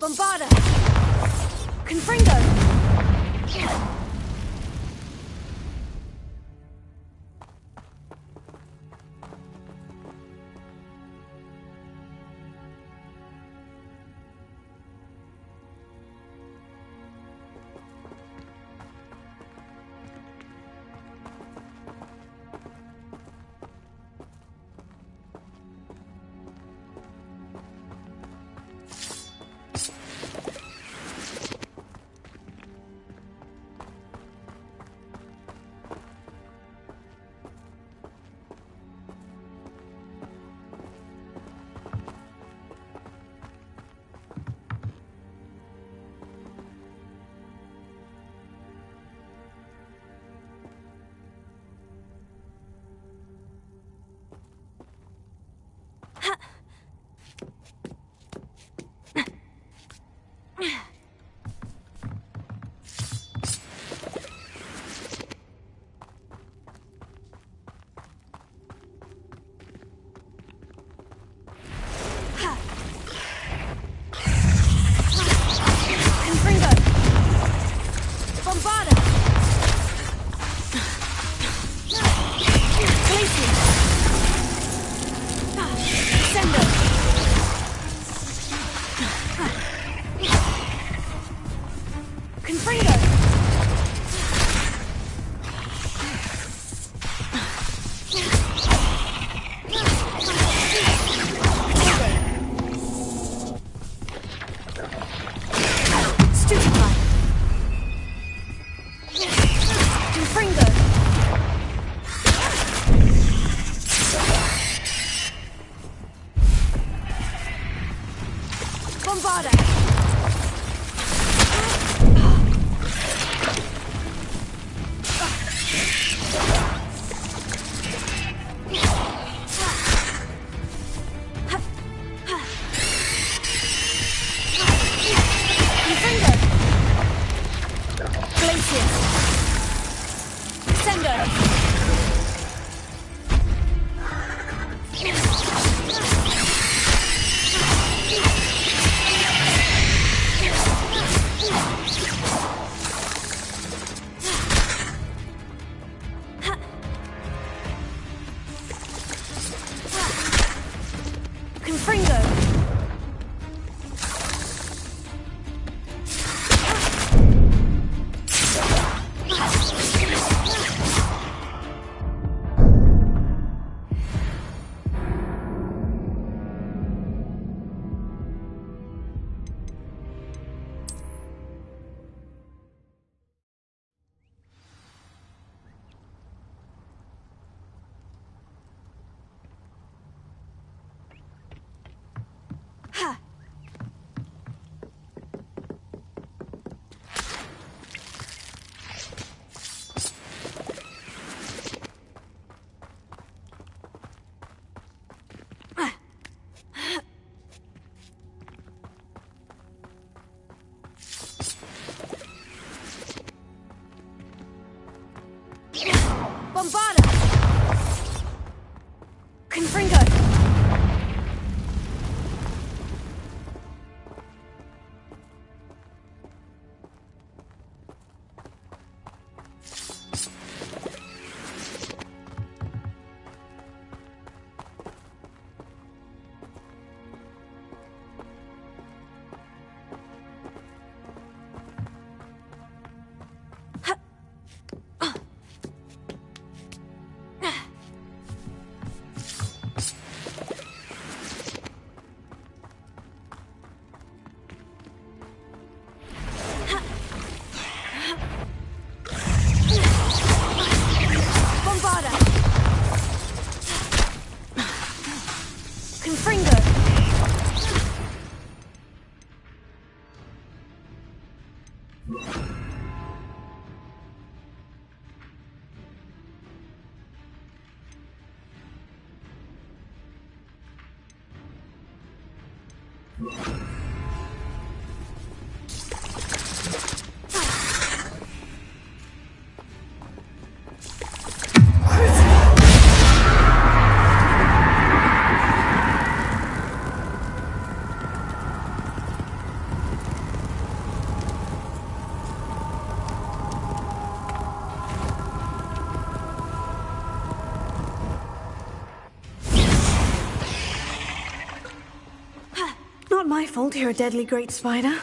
Bombarda! Confringo! Bombarda! Confringo! Not my fault you're a deadly great spider.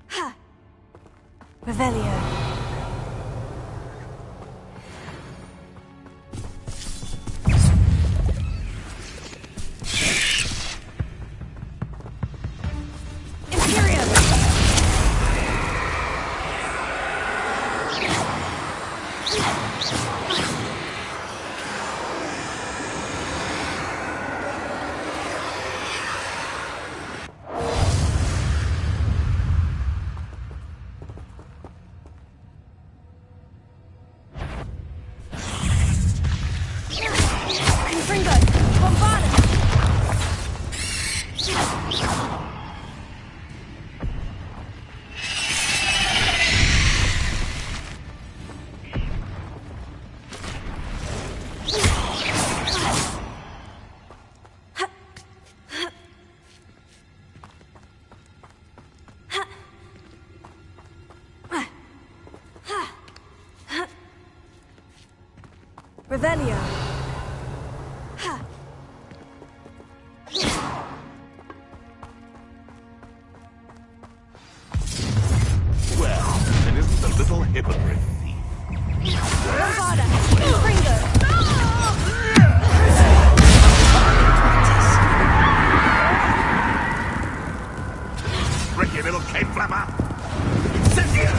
Ha! Revelio. Revelio. Ha. Well, it isn't a little hypocrite. Bombada. Confringo. Tricky little cave flapper. Sit here.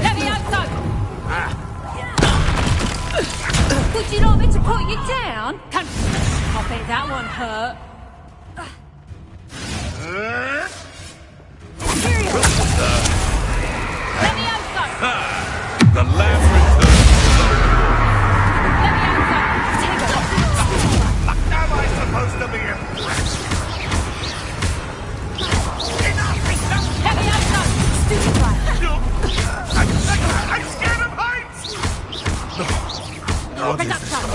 Let me outside! Would you like me to put you down? Come. I bet that one hurt. Let me outside! The lamb returns. Let me outside! Am I supposed to be impressed? Enough! Let me outside! Stupid fly. I'm scared of heights! Get outside!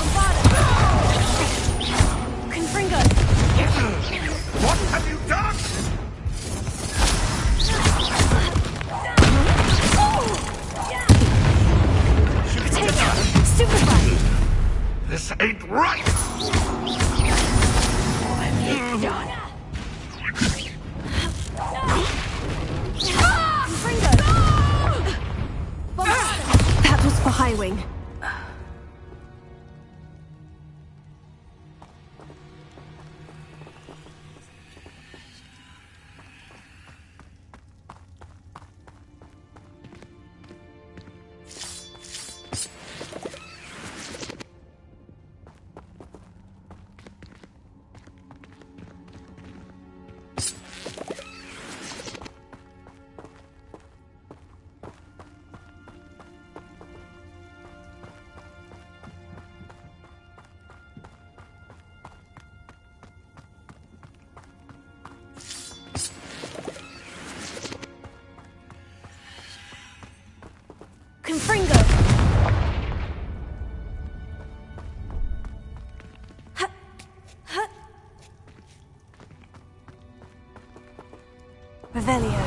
Confringo. What have you done? Stupid fly. This ain't right! Confringo. That was for High Wing. Confringo. Ha. Ha. Revelio.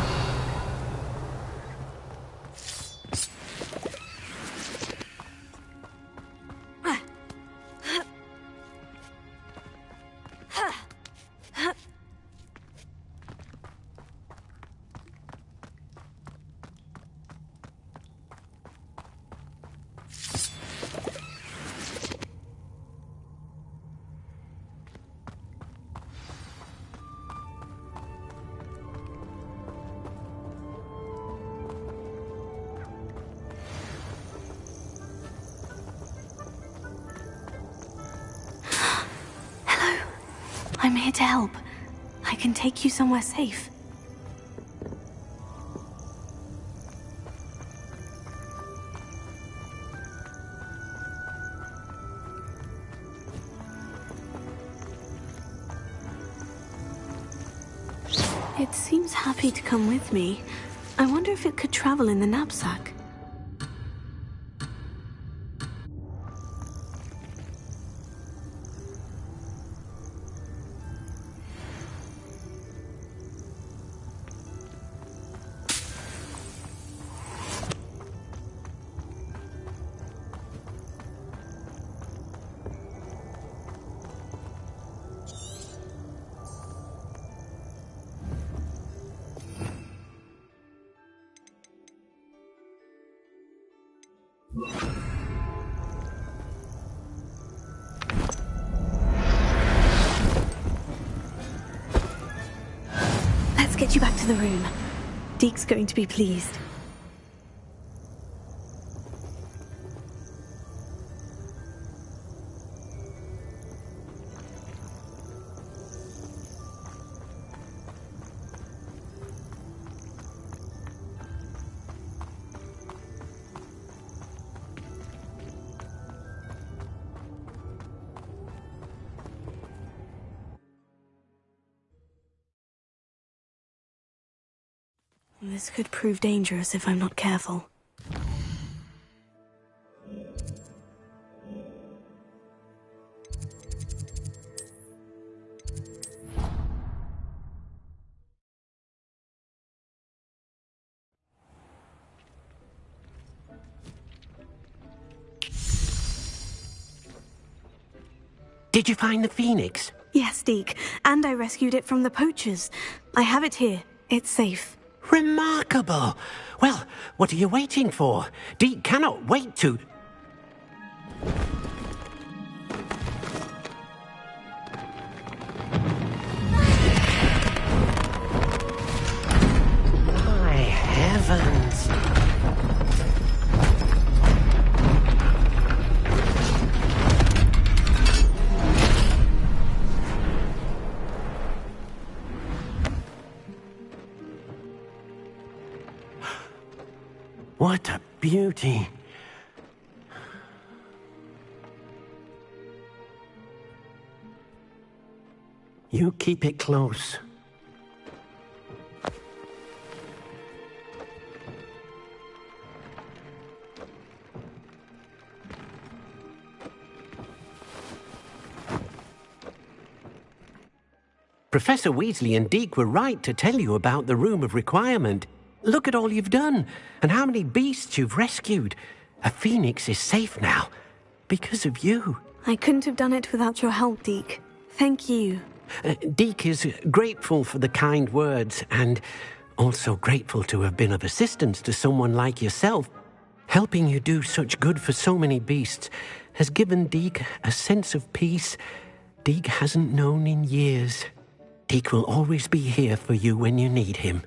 I'm here to help. I can take you somewhere safe. It seems happy to come with me. I wonder if it could travel in the knapsack. Let's get you back to the room. Deke's going to be pleased. This could prove dangerous if I'm not careful. Did you find the phoenix? Yes, Deke, and I rescued it from the poachers. I have it here. It's safe. Remarkable! Well, what are you waiting for? Deke cannot wait to... My heavens! What a beauty! You keep it close. Professor Weasley and Deke were right to tell you about the Room of Requirement. Look at all you've done, and how many beasts you've rescued. A phoenix is safe now, because of you. I couldn't have done it without your help, Deke. Thank you. Deke is grateful for the kind words, and also grateful to have been of assistance to someone like yourself. Helping you do such good for so many beasts has given Deke a sense of peace Deke hasn't known in years. Deke will always be here for you when you need him.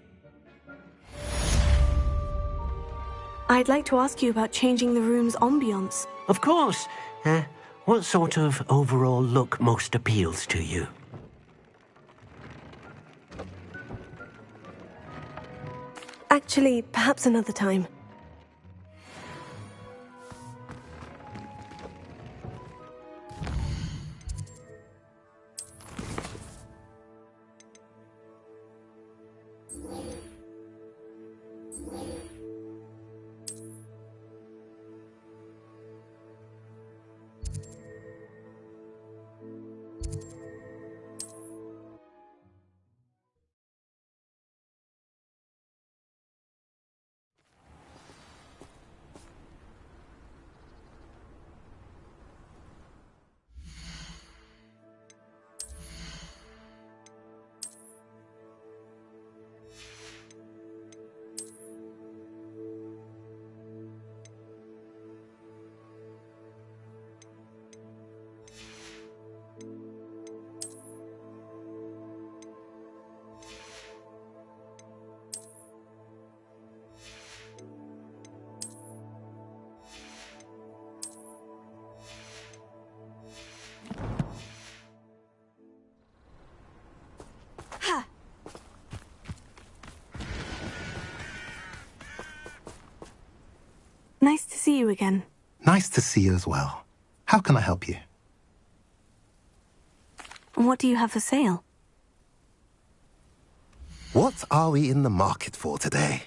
I'd like to ask you about changing the room's ambience. Of course. What sort of overall look most appeals to you? Actually, perhaps another time. Nice to see you again. Nice to see you as well. How can I help you? What do you have for sale? What are we in the market for today?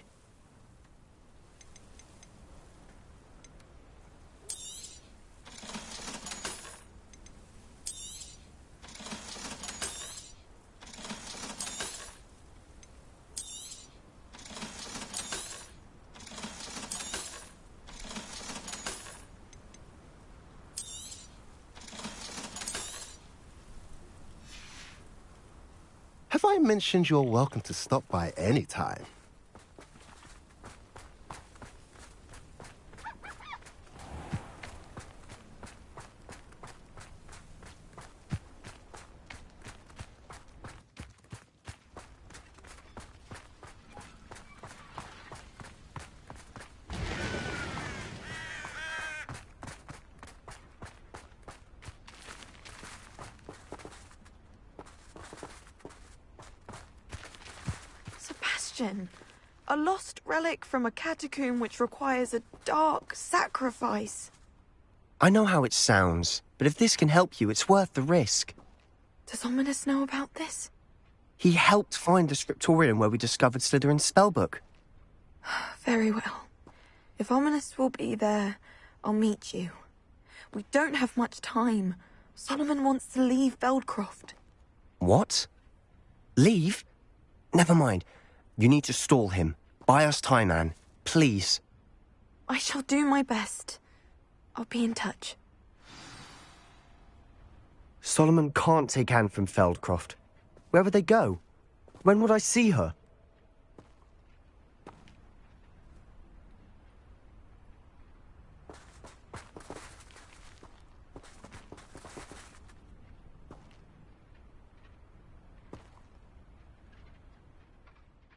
Have I mentioned you're welcome to stop by any time? Sebastian, a lost relic from a catacomb which requires a dark sacrifice. I know how it sounds, but if this can help you, it's worth the risk. Does Ominous know about this? He helped find the scriptorium where we discovered Slytherin's spellbook. Very well. If Ominous will be there, I'll meet you. We don't have much time. Solomon wants to leave Feldcroft. What? Leave? Never mind. You need to stall him. Buy us time, Anne. Please. I shall do my best. I'll be in touch. Solomon can't take Anne from Feldcroft. Where would they go? When would I see her?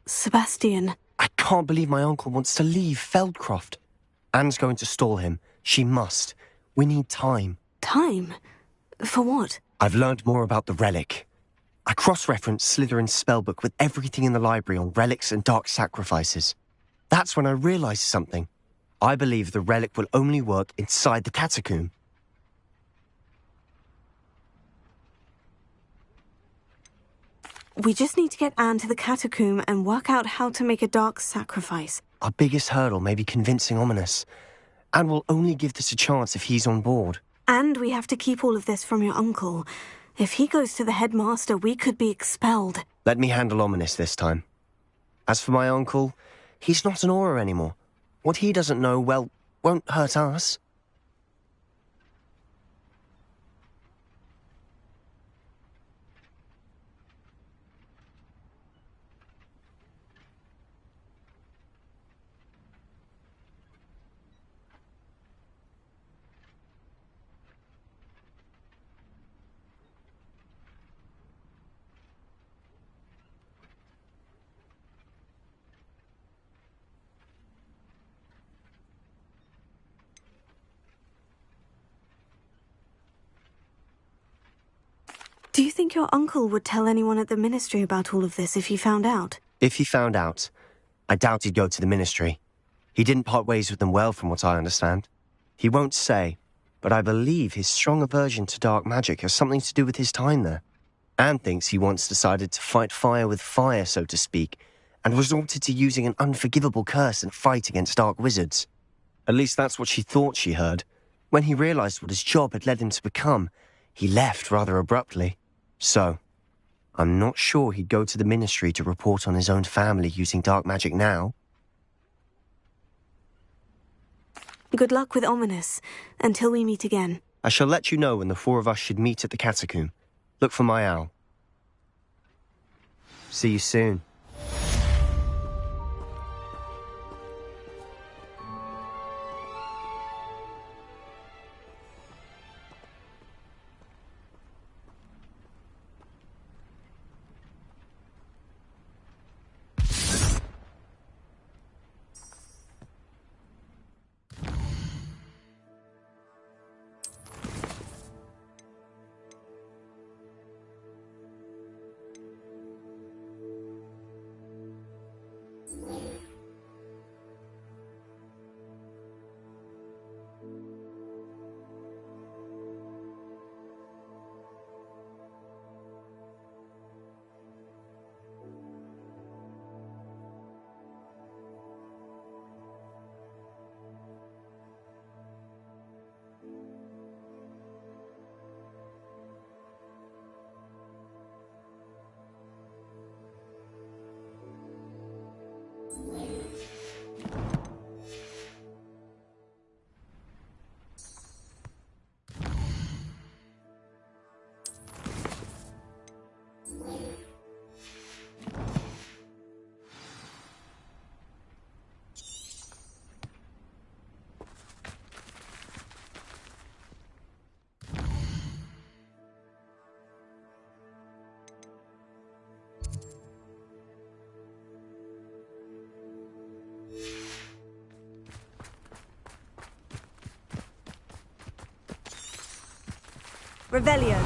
Sebastian. I can't believe my uncle wants to leave Feldcroft. Anne's going to stall him. She must. We need time. Time? For what? I've learned more about the relic. I cross-referenced Slytherin's spellbook with everything in the library on relics and dark sacrifices. That's when I realized something. I believe the relic will only work inside the catacomb. We just need to get Anne to the catacomb and work out how to make a dark sacrifice. Our biggest hurdle may be convincing Ominous. Anne will only give this a chance if he's on board. And we have to keep all of this from your uncle. If he goes to the headmaster, we could be expelled. Let me handle Ominous this time. As for my uncle, he's not an Auror anymore. What he doesn't know, well, won't hurt us. Do you think your uncle would tell anyone at the ministry about all of this if he found out? If he found out, I doubt he'd go to the ministry. He didn't part ways with them well, from what I understand. He won't say, but I believe his strong aversion to dark magic has something to do with his time there. Anne thinks he once decided to fight fire with fire, so to speak, and resorted to using an unforgivable curse and fight against dark wizards. At least that's what she thought she heard. When he realized what his job had led him to become, he left rather abruptly. So, I'm not sure he'd go to the ministry to report on his own family using dark magic now. Good luck with Ominous, until we meet again. I shall let you know when the four of us should meet at the catacomb. Look for my owl. See you soon. Revelio.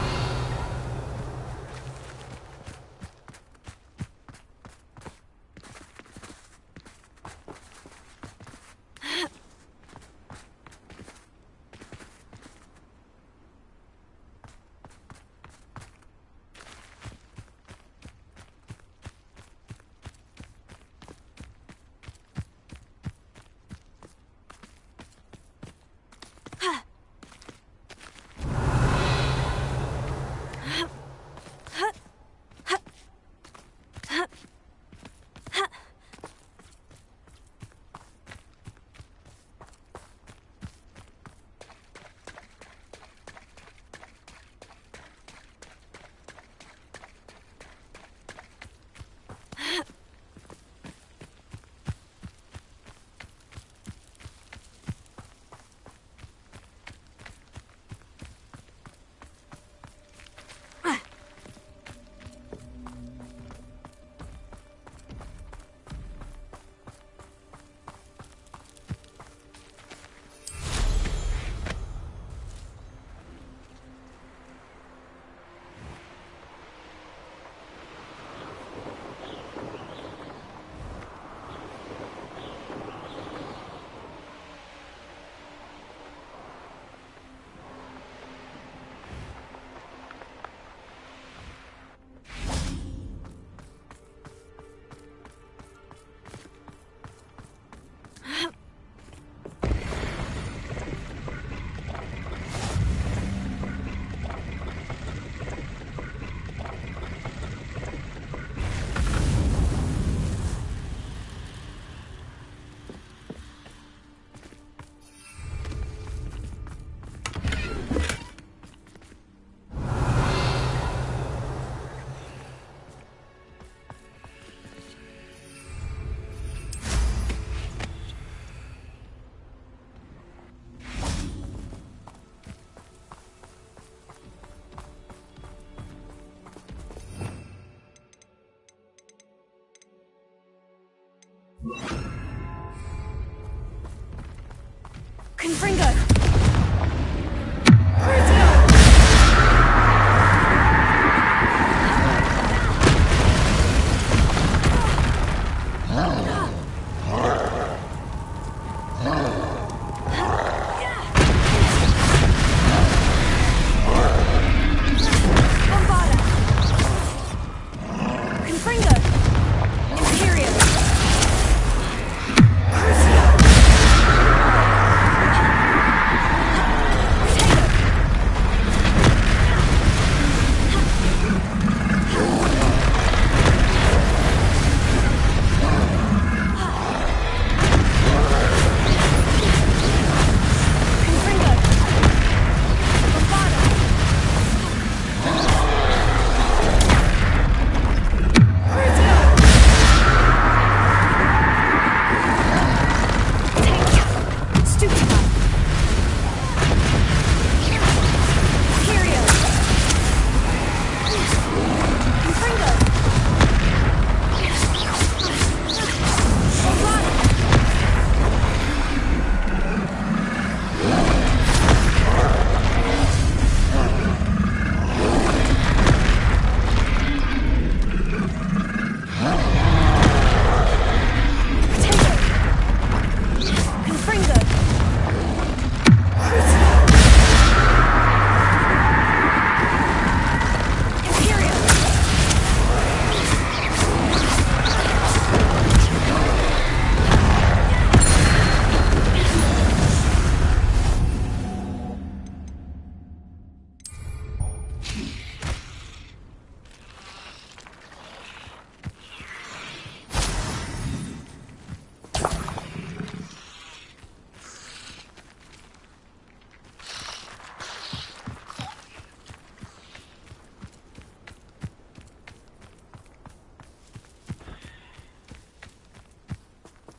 Confringo!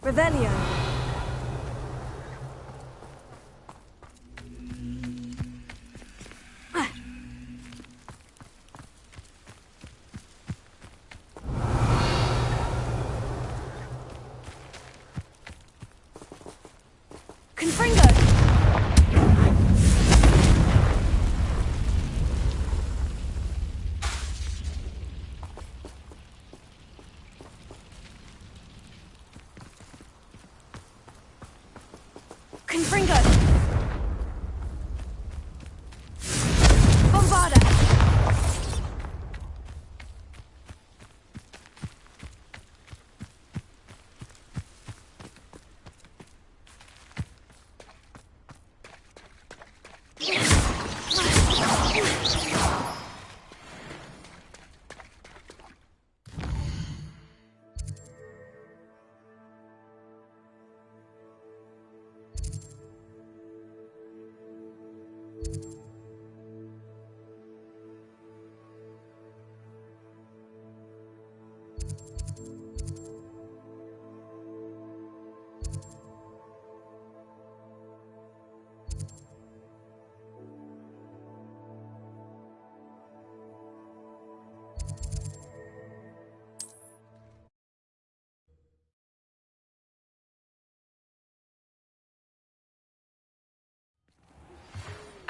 Revelio. Confringo!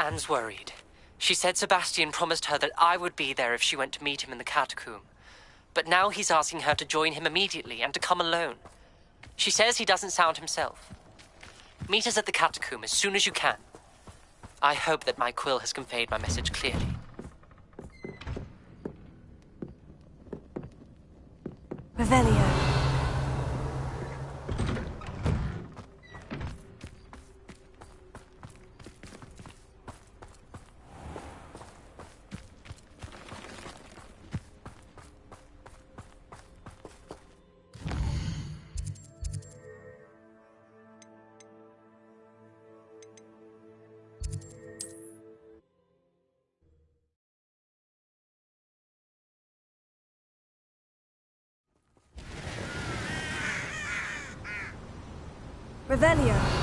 Anne's worried. She said Sebastian promised her that I would be there if she went to meet him in the catacomb. But now he's asking her to join him immediately and to come alone. She says he doesn't sound himself. Meet us at the catacomb as soon as you can. I hope that my quill has conveyed my message clearly. Revelio. Revelio.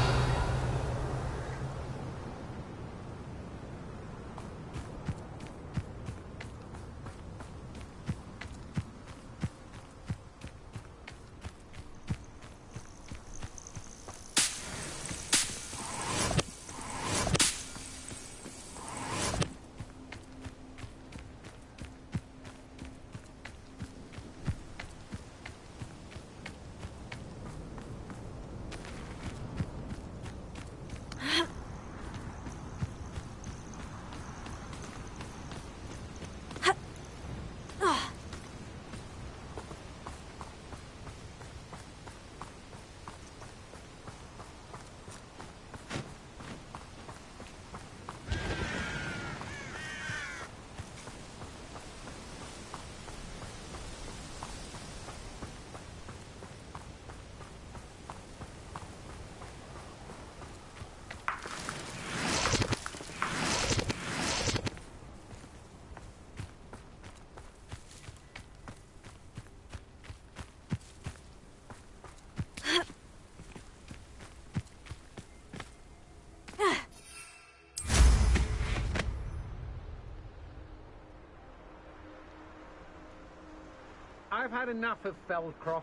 I've had enough of Feldcroft.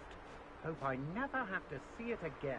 Hope I never have to see it again.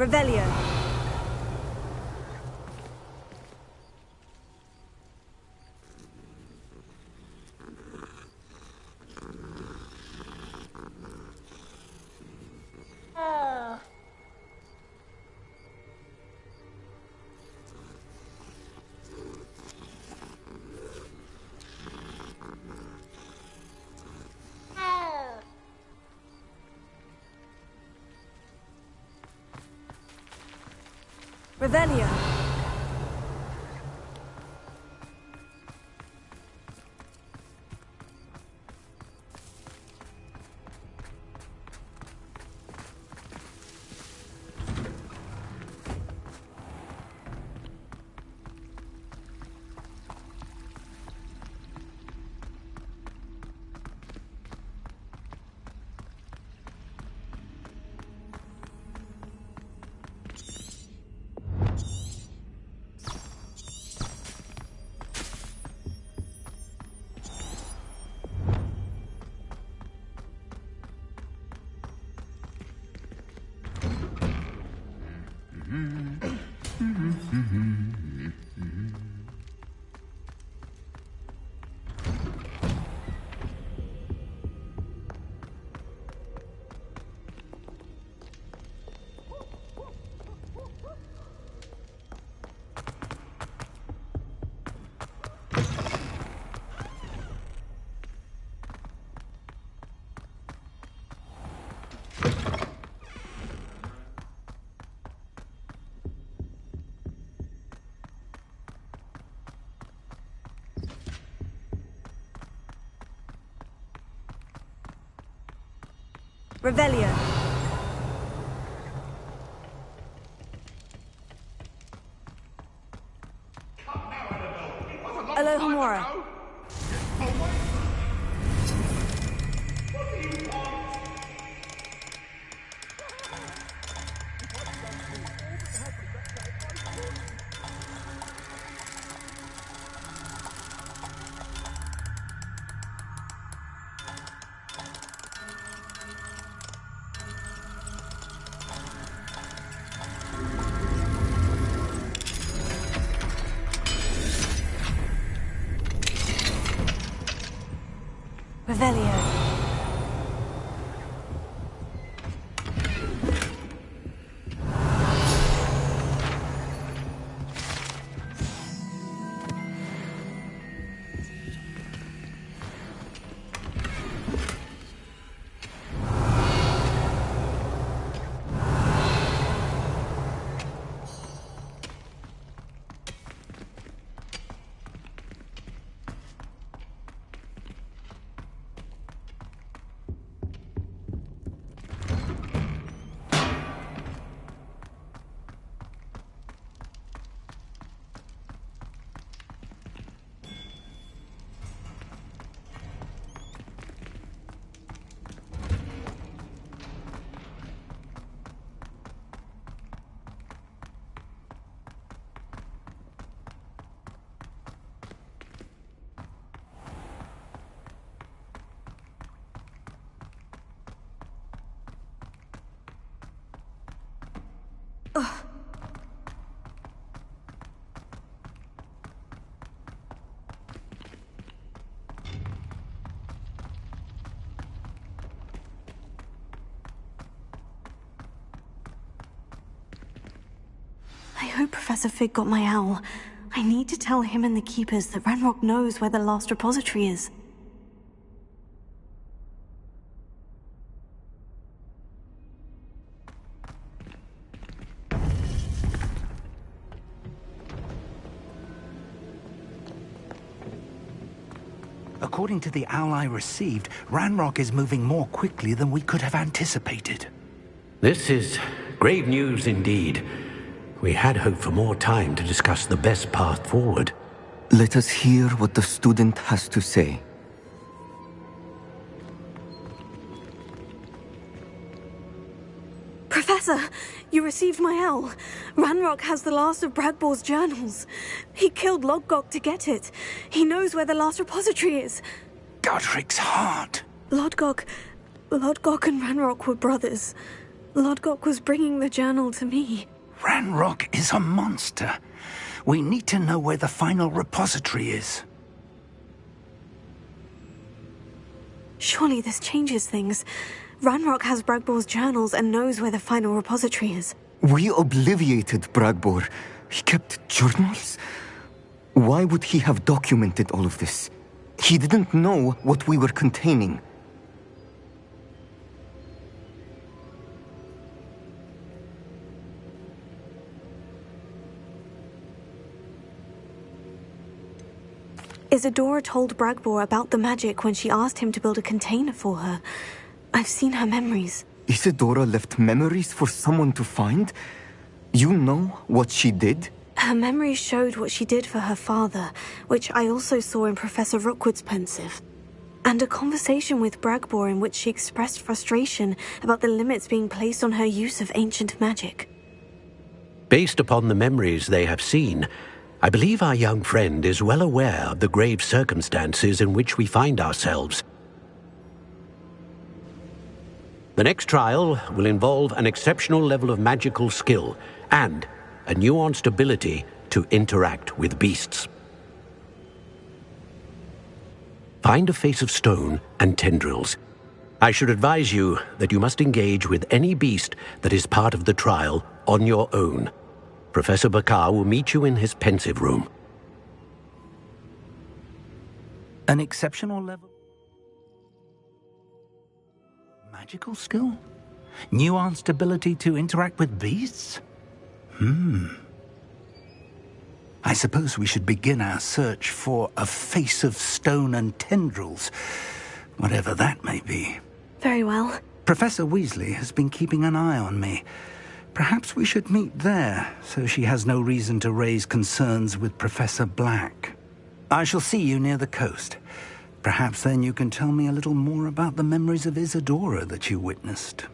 Revelio. Revelio. Revelio. Alohomora. Revelio. I hope Professor Fig got my owl. I need to tell him and the Keepers that Ranrock knows where the last repository is. According to the owl I received, Ranrock is moving more quickly than we could have anticipated. This is grave news indeed. We had hoped for more time to discuss the best path forward. Let us hear what the student has to say. Professor, you received my owl. Ranrock has the last of Bradbor's journals. He killed Lodgok to get it. He knows where the last repository is. Godric's heart. Lodgok and Ranrock were brothers. Lodgok was bringing the journal to me. Ranrock is a monster. We need to know where the final repository is. Surely this changes things. Ranrock has Bradbor's journals and knows where the final repository is. We obliviated Bradbor. He kept journals? Why would he have documented all of this? He didn't know what we were containing. Isadora told Bragbor about the magic when she asked him to build a container for her. I've seen her memories. Isadora left memories for someone to find? You know what she did? Her memories showed what she did for her father, which I also saw in Professor Rookwood's pensive. And a conversation with Bragbor in which she expressed frustration about the limits being placed on her use of ancient magic. Based upon the memories they have seen, I believe our young friend is well aware of the grave circumstances in which we find ourselves. The next trial will involve an exceptional level of magical skill and a nuanced ability to interact with beasts. Find a face of stone and tendrils. I should advise you that you must engage with any beast that is part of the trial on your own. Professor Bakar will meet you in his pensive room. An exceptional level? Magical skill? Nuanced ability to interact with beasts? I suppose we should begin our search for a face of stone and tendrils, whatever that may be. Very well. Professor Weasley has been keeping an eye on me. Perhaps we should meet there, so she has no reason to raise concerns with Professor Black. I shall see you near the coast. Perhaps then you can tell me a little more about the memories of Isadora that you witnessed.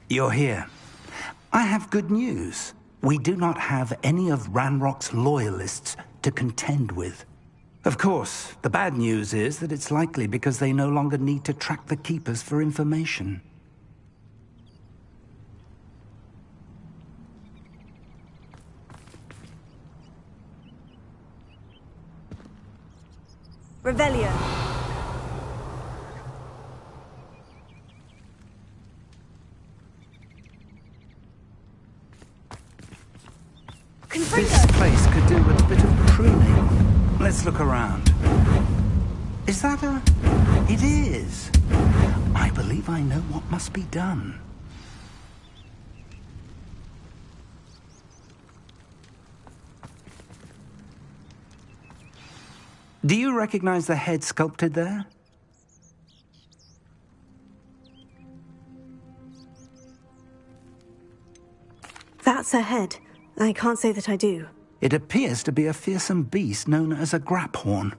You're here. I have good news. We do not have any of Ranrock's loyalists to contend with. Of course, the bad news is that it's likely because they no longer need to track the Keepers for information. Revelio. This place could do with a bit of pruning. Let's look around. Is that a... It is. I believe I know what must be done. Do you recognize the head sculpted there? That's a head. I can't say that I do. It appears to be a fearsome beast known as a graphorn.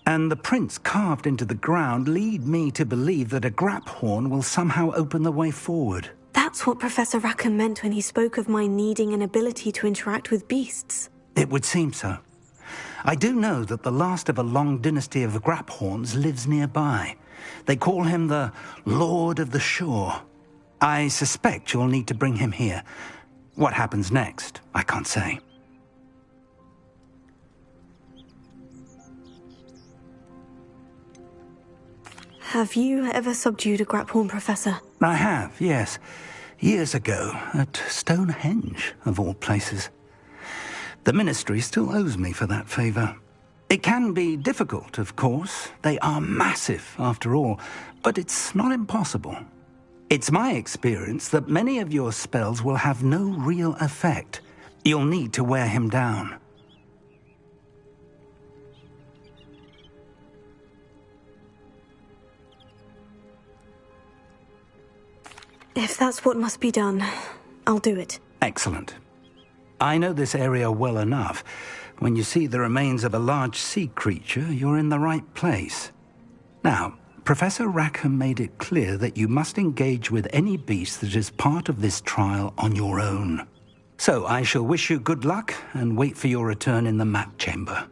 And the prints carved into the ground lead me to believe that a graphorn will somehow open the way forward. That's what Professor Rackham meant when he spoke of my needing an ability to interact with beasts. It would seem so. I do know that the last of a long dynasty of graphorns lives nearby. They call him the Lord of the Shore. I suspect you'll need to bring him here. What happens next, I can't say. Have you ever subdued a graphorn, Professor? I have, yes. Years ago, at Stonehenge, of all places. The Ministry still owes me for that favor. It can be difficult, of course. They are massive, after all, but it's not impossible. It's my experience that many of your spells will have no real effect. You'll need to wear him down. If that's what must be done, I'll do it. Excellent. I know this area well enough. When you see the remains of a large sea creature, you're in the right place. Now, Professor Rackham made it clear that you must engage with any beast that is part of this trial on your own. So I shall wish you good luck and wait for your return in the map chamber.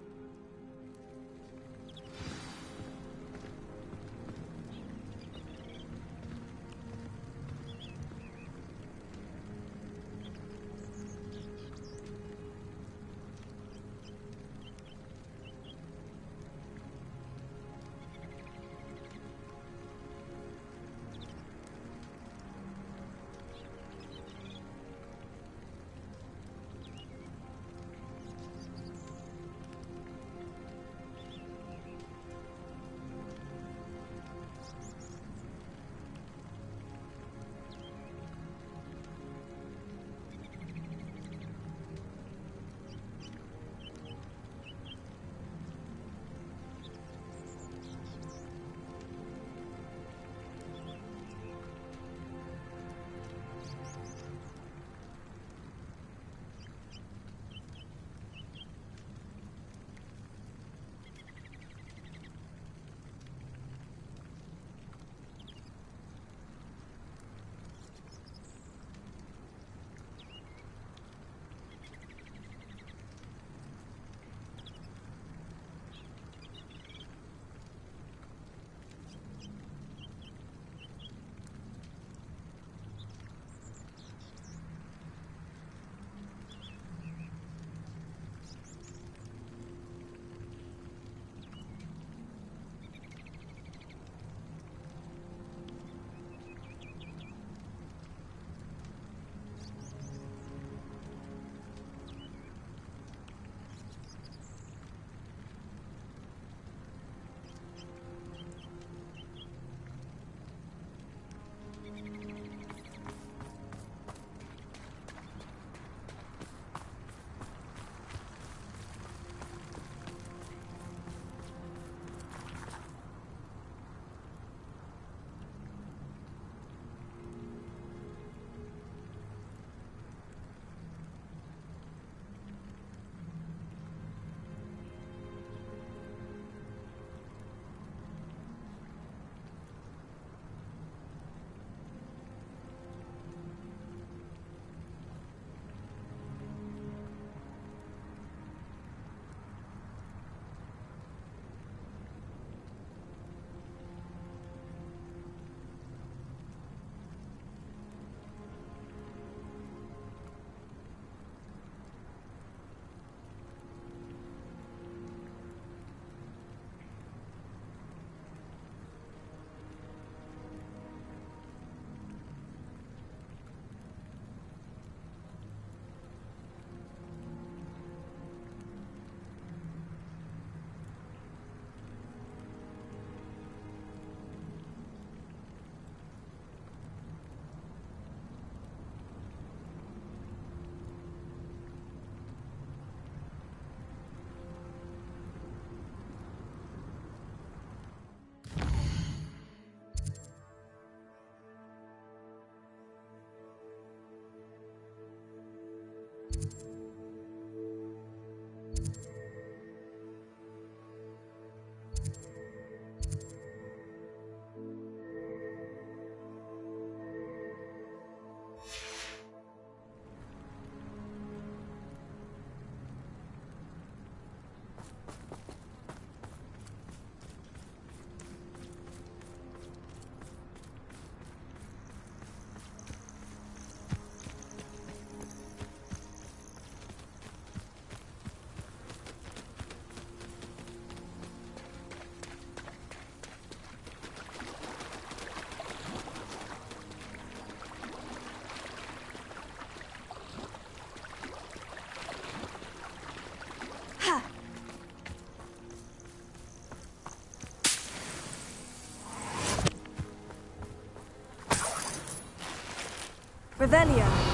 Revelio.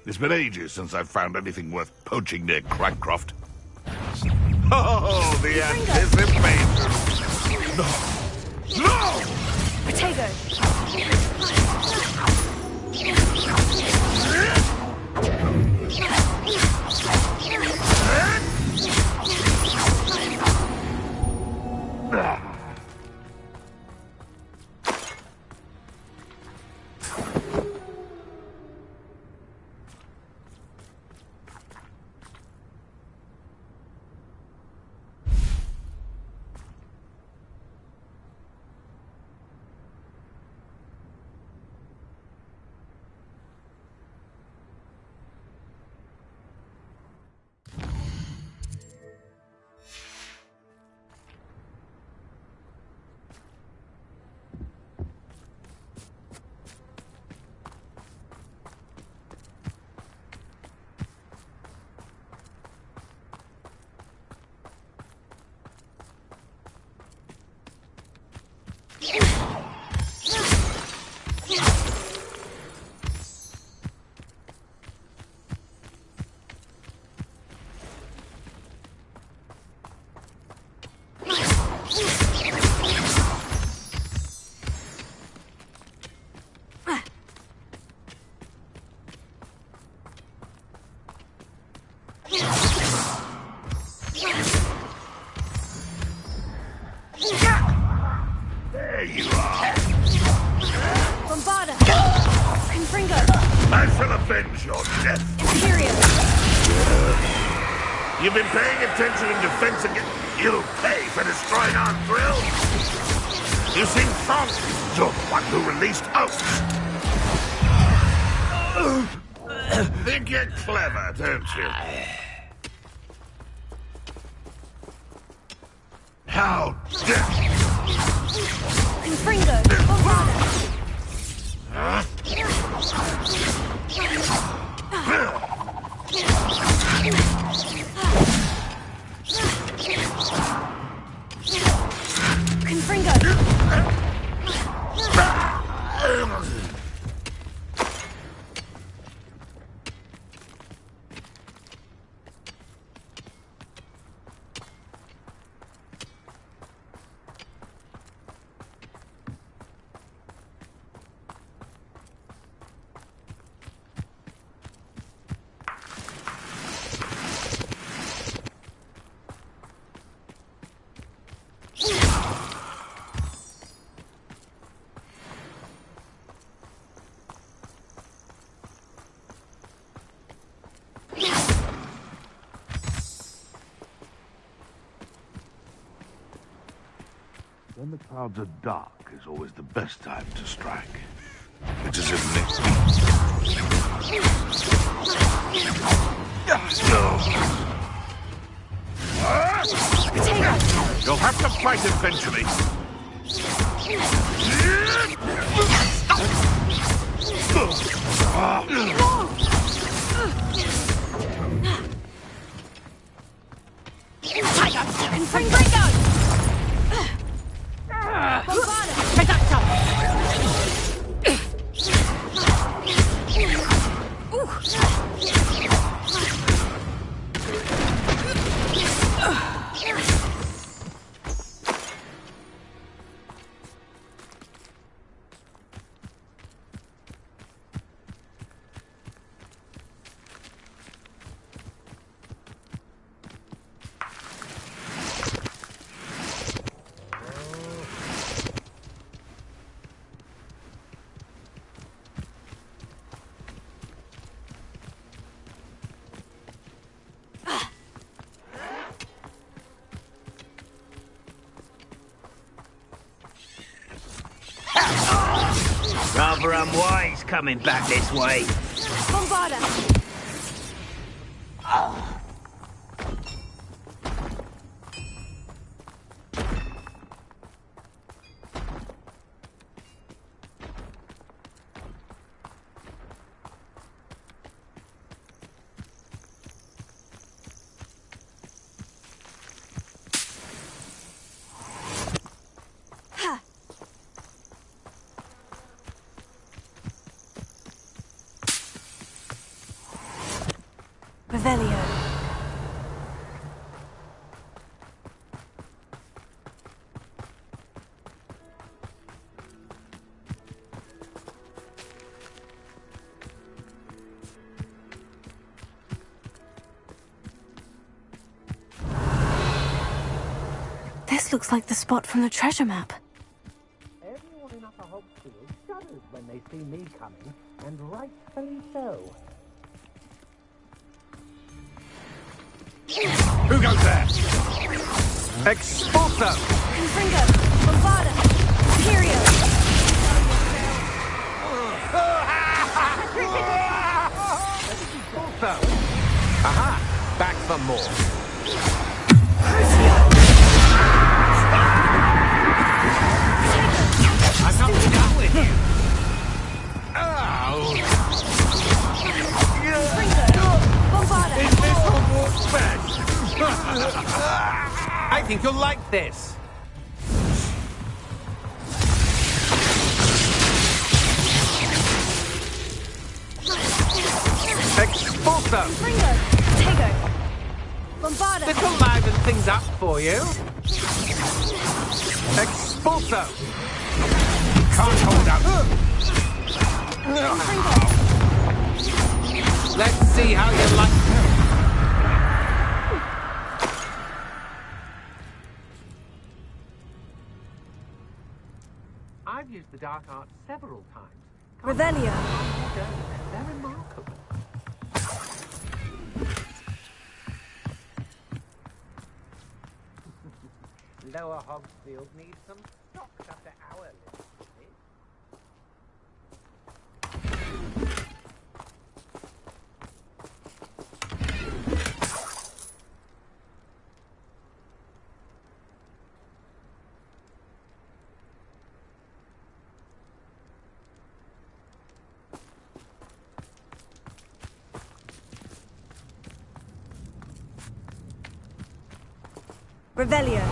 It's been ages since I've found anything worth poaching near Crancroft. Oh, the anticipation. No! No! Potato! There you are. Bombarda! Confringo! I shall avenge your death. Imperial! You've been paying attention in defense against... You'll pay for destroying our thrill. You seem strong. You're the one who released Oaks. Think you're clever, don't you? How dare you? Confringo! Bombarda! Confringo! When the clouds are dark is always the best time to strike. It is in me. You'll have to fight eventually. Tiger! Confringo! Bombarda! Predactor! Rather unwise coming back this way. Bombarda! Revelio. This looks like the spot from the treasure map. Everyone in Upper Hogsfield shudders when they see me coming, and rightfully so. Who goes there? Expulso! Confringo! Bombarda! Imperio! Expulso! Aha! Back for more. I'm not done with you. Oh! Bombarda! Is this Hogwarts best? I think you'll like this. Expulso! Confringo! Tego! Bombarda! This'll liven things up for you. Expulso! Can't hold out. Let's see how you like it. I've used the dark arts several times. Revelio! They're remarkable. Lower Hogsfield needs some stocks after our list. Revelio!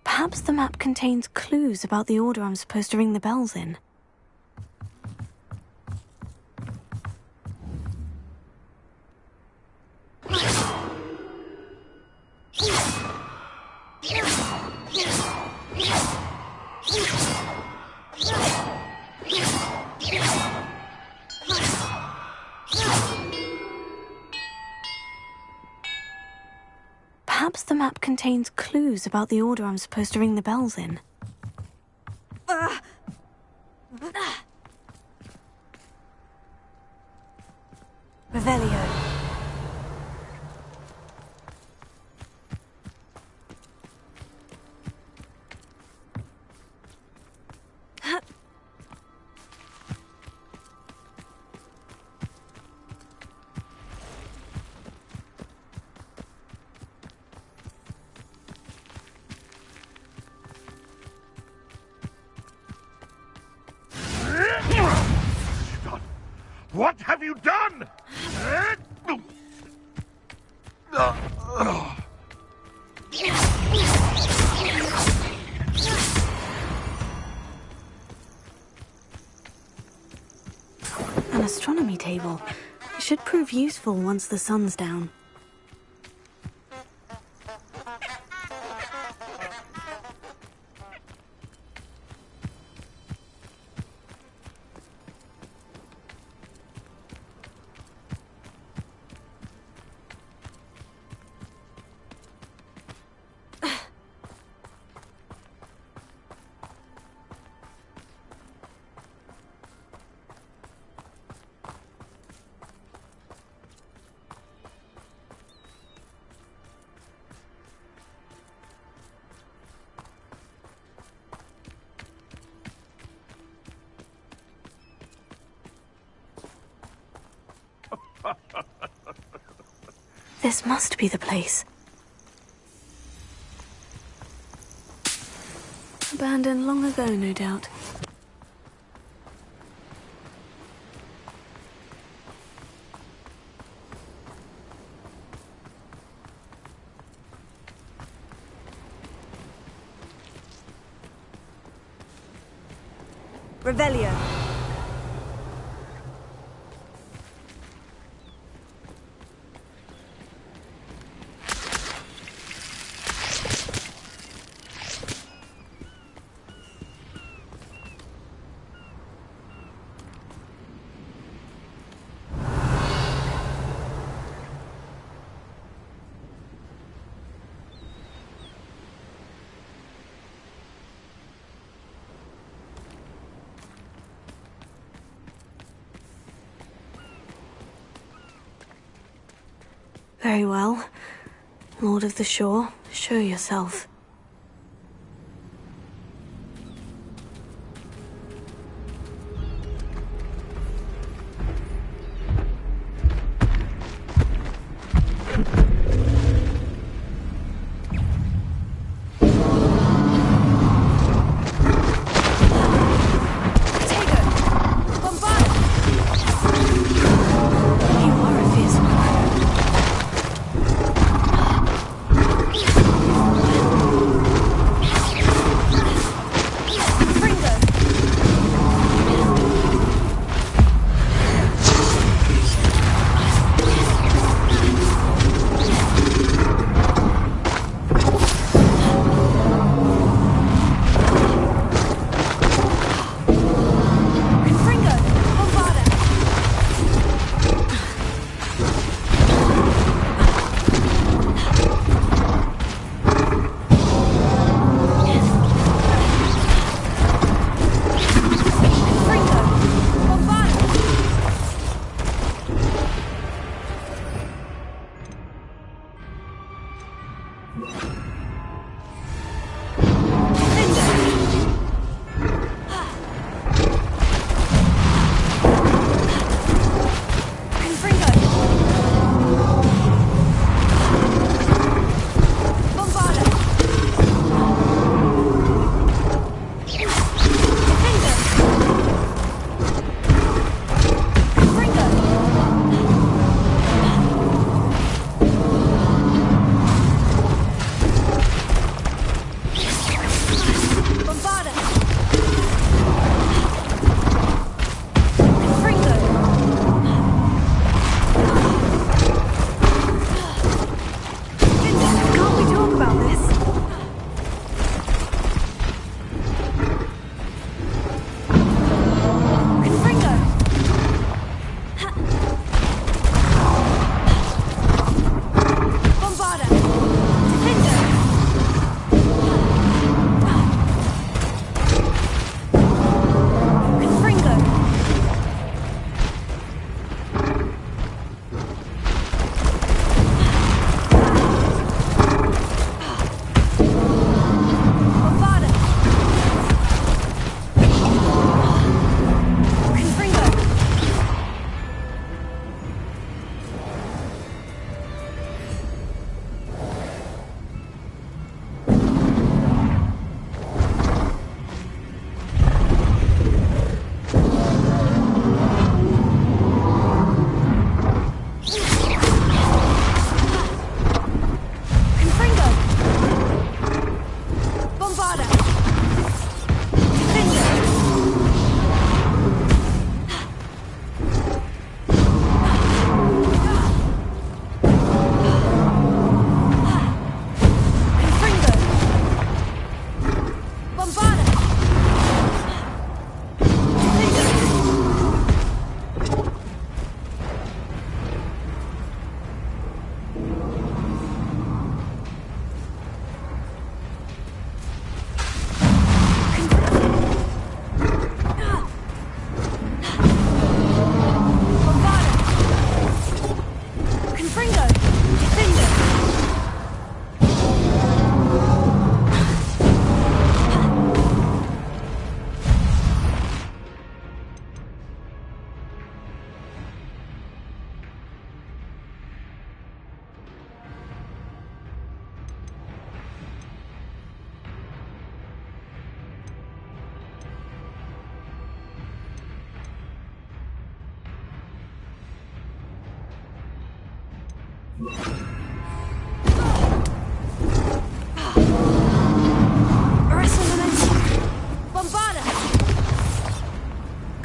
Perhaps the map contains clues about the order I'm supposed to ring the bells in. Perhaps the map contains clues about the order I'm supposed to ring the bells in. Revelio. What have you done? An astronomy table. It should prove useful once the sun's down. This must be the place. Abandoned long ago, no doubt. Revelio. Very well. Lord of the Shore, show yourself.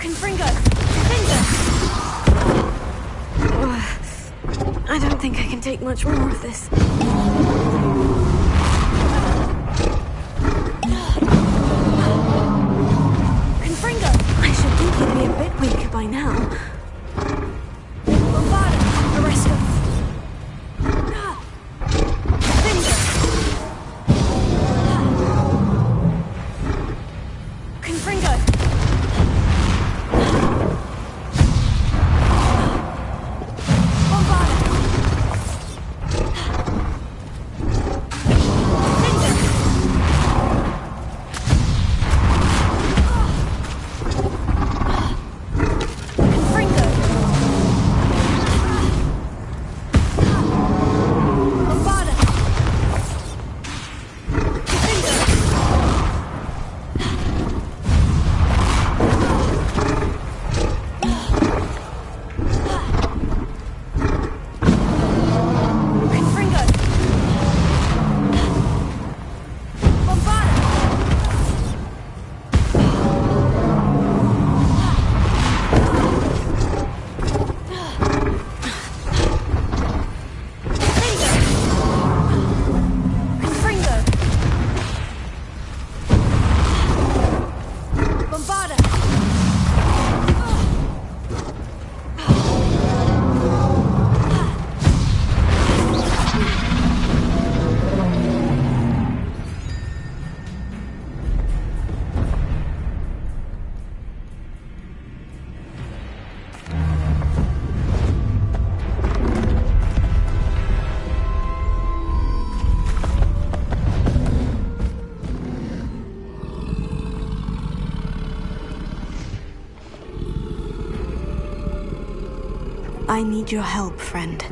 Confringo! I don't think I can take much more of this. Confringo! I should think he'd be a bit weaker by now. Bombarda! Arresto! Confringo! I need your help, friend.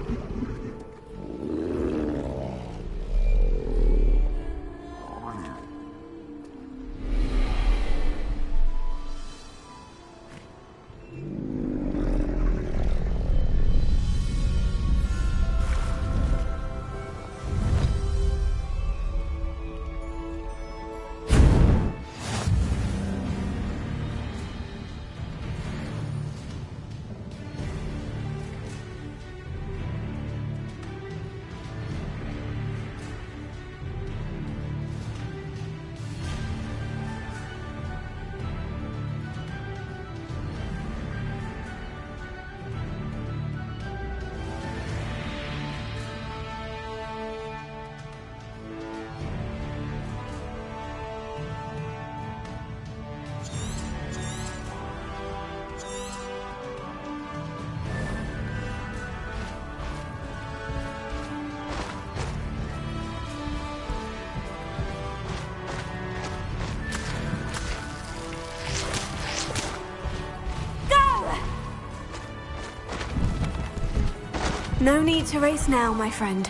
No need to race now, my friend.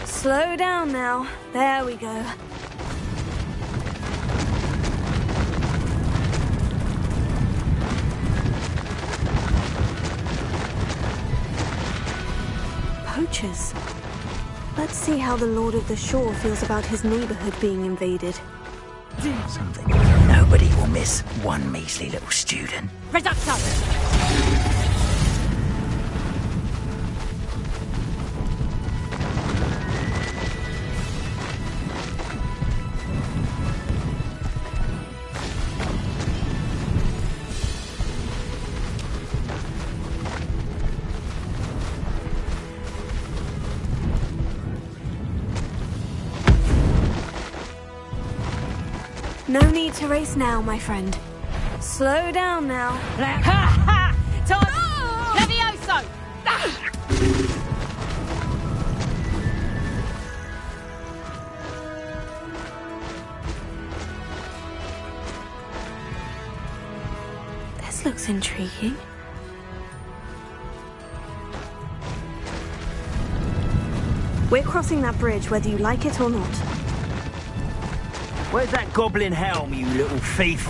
Slow down now. There we go. Poachers. Let's see how the Lord of the Shore feels about his neighborhood being invaded. Something nobody will miss one measly little student. Reducto! No need to race now, my friend. Slow down now. Ha ha! Time! Levioso! This looks intriguing. We're crossing that bridge whether you like it or not. Where's that goblin helm, you little thief?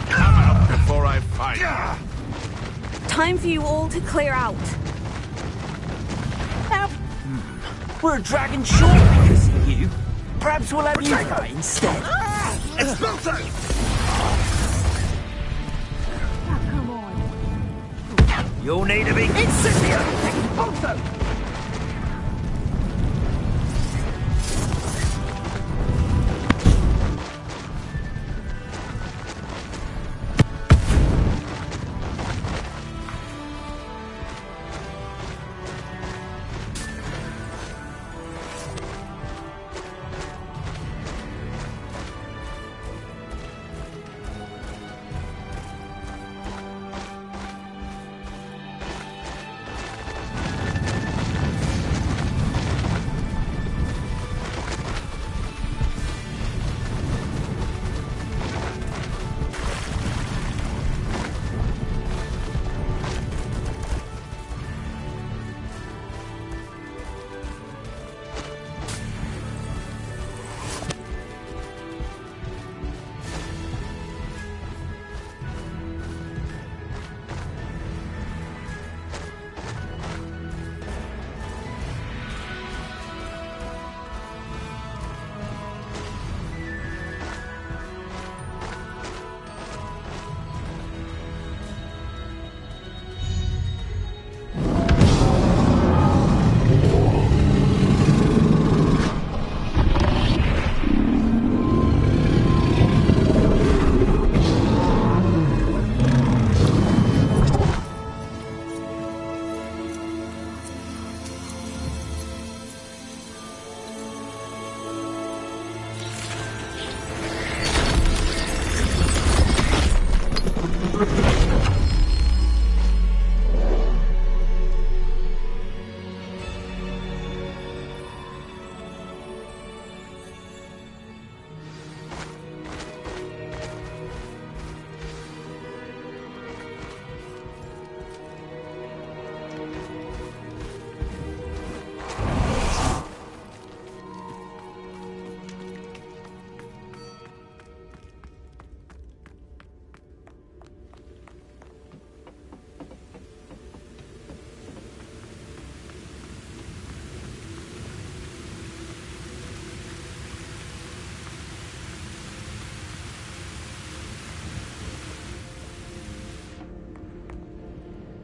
Come out before I fight. Time for you all to clear out. We're a dragon short because of you. Perhaps we'll have you fight instead. Explosive! You'll need a big incendio! Expulso!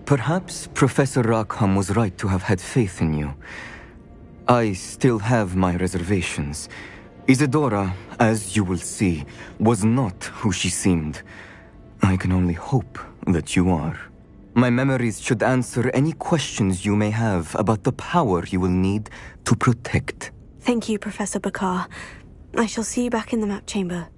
Perhaps Professor Rackham was right to have had faith in you. I still have my reservations. Isadora, as you will see, was not who she seemed. I can only hope that you are. My memories should answer any questions you may have about the power you will need to protect. Thank you, Professor Bakar. I shall see you back in the map chamber.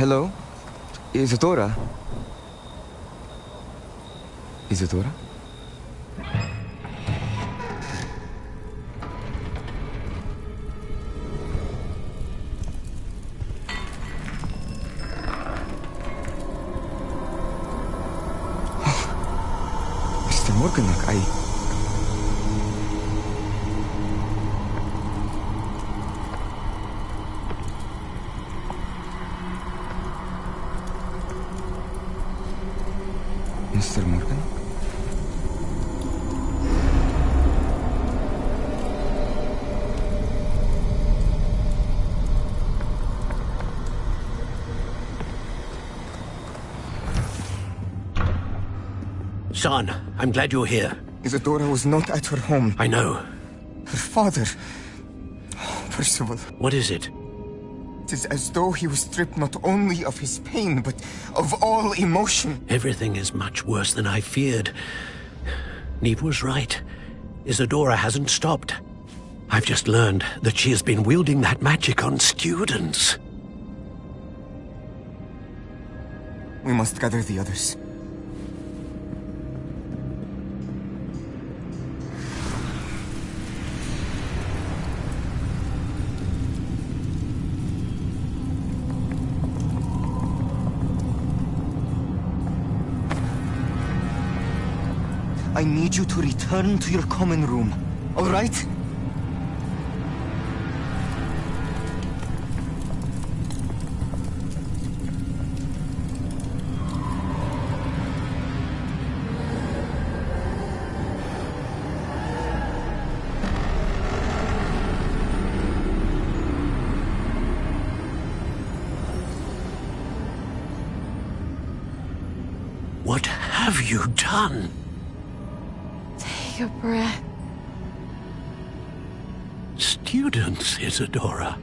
Hello? Isadora? Isadora? Mr. Morganach, Mr. Morgan? Son, I'm glad you're here. Isadora was not at her home. I know. Her father... Oh, Percival. What is it? It is as though he was stripped not only of his pain, but of all emotion. Everything is much worse than I feared. Neve was right. Isadora hasn't stopped. I've just learned that she has been wielding that magic on students. We must gather the others. I need you to return to your common room, all right? What have you done? Take a breath. Students, Isadora.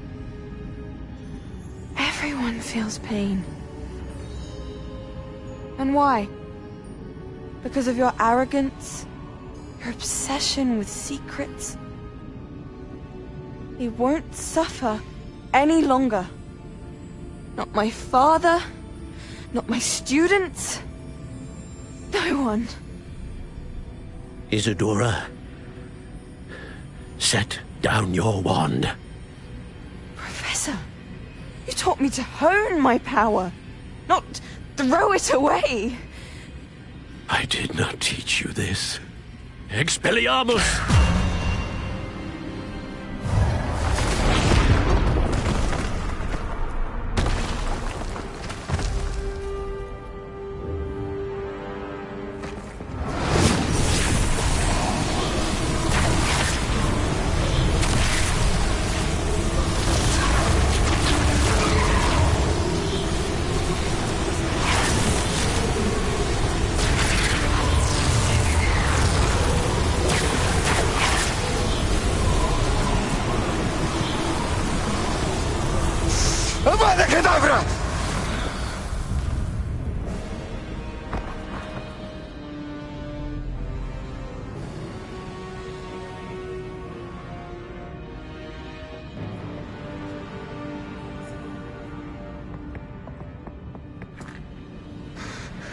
Everyone feels pain. And why? Because of your arrogance? Your obsession with secrets? He won't suffer any longer. Not my father, not my students, no one. Isadora, set down your wand. Professor, you taught me to hone my power, not throw it away. I did not teach you this. Expelliarmus! Avada Kedavra!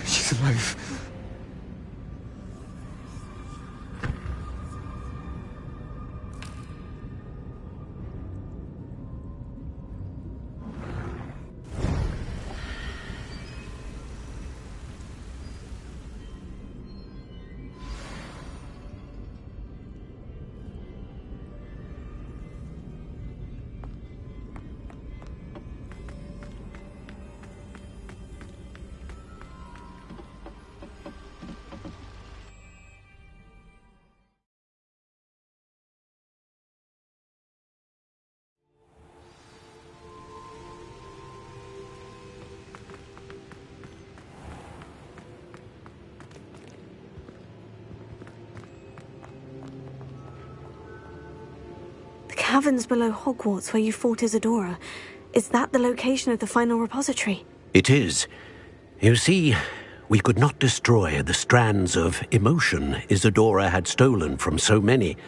She's alive. Caverns below Hogwarts where you fought Isadora. Is that the location of the final repository? It is. You see, we could not destroy the strands of emotion Isadora had stolen from so many.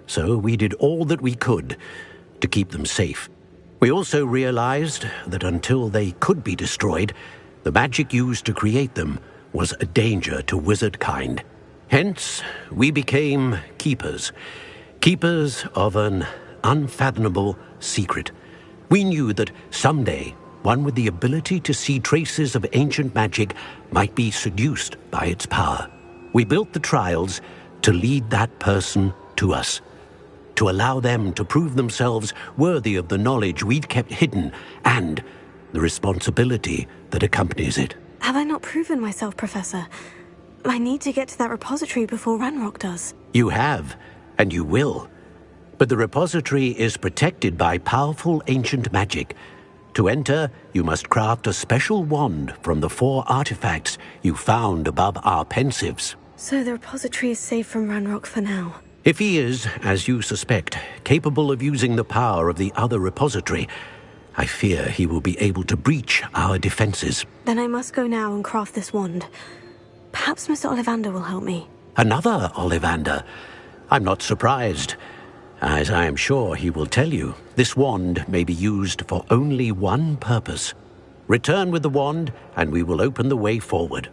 So we did all that we could to keep them safe. We also realized that until they could be destroyed, the magic used to create them was a danger to wizard kind. Hence, we became keepers. Keepers of an unfathomable secret. We knew that someday, one with the ability to see traces of ancient magic might be seduced by its power. We built the trials to lead that person to us, to allow them to prove themselves worthy of the knowledge we'd kept hidden and the responsibility that accompanies it. Have I not proven myself, Professor? I need to get to that repository before Ranrock does. You have, and you will. But the repository is protected by powerful ancient magic. To enter, you must craft a special wand from the 4 artifacts you found above our pensives. So the repository is safe from Ranrock for now. If he is, as you suspect, capable of using the power of the other repository, I fear he will be able to breach our defenses. Then I must go now and craft this wand. Perhaps Mr. Ollivander will help me. Another Ollivander? I'm not surprised. As I am sure he will tell you, this wand may be used for only one purpose. Return with the wand, and we will open the way forward.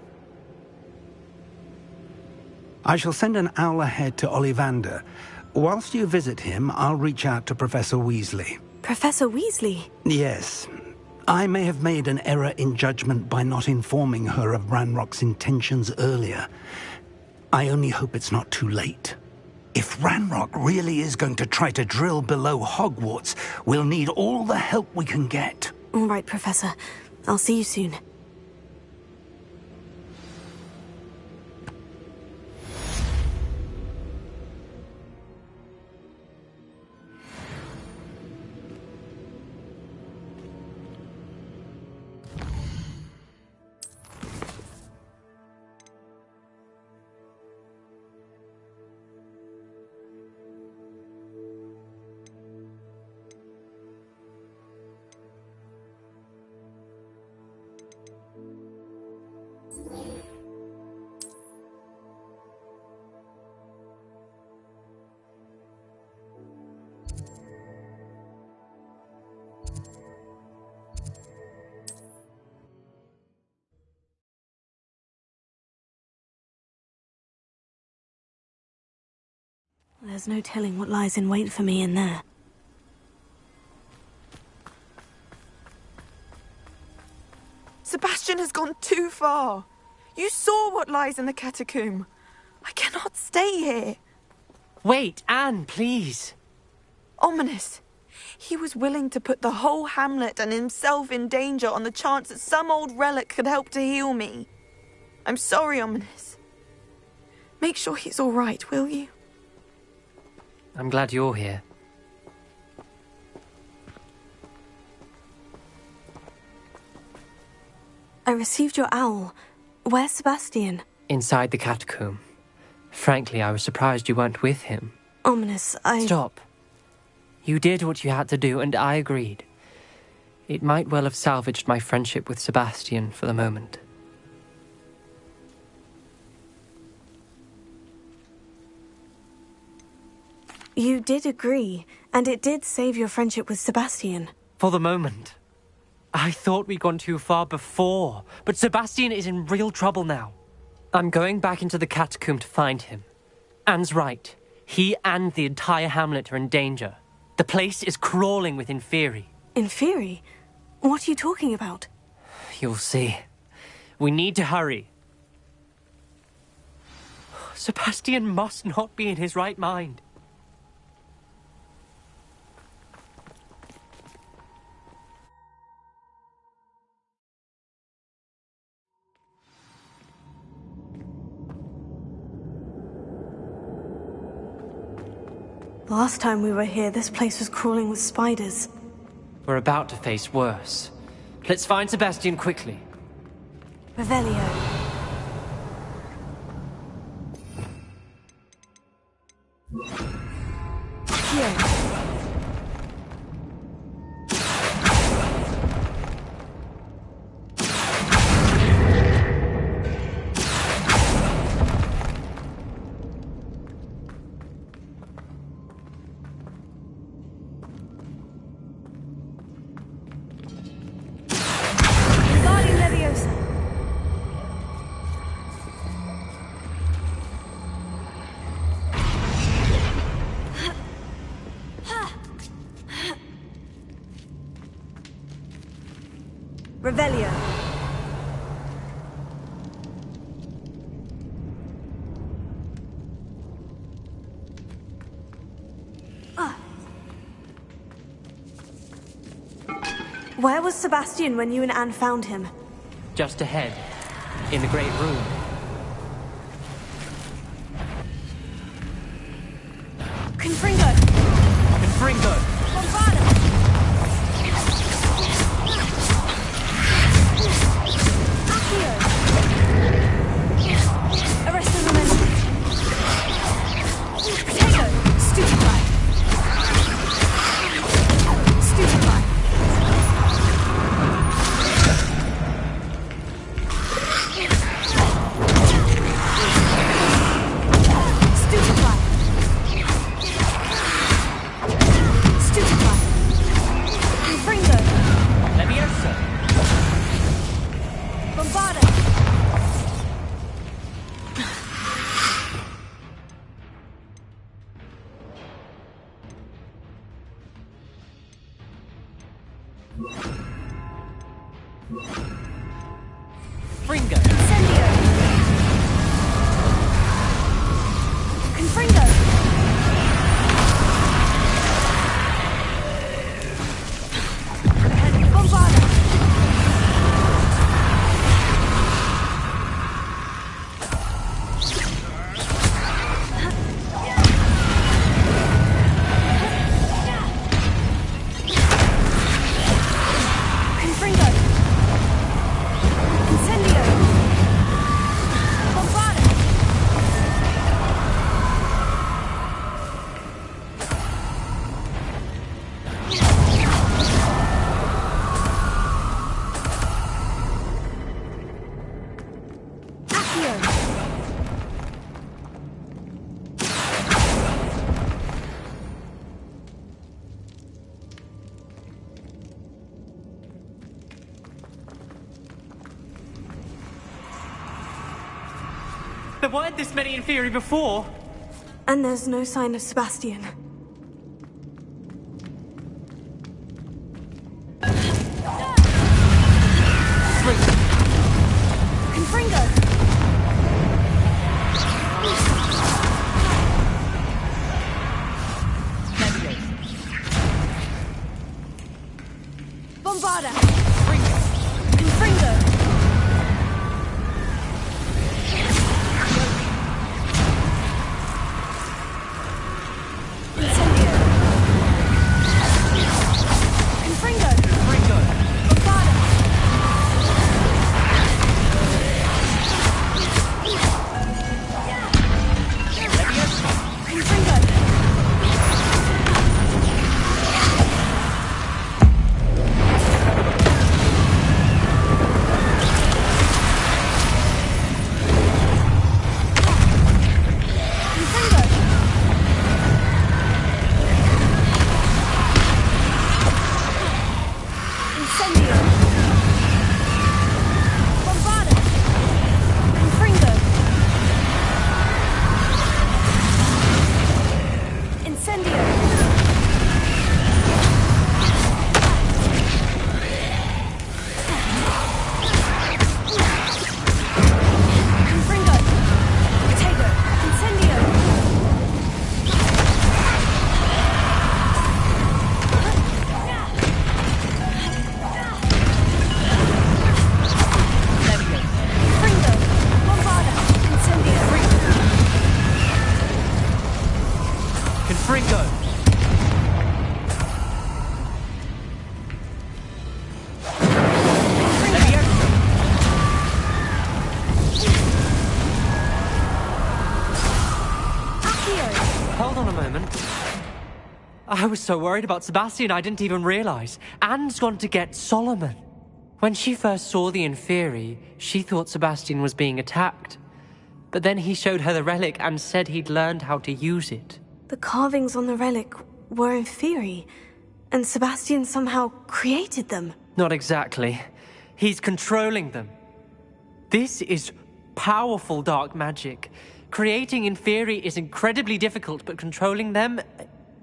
I shall send an owl ahead to Ollivander. Whilst you visit him, I'll reach out to Professor Weasley. Professor Weasley? Yes. I may have made an error in judgment by not informing her of Ranrock's intentions earlier. I only hope it's not too late. If Ranrock really is going to try to drill below Hogwarts, we'll need all the help we can get. All right, Professor. I'll see you soon. There's no telling what lies in wait for me in there. Sebastian has gone too far. You saw what lies in the catacomb. I cannot stay here. Wait, Anne, please. Ominous. He was willing to put the whole hamlet and himself in danger on the chance that some old relic could help to heal me. I'm sorry, Ominous. Make sure he's all right, will you? I'm glad you're here. I received your owl. Where's Sebastian? Inside the catacomb. Frankly, I was surprised you weren't with him. Ominous, Stop. You did what you had to do, and I agreed. It might well have salvaged my friendship with Sebastian for the moment. You did agree, and it did save your friendship with Sebastian. For the moment. I thought we'd gone too far before, but Sebastian is in real trouble now. I'm going back into the catacomb to find him. Anne's right. He and the entire hamlet are in danger. The place is crawling with Inferi. Inferi? What are you talking about? You'll see. We need to hurry. Sebastian must not be in his right mind. Last time we were here, this place was crawling with spiders. We're about to face worse. Let's find Sebastian quickly. Revelio. Here. Revelio. Where was Sebastian when you and Anne found him? Just ahead, in the Great Room. Fringo. Incendio. Confringo. Bombarda. Confringo. Incendio. Bombarda. Accio. There weren't this many Inferi before. And there's no sign of Sebastian. Confringo. Bombarda. Confringo. Incendio. Confringo. Bombarda. Confringo. Confringo. Incendio. Bombarda. Confringo. Incendio. Confringo. Potato. Incendio. Confringo. Bombarda. Incendio. Confringo. Hold on a moment. I was so worried about Sebastian I didn't even realize. Anne's gone to get Solomon. When she first saw the Inferi, she thought Sebastian was being attacked. But then he showed her the relic and said he'd learned how to use it. The carvings on the relic were Inferi, and Sebastian somehow created them. Not exactly. He's controlling them. This is powerful dark magic. Creating Inferi is incredibly difficult, but controlling them...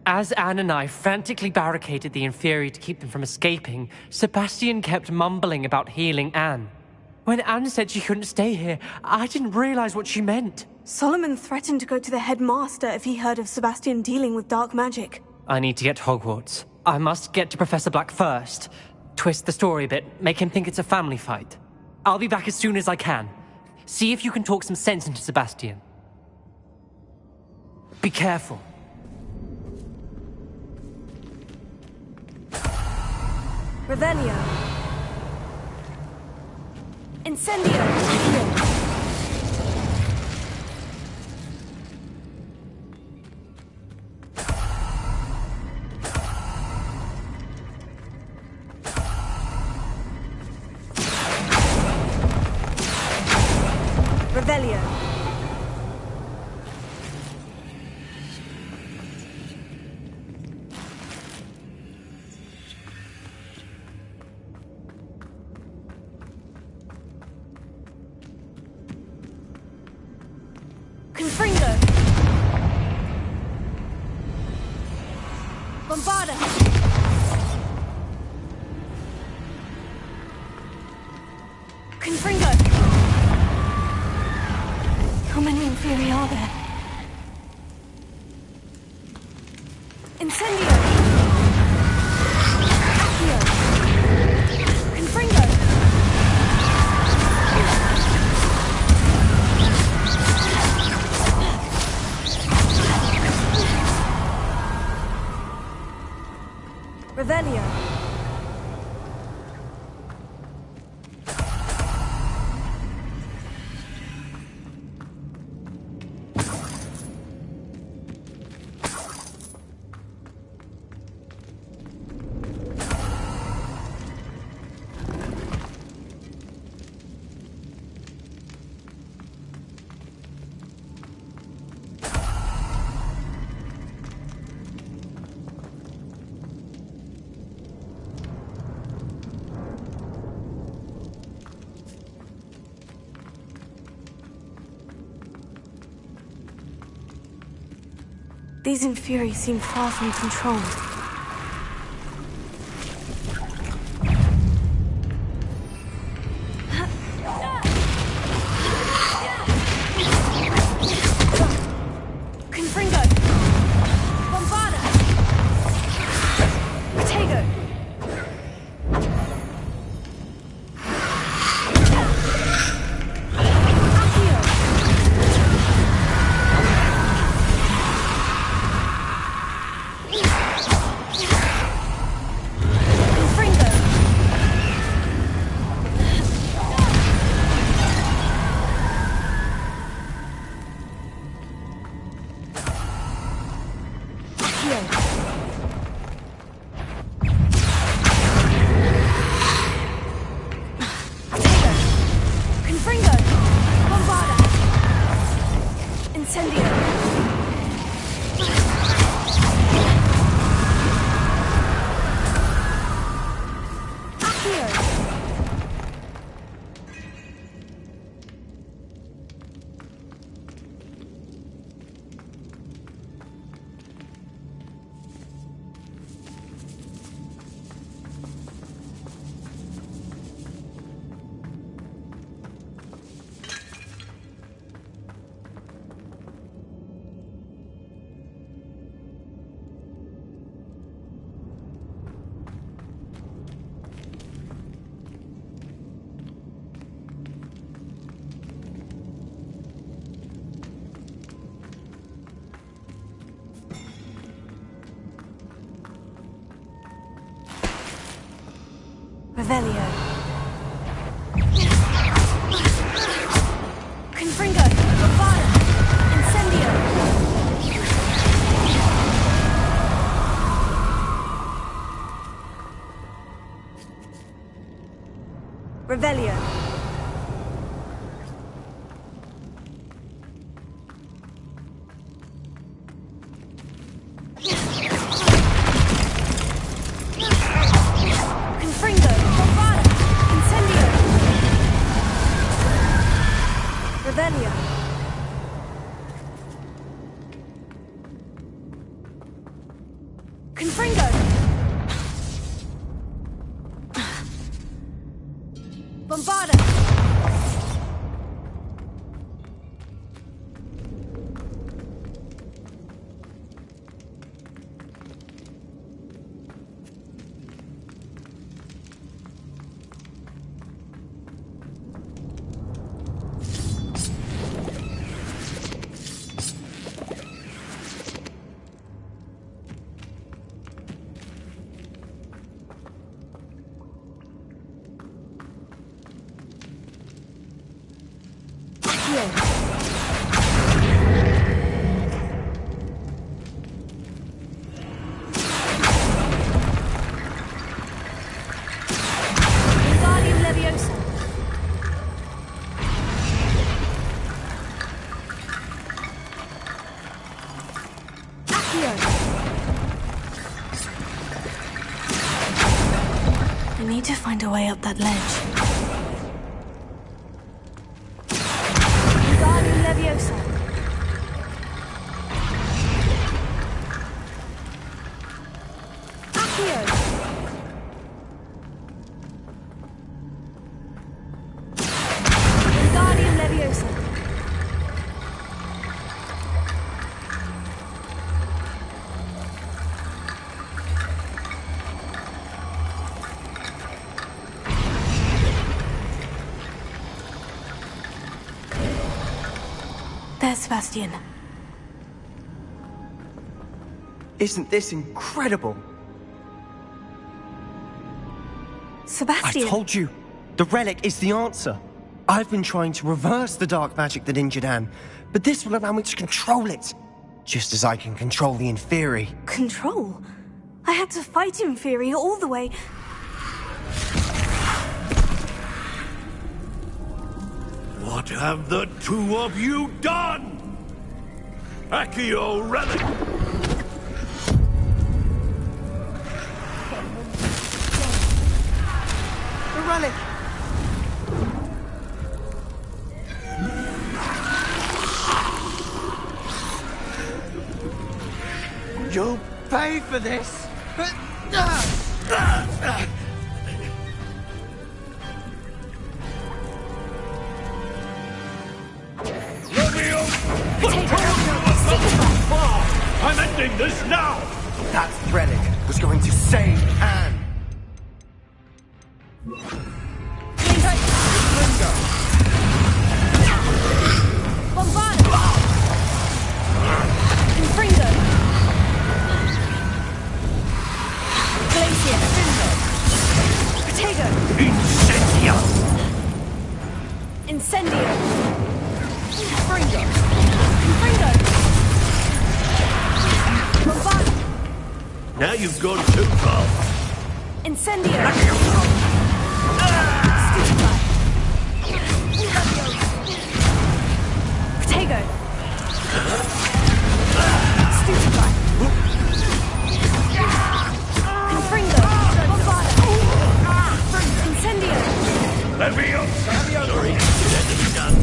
As Anne and I frantically barricaded the Inferi to keep them from escaping, Sebastian kept mumbling about healing Anne. When Anne said she couldn't stay here, I didn't realize what she meant. Solomon threatened to go to the headmaster if he heard of Sebastian dealing with dark magic. I need to get to Hogwarts. I must get to Professor Black first. Twist the story a bit, make him think it's a family fight. I'll be back as soon as I can. See if you can talk some sense into Sebastian. Be careful. Revelio. Incendio. Revelio. Confringo. Bombarda. These Inferi seem far from controlled. Revelio. Confringo. Bombada. Incendio. Revelio. I need to find a way up that ledge. Wingardium Leviosa. Accio. Wingardium Leviosa. There's Sebastian. Isn't this incredible? Sebastian! I told you, the relic is the answer. I've been trying to reverse the dark magic that injured Anne, but this will allow me to control it. Just as I can control the Inferi. Control? I had to fight Inferi all the way. What have the two of you done? Accio relic! The relic! pay for this. I'm ending this now! That relic was going to save Anne. Bombarda! Confringo! Glacier! Protego! Incendio! Incendio! Confringo! Confringo! Bombarda! Now you've gone too far. Incendio! Protego! Stupefy! Confringo! Bombarda! Incendio! Leviosa! Sorry, it had to be done.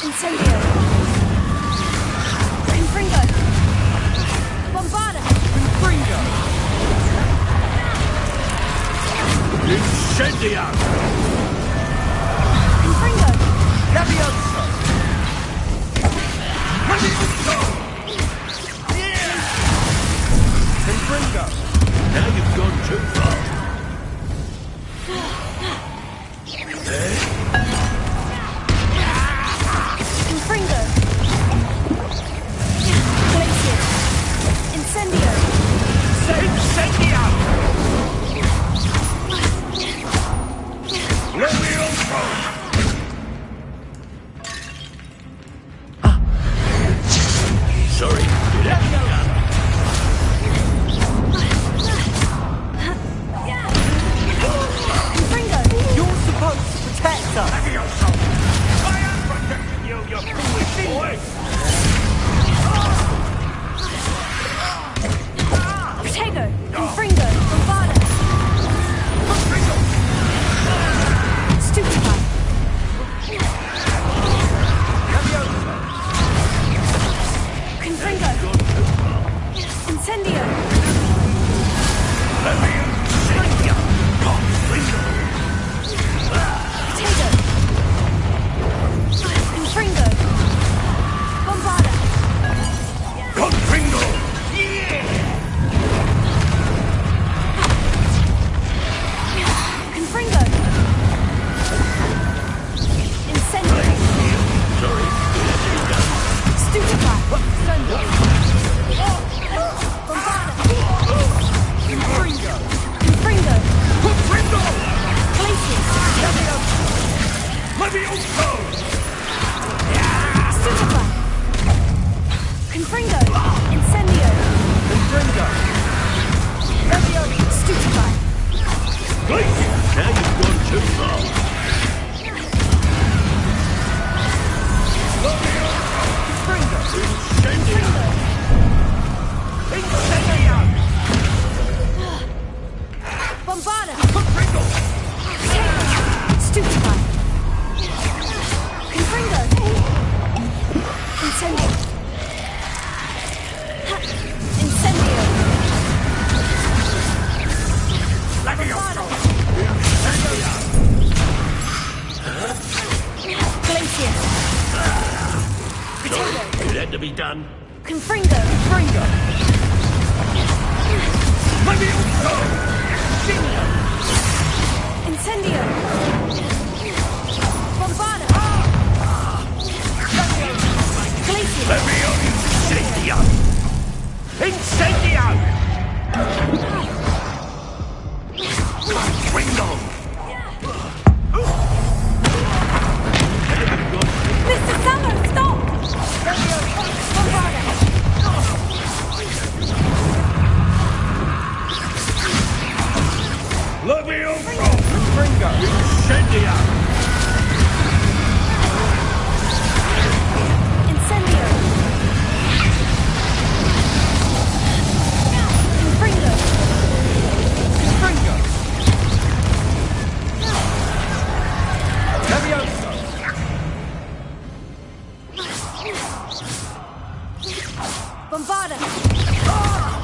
Incendio! Confringo! Bombarda! Confringo! Incendio! Confringo! Leviosa! Confringo! Now you've gone too far. Confringo! Glacier! Incendio! Incendio! Leviosa! Sorry, it had to be done. Confringo! You're supposed to protect us. Leviosa! I am protecting you, you foolish boy! Protego! Confringo!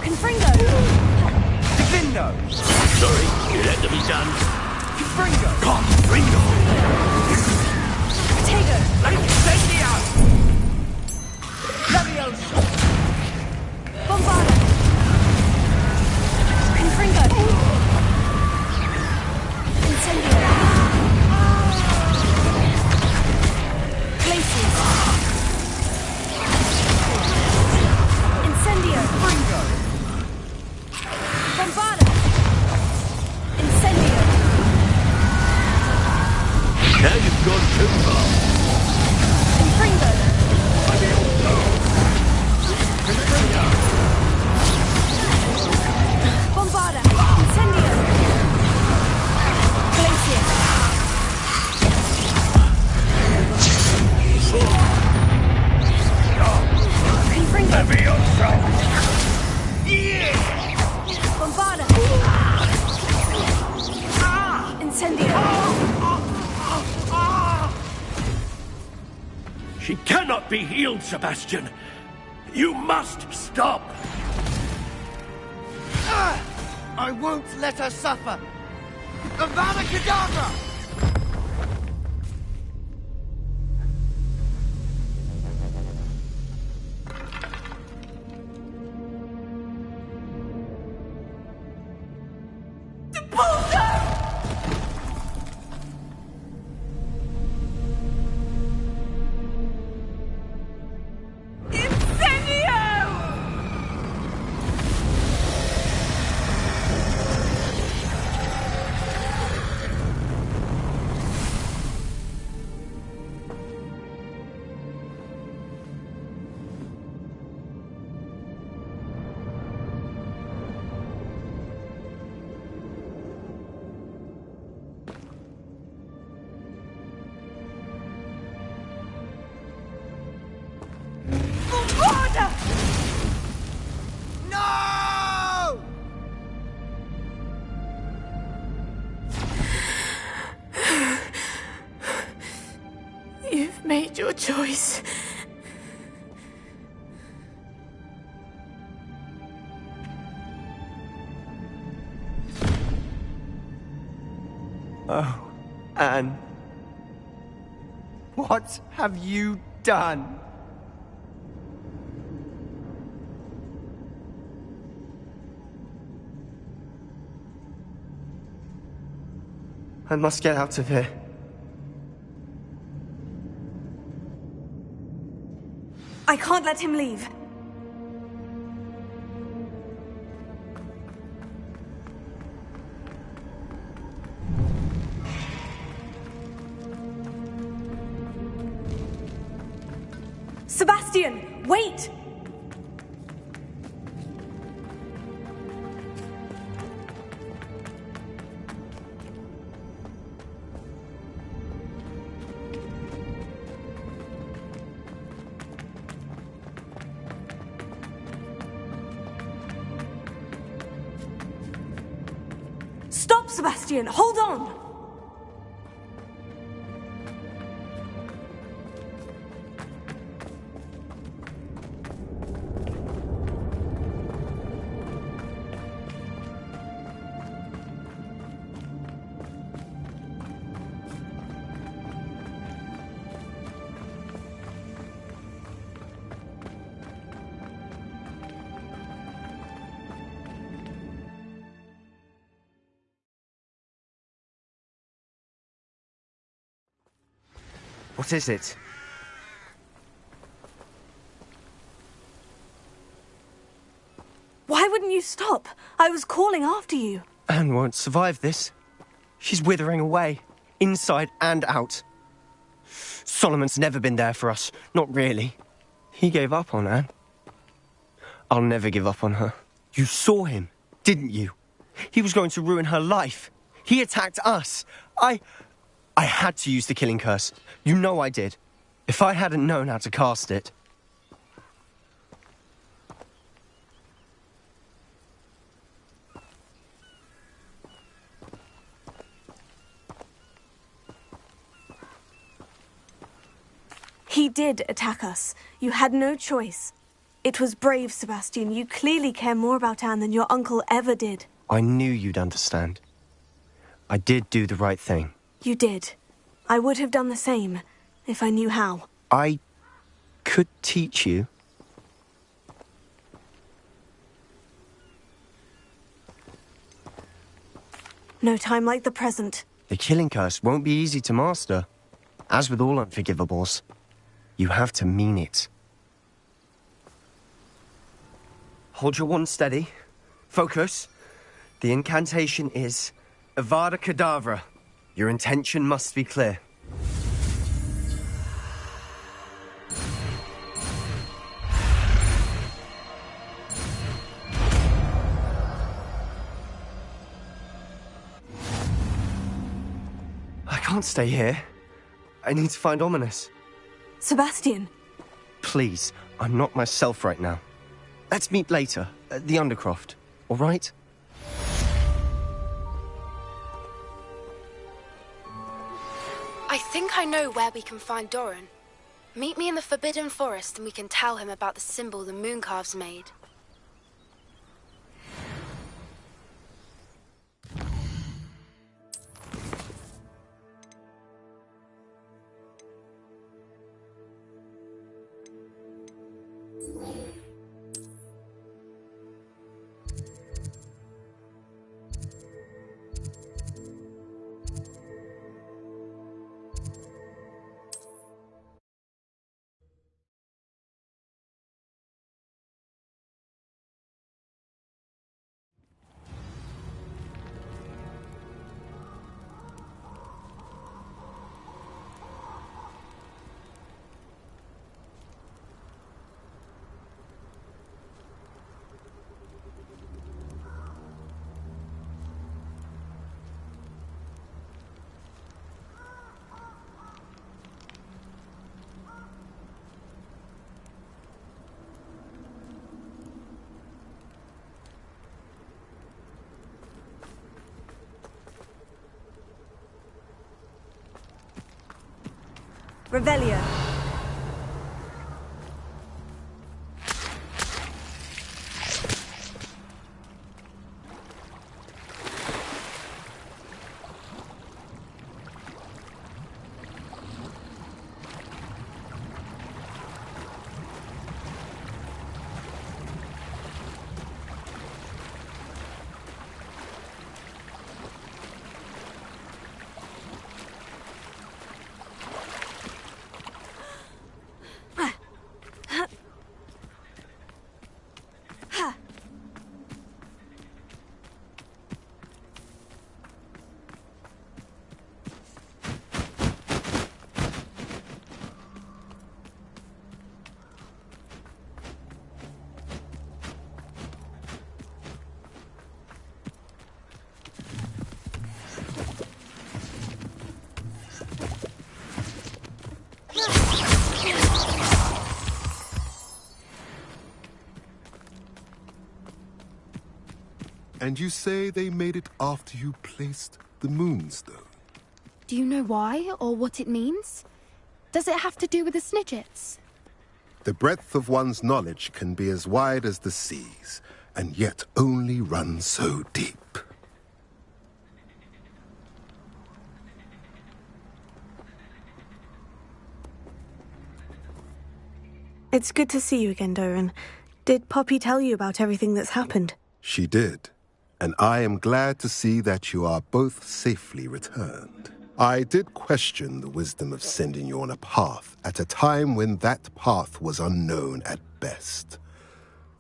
Confringo! Divindo! Sorry, it had to be done. Confringo! Confringo! Protego! Incendio! Leviosa! Bombarda! Confringo! Incendio! Glaciers! Incendio! Confringo! Bombarda! Incendio! Now you've gone too far. Confringo! Bombarda! Incendio! Glacier! Confringo! Leviosa! Bombarda! Incendio! She cannot be healed, Sebastian. You must stop. I won't let her suffer! Avada Kedavra! No! You've made your choice. Oh, Anne. What have you done? I must get out of here. I can't let him leave. Sebastian, wait! Stop, Sebastian! Hold on! What is it? Why wouldn't you stop? I was calling after you. Anne won't survive this. She's withering away, inside and out. Solomon's never been there for us, not really. He gave up on Anne. I'll never give up on her. You saw him, didn't you? He was going to ruin her life. He attacked us. I had to use the killing curse. You know I did. If I hadn't known how to cast it... He did attack us. You had no choice. It was brave, Sebastian. You clearly care more about Anne than your uncle ever did. I knew you'd understand. I did do the right thing. You did. I would have done the same, if I knew how. I could teach you. No time like the present. The killing curse won't be easy to master. As with all unforgivables, you have to mean it. Hold your wand steady. Focus. The incantation is Avada Kedavra. Your intention must be clear. I can't stay here. I need to find Ominous. Sebastian! Please, I'm not myself right now. Let's meet later, at the Undercroft, all right? I think I know where we can find Doran. Meet me in the Forbidden Forest and we can tell him about the symbol the Mooncalves made. Revelio. And you say they made it after you placed the Moonstone? Do you know why or what it means? Does it have to do with the Snidgets? The breadth of one's knowledge can be as wide as the seas, and yet only run so deep. It's good to see you again, Doran. Did Poppy tell you about everything that's happened? She did, and I am glad to see that you are both safely returned. I did question the wisdom of sending you on a path at a time when that path was unknown at best,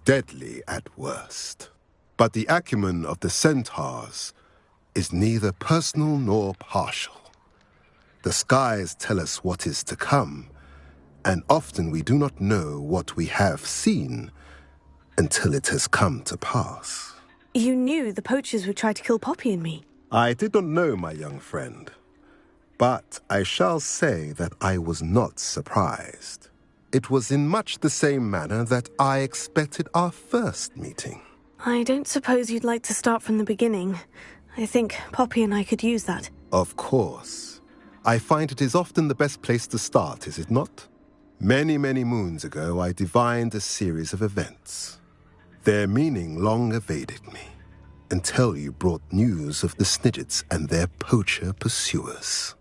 deadly at worst. But the acumen of the centaurs is neither personal nor partial. The skies tell us what is to come, and often we do not know what we have seen until it has come to pass. You knew the poachers would try to kill Poppy and me. I did not know, my young friend, but I shall say that I was not surprised. It was in much the same manner that I expected our first meeting. I don't suppose you'd like to start from the beginning. I think Poppy and I could use that. Of course. I find it is often the best place to start, is it not? Many, many moons ago, I divined a series of events. Their meaning long evaded me, until you brought news of the Snidgets and their poacher pursuers.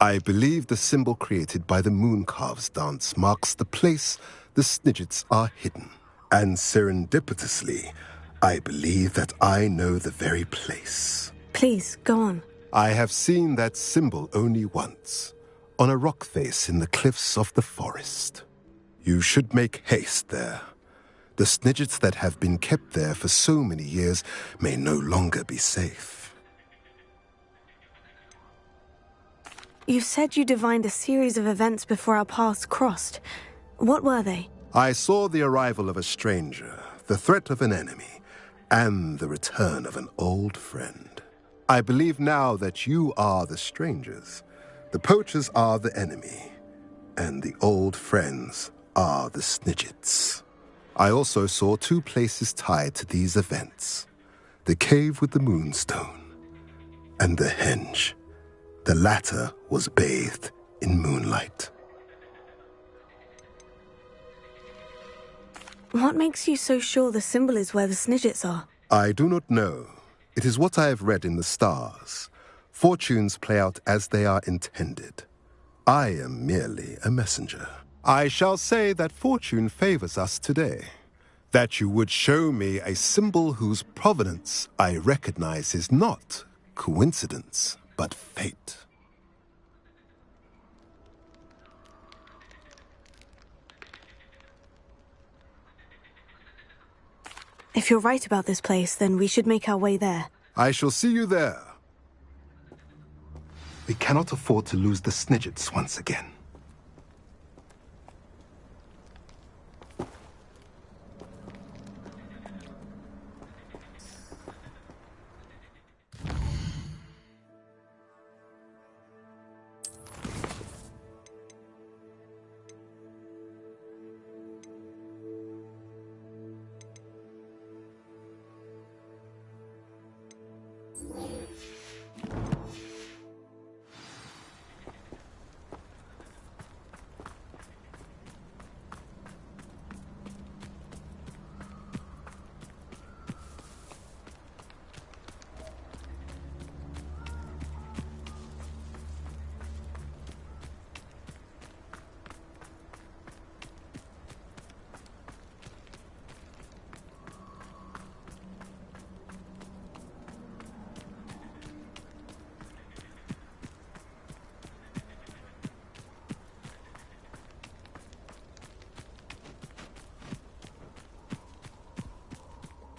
I believe the symbol created by the Mooncalves dance marks the place the Snidgets are hidden. And serendipitously, I believe that I know the very place. Please, go on. I have seen that symbol only once, on a rock face in the cliffs of the forest. You should make haste there. The Snidgets that have been kept there for so many years may no longer be safe. You said you divined a series of events before our paths crossed. What were they? I saw the arrival of a stranger, the threat of an enemy, and the return of an old friend. I believe now that you are the strangers, the poachers are the enemy, and the old friends are the Snidgets. I also saw two places tied to these events: the cave with the moonstone and the henge. The latter was bathed in moonlight. What makes you so sure the symbol is where the Snidgets are? I do not know. It is what I have read in the stars. Fortunes play out as they are intended. I am merely a messenger. I shall say that fortune favors us today. That you would show me a symbol whose provenance I recognize is not coincidence, but fate. If you're right about this place, then we should make our way there. I shall see you there. We cannot afford to lose the Snidgets once again.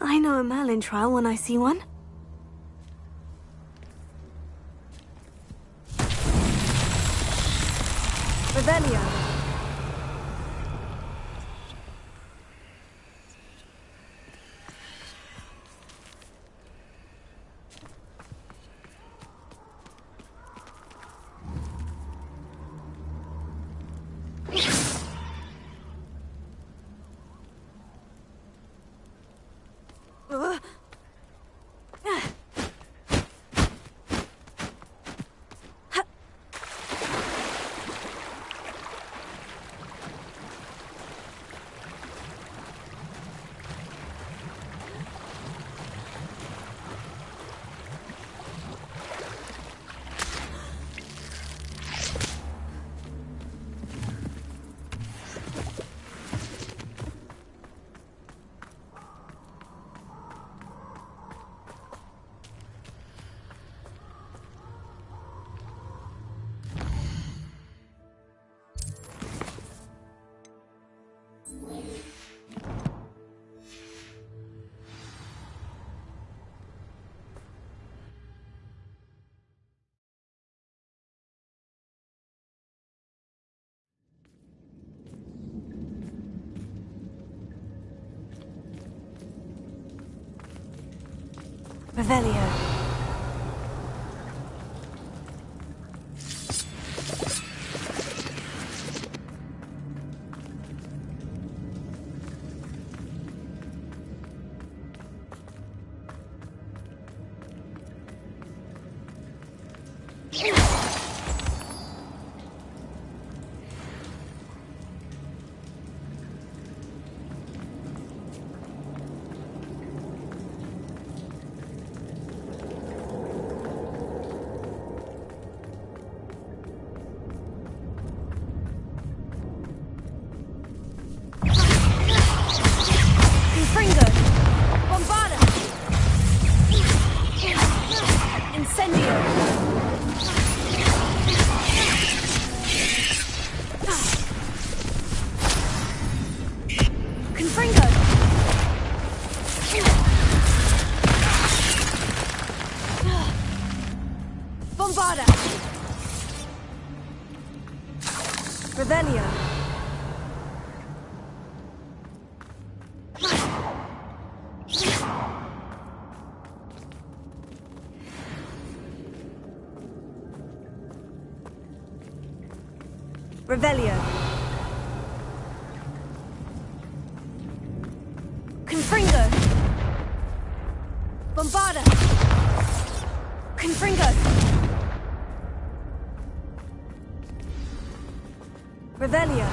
I know a Merlin trial when I see one. Revelio. Revelio. Bombarda! Revelio! Revelio! Confringo! Bombarda! Confringo! Revelio!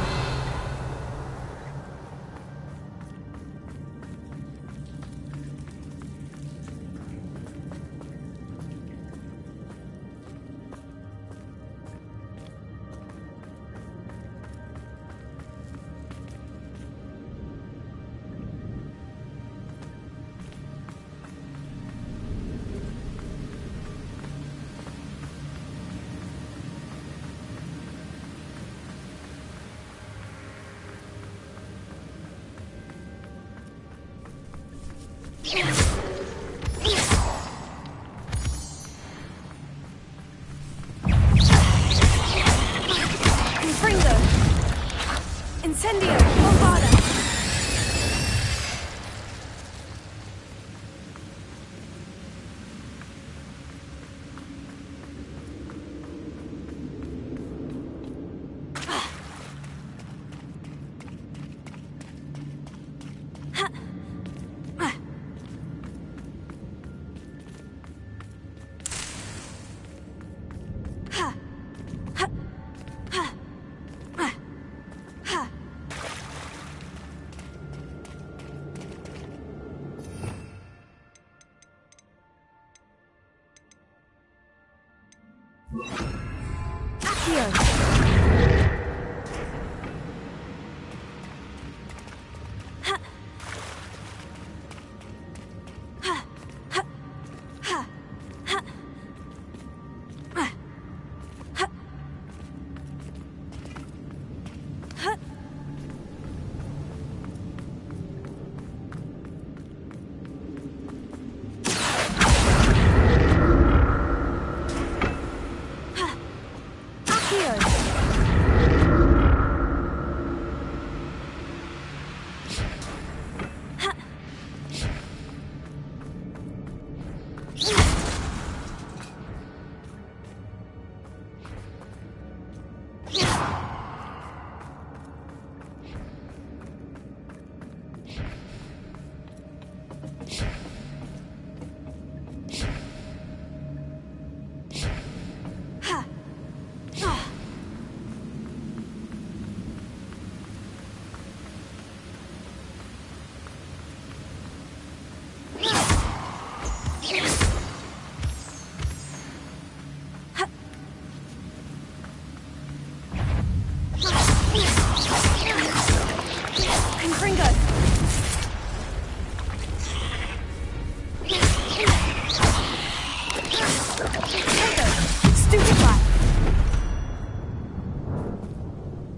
Confringo! Incendio! Bombarda!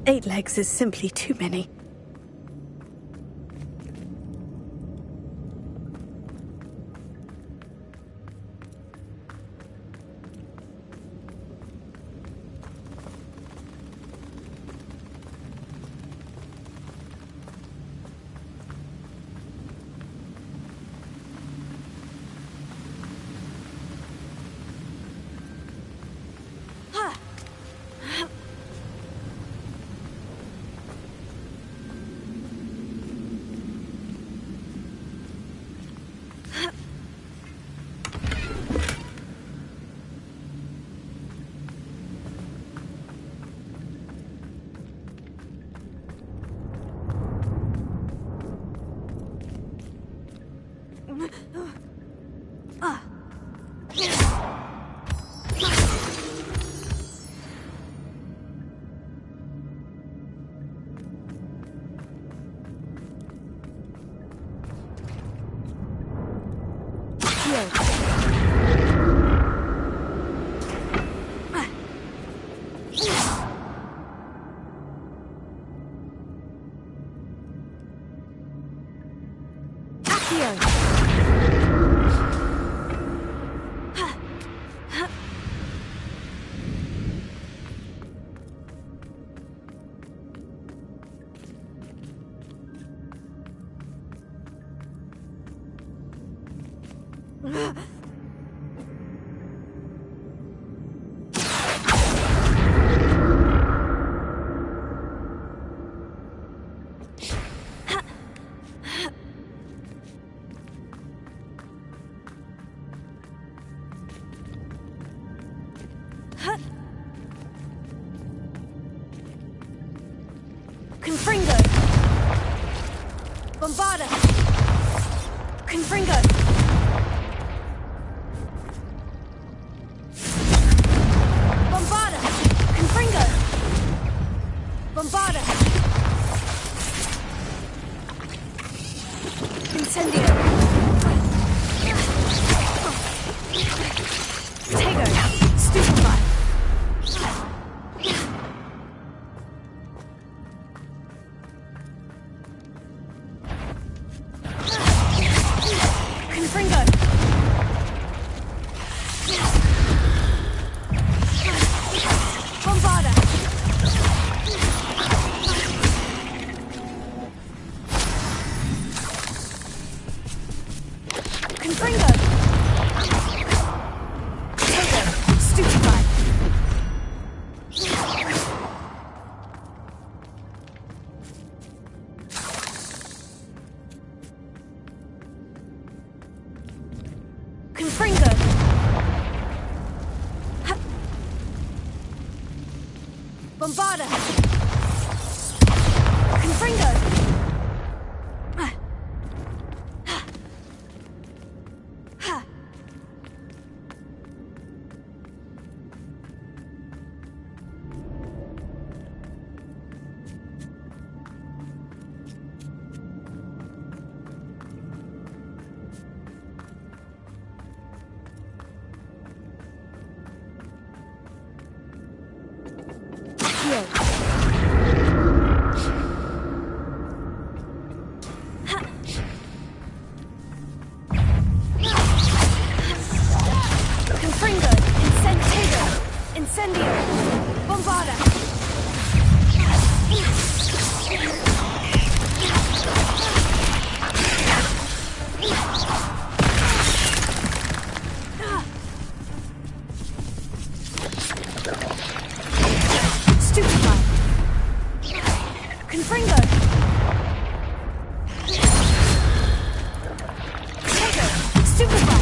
Eight legs is simply too many. Confringo! Bombarda! Confringo! Bombarda! Confringo! Bombarda! Incendio! Tego! Stupefy! Confringo! Bombarda! Confringo! Tego! Stupefy! Confringo! Bombarda! Confringo! Confringo! Incendio! Bombarda! Stupefy! Confringo! Tego! Stupefy!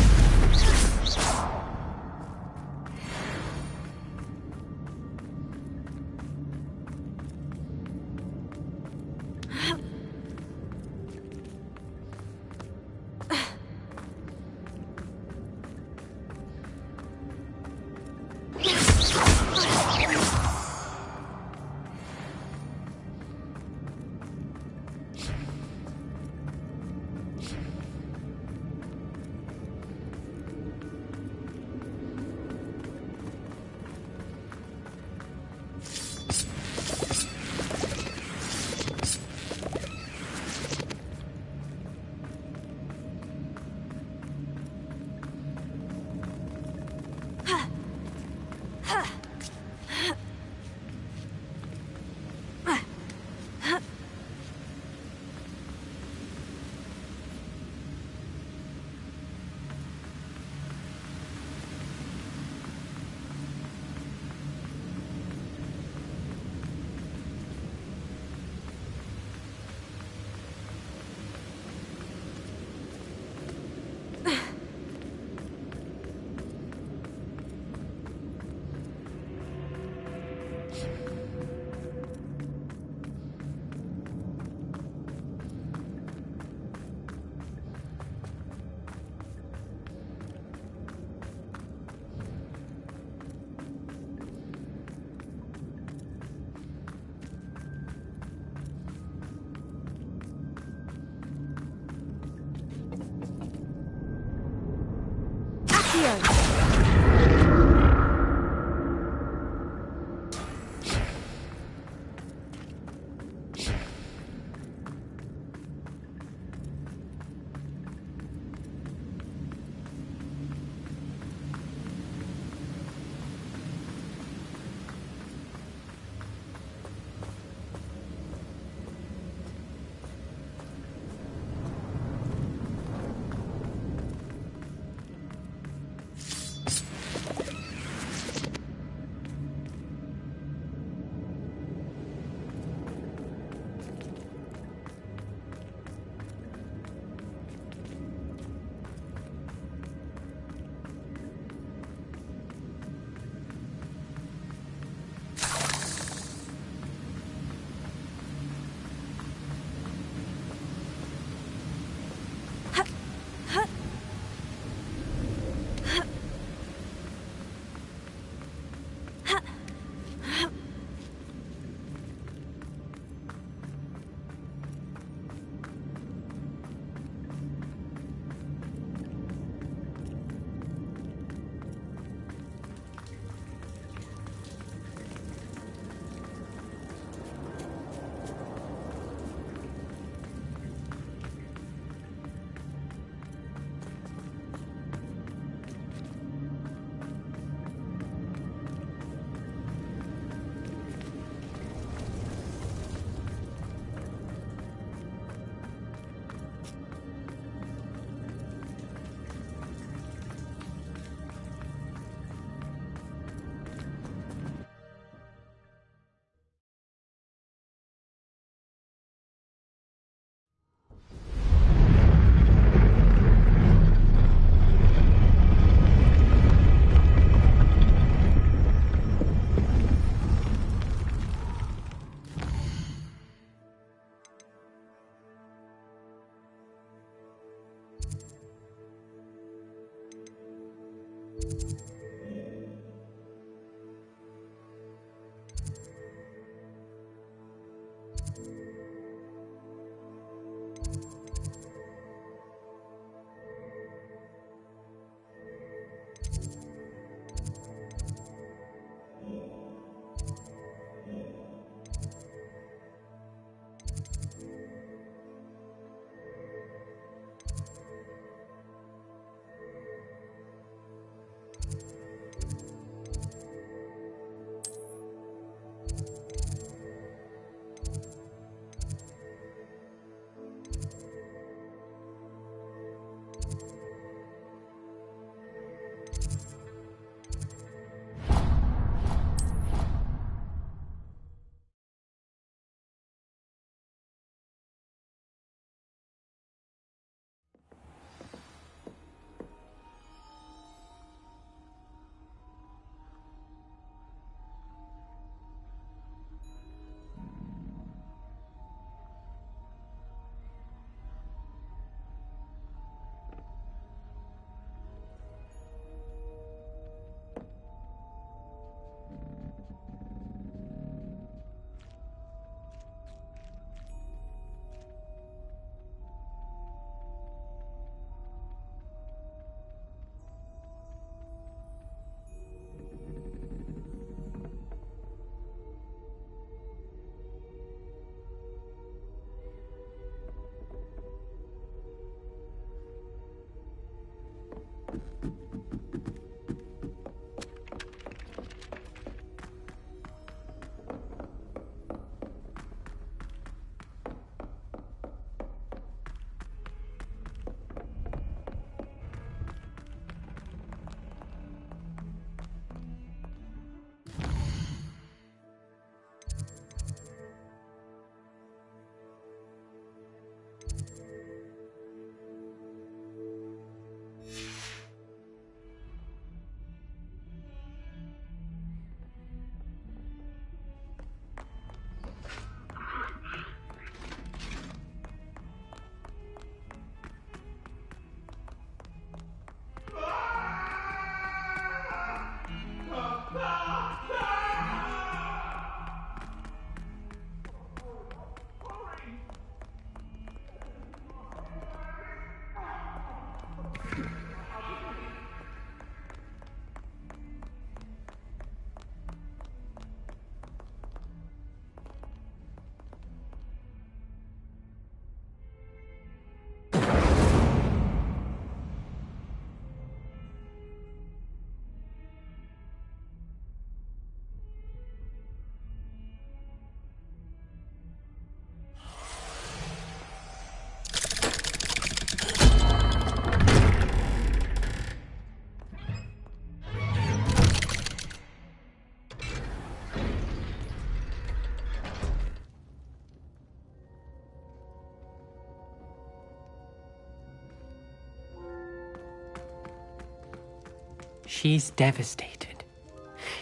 She's devastated.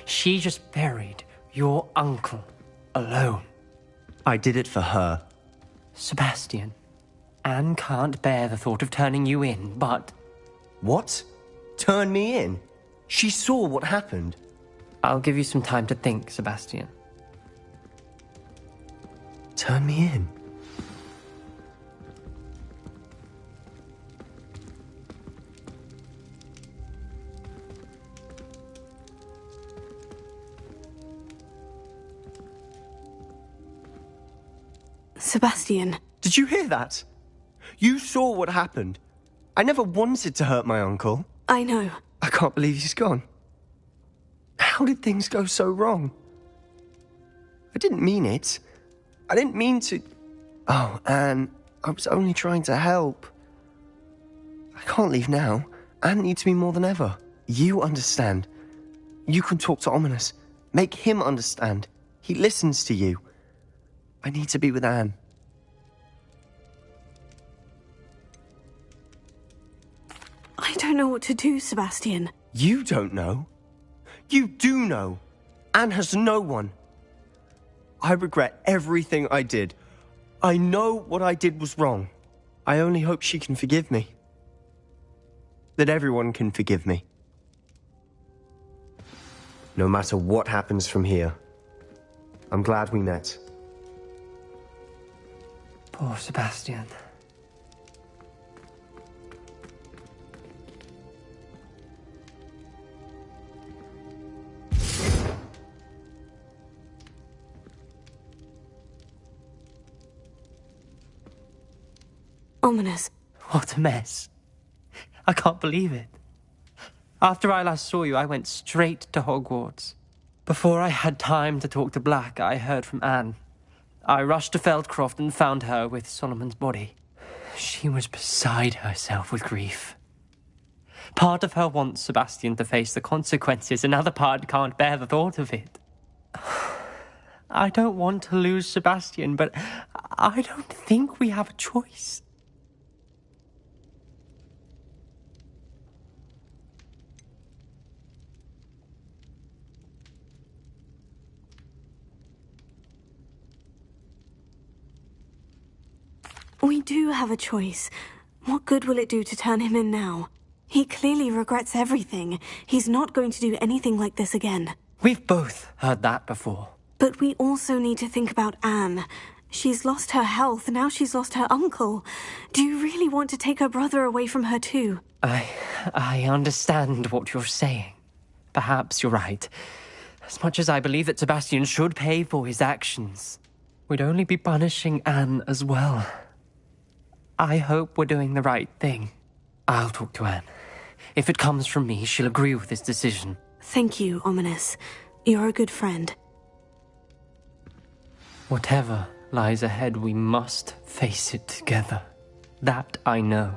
She just buried your uncle alone. I did it for her. Sebastian, Anne can't bear the thought of turning you in, but... What? Turn me in? She saw what happened. I'll give you some time to think, Sebastian. Turn me in? Sebastian. Did you hear that? You saw what happened. I never wanted to hurt my uncle. I know. I can't believe he's gone. How did things go so wrong? I didn't mean it. I didn't mean to... Oh, Anne, I was only trying to help. I can't leave now. Anne needs me more than ever. You understand. You can talk to Ominous. Make him understand. He listens to you. I need to be with Anne. I don't know what to do, Sebastian. You don't know. You do know. Anne has no one. I regret everything I did. I know what I did was wrong. I only hope she can forgive me. That everyone can forgive me. No matter what happens from here, I'm glad we met. Poor Sebastian. Ominous. What a mess. I can't believe it. After I last saw you, I went straight to Hogwarts. Before I had time to talk to Black, I heard from Anne. I rushed to Feldcroft and found her with Solomon's body. She was beside herself with grief. Part of her wants Sebastian to face the consequences, another part can't bear the thought of it. I don't want to lose Sebastian, but I don't think we have a choice. We do have a choice. What good will it do to turn him in now? He clearly regrets everything. He's not going to do anything like this again. We've both heard that before. But we also need to think about Anne. She's lost her health, now she's lost her uncle. Do you really want to take her brother away from her too? I understand what you're saying. Perhaps you're right. As much as I believe that Sebastian should pay for his actions, we'd only be punishing Anne as well. I hope we're doing the right thing. I'll talk to Anne. If it comes from me, she'll agree with this decision. Thank you, Ominous. You're a good friend. Whatever lies ahead, we must face it together. That I know.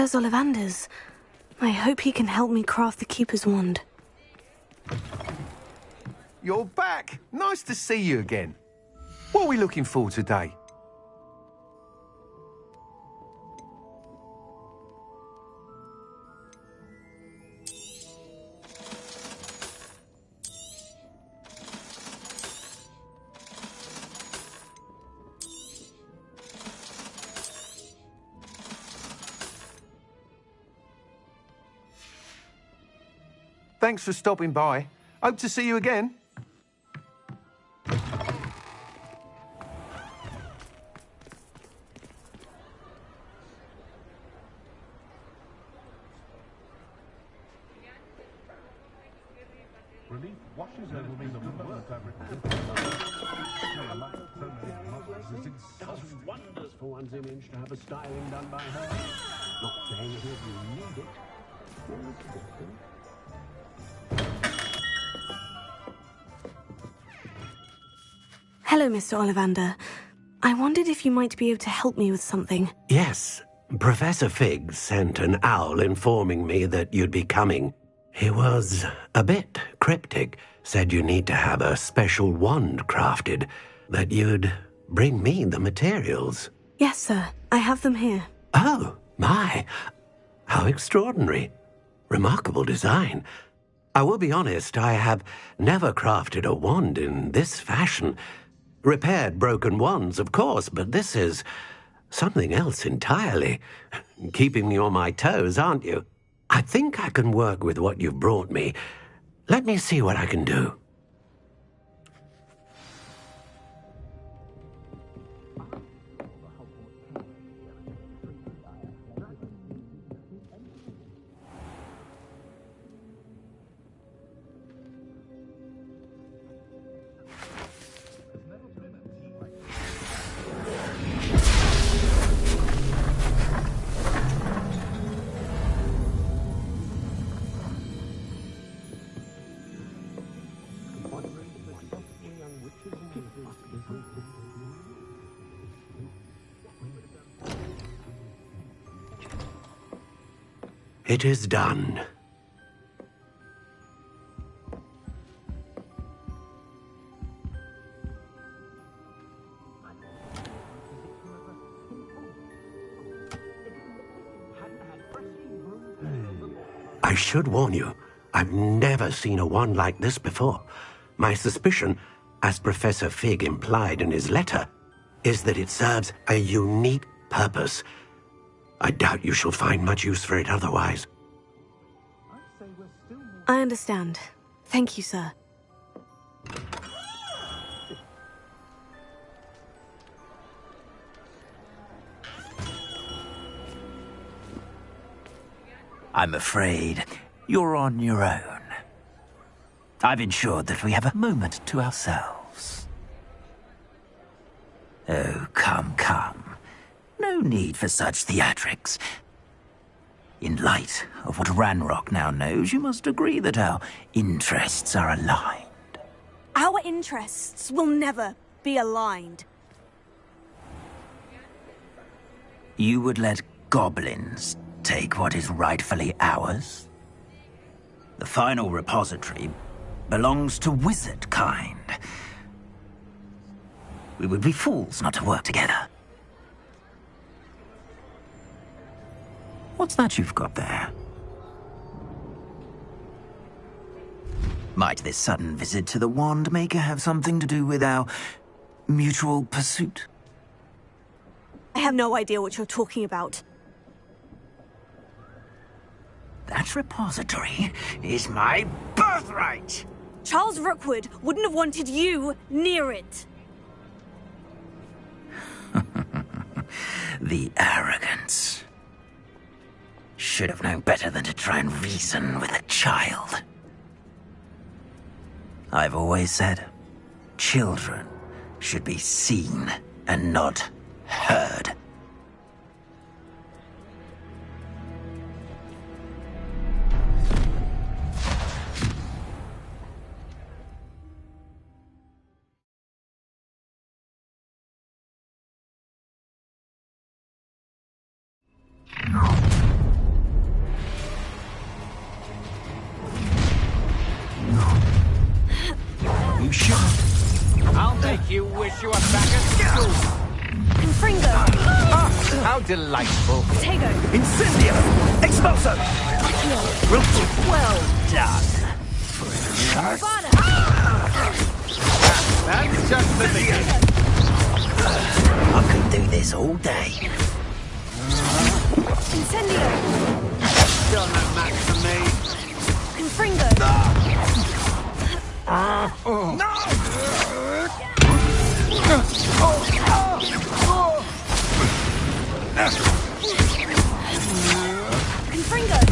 There's Ollivander's. I hope he can help me craft the Keeper's Wand. You're back! Nice to see you again. What are we looking for today? Thanks for stopping by. Hope to see you again. Relief washes over me the work Does wonders for one's image to have a styling done by her. Not saying it is you need it. Hello, Mr. Ollivander. I wondered if you might be able to help me with something. Yes, Professor Fig sent an owl informing me that you'd be coming. He was a bit cryptic, said you need to have a special wand crafted. that you'd bring me the materials. Yes, sir. I have them here. Oh, my. How extraordinary. Remarkable design. I will be honest, I have never crafted a wand in this fashion. Repaired broken wands, of course, but this is something else entirely. Keeping me on my toes, aren't you? I think I can work with what you've brought me. Let me see what I can do. It is done. I should warn you, I've never seen a wand like this before. My suspicion, as Professor Fig implied in his letter, is that it serves a unique purpose. I doubt you shall find much use for it otherwise. I understand. Thank you, sir. I'm afraid you're on your own. I've ensured that we have a moment to ourselves. Oh, come, come. No need for such theatrics. In light of what Ranrock now knows, you must agree that our interests are aligned. Our interests will never be aligned. You would let goblins take what is rightfully ours? The final repository belongs to wizard kind. We would be fools not to work together. What's that you've got there? Might this sudden visit to the Wand Maker have something to do with our mutual pursuit? I have no idea what you're talking about. That repository is my birthright! Charles Rookwood wouldn't have wanted you near it. The arrogance. Should have known better than to try and reason with a child. I've always said, children should be seen and not heard. You should. I'll make you wish you were back at school. Confringo. Ah, how delightful. Tego. Incendio! Expulso! Well done. That's just the beginning. I could do this all day. Incendio. Still no match for me. Confringo. No! Confringo.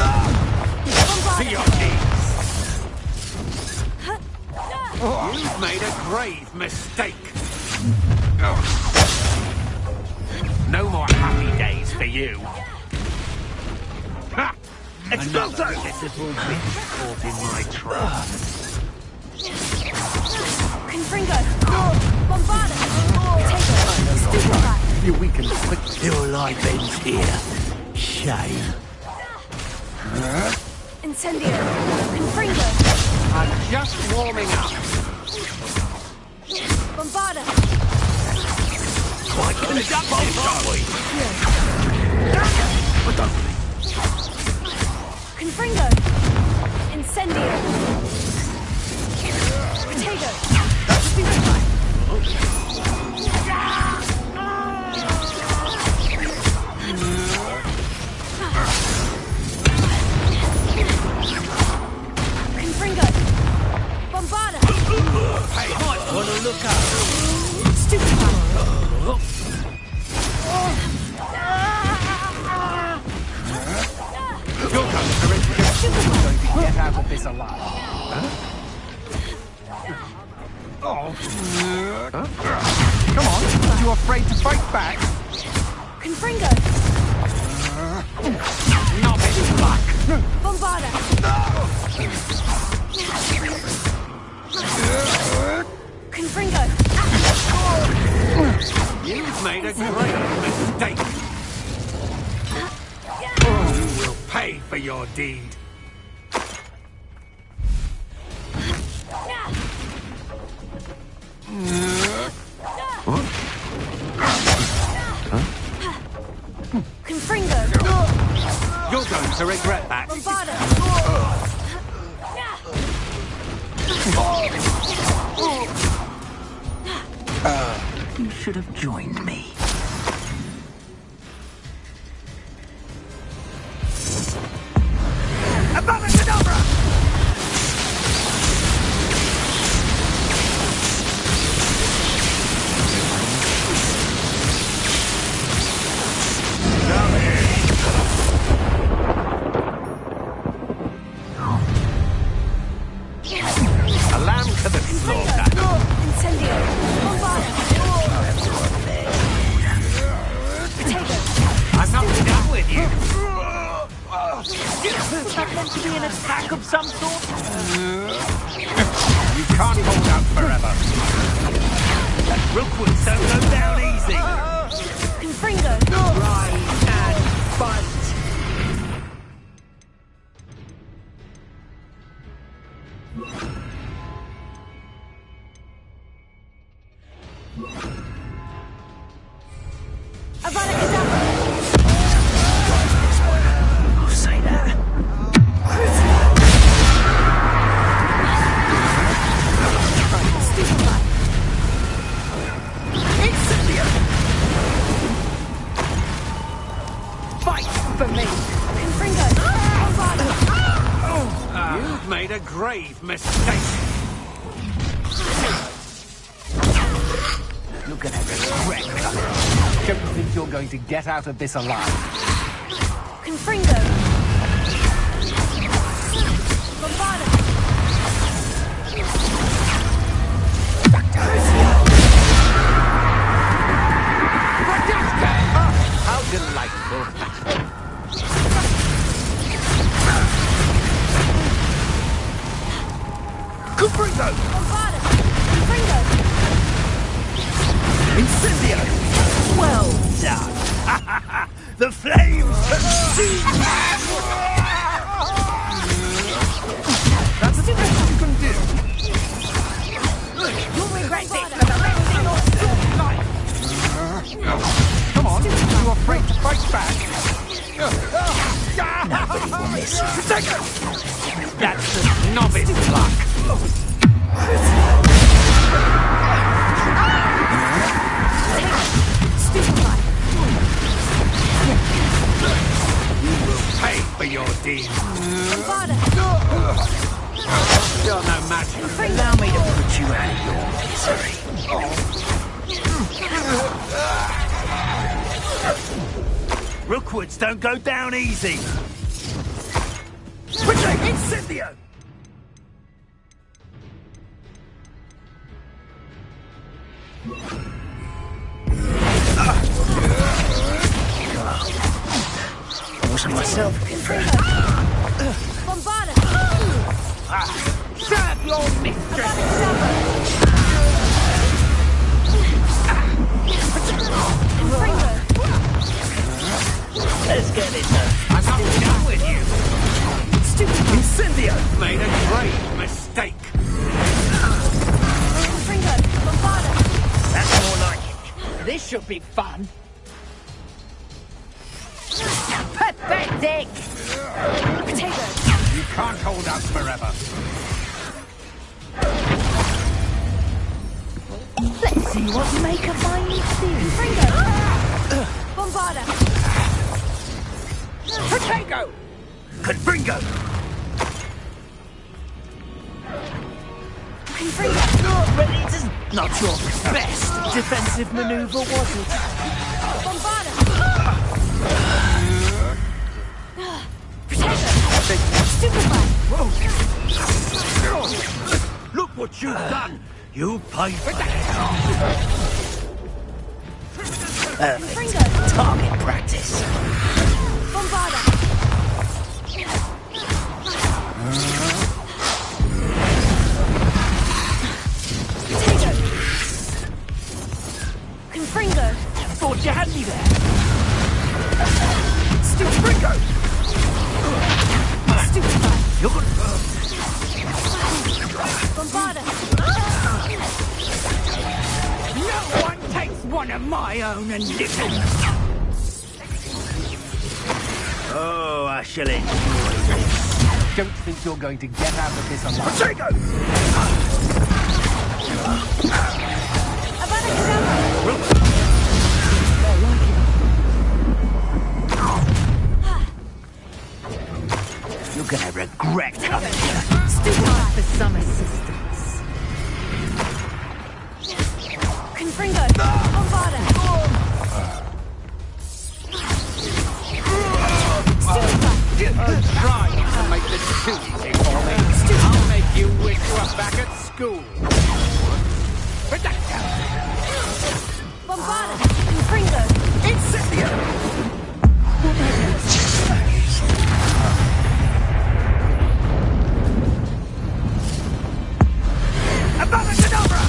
To your knees. You've made a grave mistake. No more happy days for you. Ha! Another little bit caught in my trap. Confringo. Bombarda. Tego. Stupefy. You weaken quickly. Your life ends here. Shame. Incendio. Confringo. I'm just warming up. Bombarda. quite conductive, aren't we? Confringo! Incendio! Potato! Confringo! Bombarda! Hey, might want to look up. Stupefy! You're going to get out of this alive. Oh. Come on, are you afraid to fight back? Confringo! Novice luck. Bombarda! Confringo! You've made a great mistake. You will pay for your deed. Confringo! You're going to regret that. Bombarda! You should have joined me. A lamb to the slaughter. Incendio! Bombarda! Potato! I'm not done with you. Was that meant to be an attack of some sort? You can't hold out forever. Rookwoods don't go down easy. Confringo! Rise and fight. Avada Kedavra! I'll say that. Stupefy! Incendio! Fight for me! Confringo! Bombarda! You've made a grave mistake. You're gonna regret that. Don't think you're going to get out of this alive. Confringo! Bombarda! How delightful. Confringo! Bombarda! Confringo! Incendio! Well done. The flames consume! That's the best you can do. You'll regret this for the rest of your life. Come on, are you afraid to fight back? Nobody will miss you. That's the novice luck. Stupefy! You will pay for your deed. Bombarda! You're no match. Allow me to put you out of your misery. Rookwoods don't go down easy. Quickly, Incendio! I wasn't myself. Bombarda! Serve your mistress! Confringo! Let's get it done. I'm not done with you. Stupid! Incendio made a great mistake. Confringo! Bombarda! That's more like it. This should be fun. Pathetic! Potato! You can't hold out forever. Let's see what Maker finally sees. Fringo! Bombarda! Potato! Confringo! Fringo! Not your best defensive maneuver, was it? Bombarda! Potato! Stupefy! Look what you've done! You paid for that! Fringo! Target practice! Bombarda! Potato! Confringo! Thought you had me there! Stupefringo! Stupefy! You're gonna... Bombarda! No one takes one of my own and lives in. Oh, I shall enjoy this. Don't think you're going to get out of this alive. Potato! You're gonna regret coming here. Stupefy for some assistance. Confringo! Bombarda! Stupefy! Oh, try not to make this too easy for me. I'll make you wish you were back at school. Potato! Bombarda! Confringo! Incendio! Abracadabra!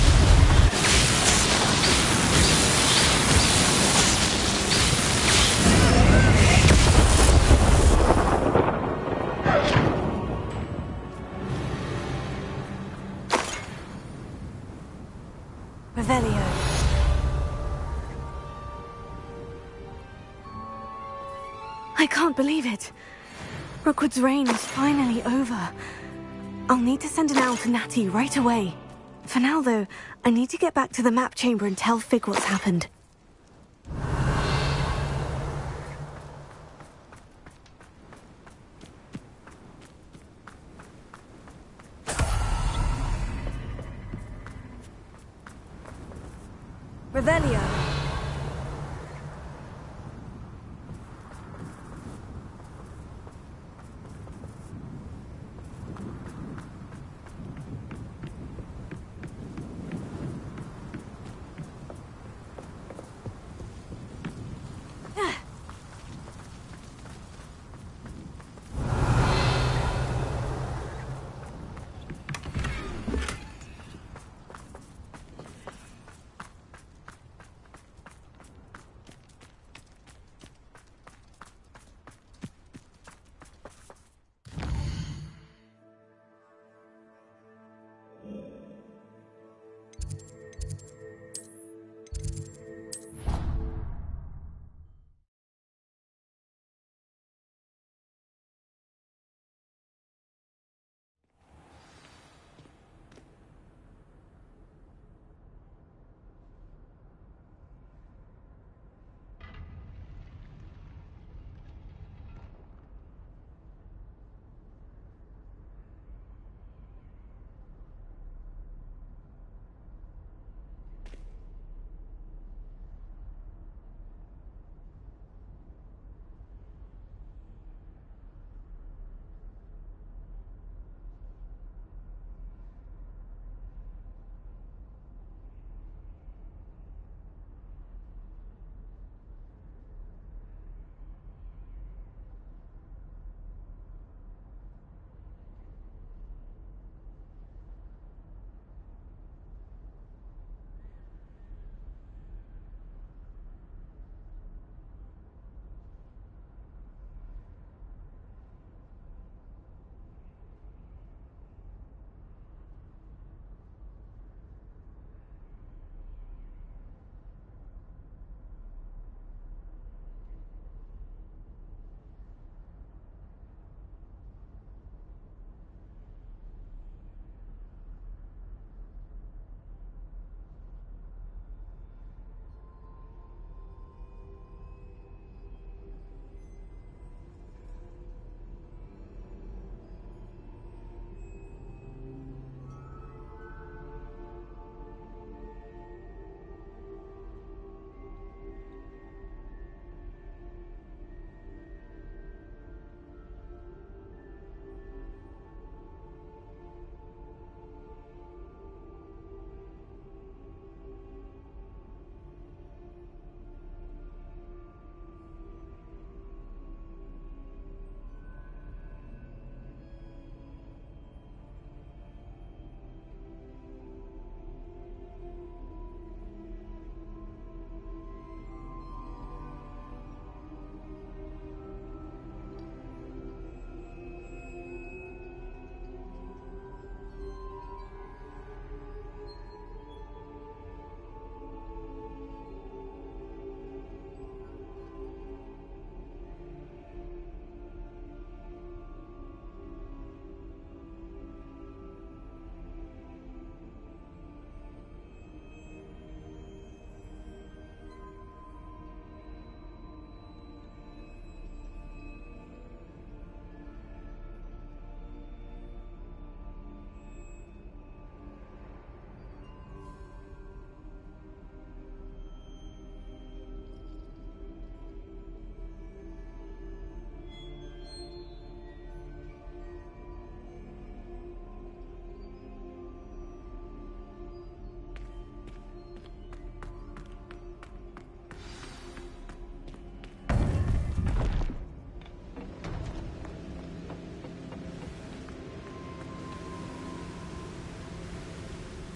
Revelio. I can't believe it. Rookwood's reign is finally over. I'll need to send an owl to Natty right away. For now, though, I need to get back to the map chamber and tell Fig what's happened. Revelio.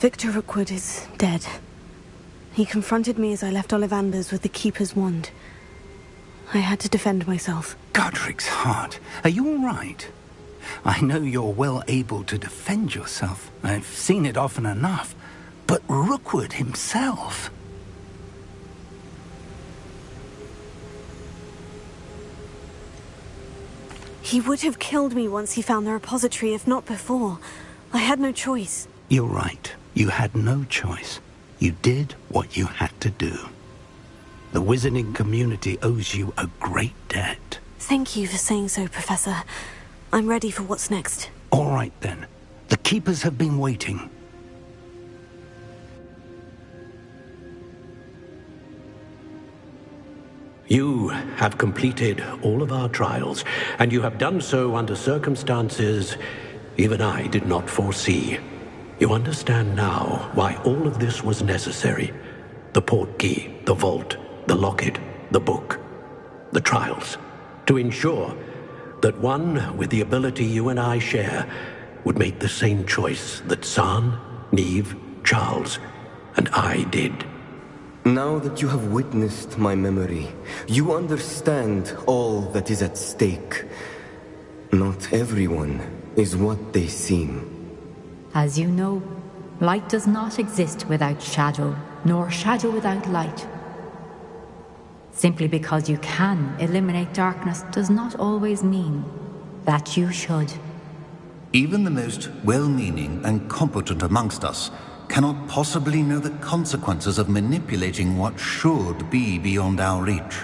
Victor Rookwood is dead. He confronted me as I left Ollivander's with the Keeper's wand. I had to defend myself. Godric's heart. Are you all right? I know you're well able to defend yourself. I've seen it often enough. But Rookwood himself... He would have killed me once he found the repository, if not before. I had no choice. You're right. You had no choice. You did what you had to do. The wizarding community owes you a great debt. Thank you for saying so, Professor. I'm ready for what's next. All right, then. The Keepers have been waiting. You have completed all of our trials, and you have done so under circumstances even I did not foresee. You understand now why all of this was necessary. The portkey, the vault, the locket, the book, the trials. To ensure that one with the ability you and I share would make the same choice that San, Neve, Charles, and I did. Now that you have witnessed my memory, you understand all that is at stake. Not everyone is what they seem. As you know, light does not exist without shadow, nor shadow without light. Simply because you can eliminate darkness does not always mean that you should. Even the most well-meaning and competent amongst us cannot possibly know the consequences of manipulating what should be beyond our reach.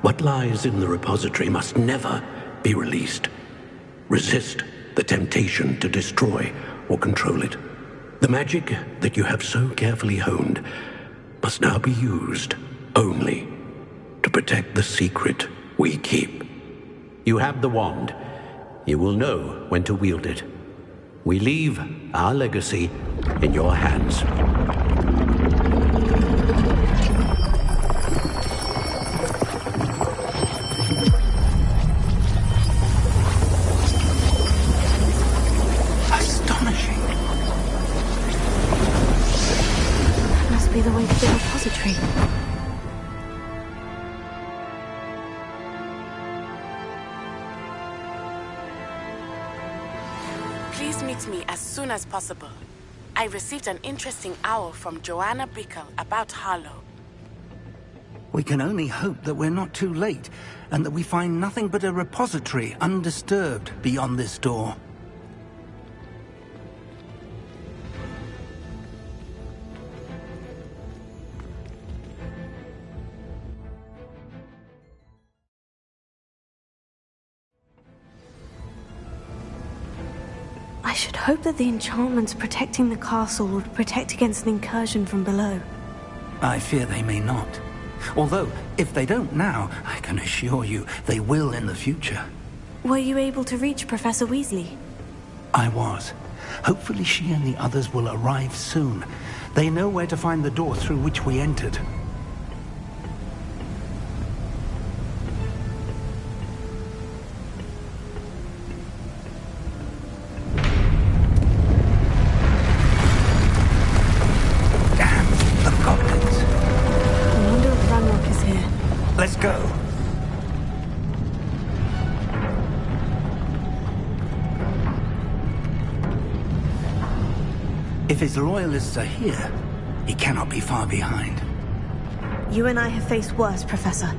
What lies in the repository must never be released. Resist the temptation to destroy or control it. The magic that you have so carefully honed must now be used only to protect the secret we keep. You have the wand. You will know when to wield it. We leave our legacy in your hands. Astonishing. That must be the way to the repository. Please meet me as soon as possible. I received an interesting owl from Joanna Bickle about Harlow. We can only hope that we're not too late, and that we find nothing but a repository undisturbed beyond this door. I should hope that the enchantments protecting the castle would protect against an incursion from below. I fear they may not. Although, if they don't now, I can assure you they will in the future. Were you able to reach Professor Weasley? I was. Hopefully she and the others will arrive soon. They know where to find the door through which we entered. Let's go. If his loyalists are here, he cannot be far behind. You and I have faced worse, Professor.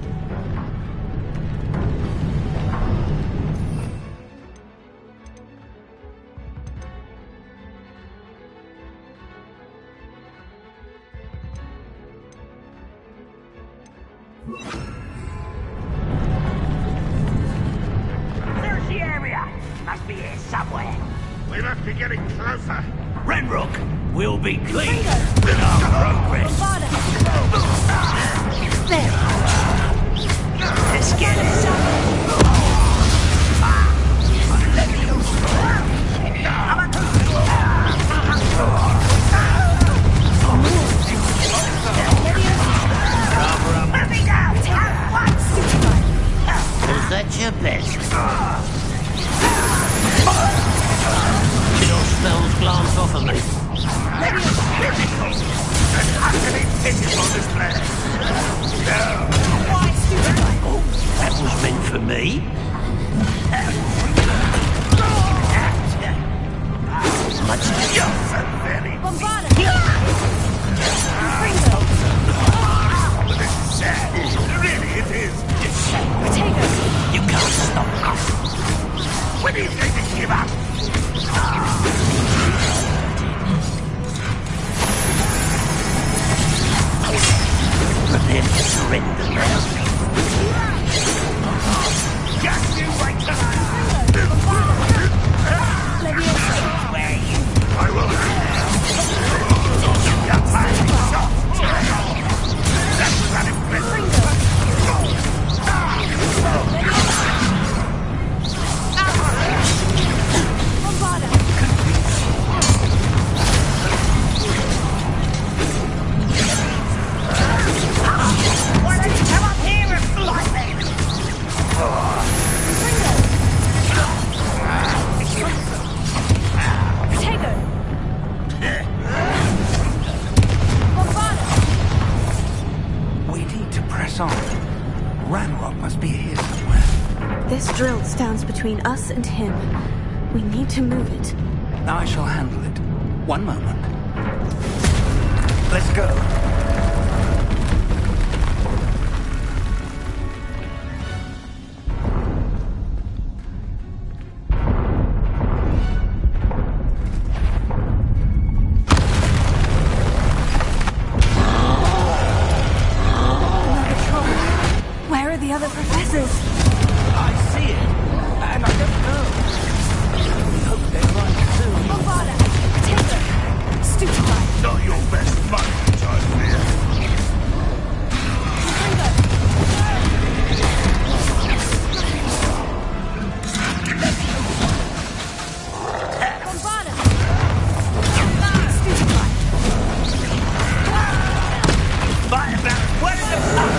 There's the area. Must be here somewhere. We must be getting closer. Renrook, we'll be clean in our progress. There. Let's get it. Is that your best? Your spells glance off of me. And utterly pitiful display. No. Oh, that was meant for me. Much you're so very Bombarda! This is sad. Really, it is. It's sad. Potato! You can't stop us. When are you going to give up? Prepare to surrender now. Just you wait till I will. You're firing shots. That was unimpressive. Why don't you come up here and fly me? Potato! We need to press on. Ranrock must be here somewhere. This drill stands between us and him. We need to move it. I shall handle it. One moment. Let's go. Where are the other professors? I see it, and I don't know. We hope they're right soon. Bombarda! Potato! Stupefy! Not your best moment, I fear. Bombarda! Stupefy! But what the fuck?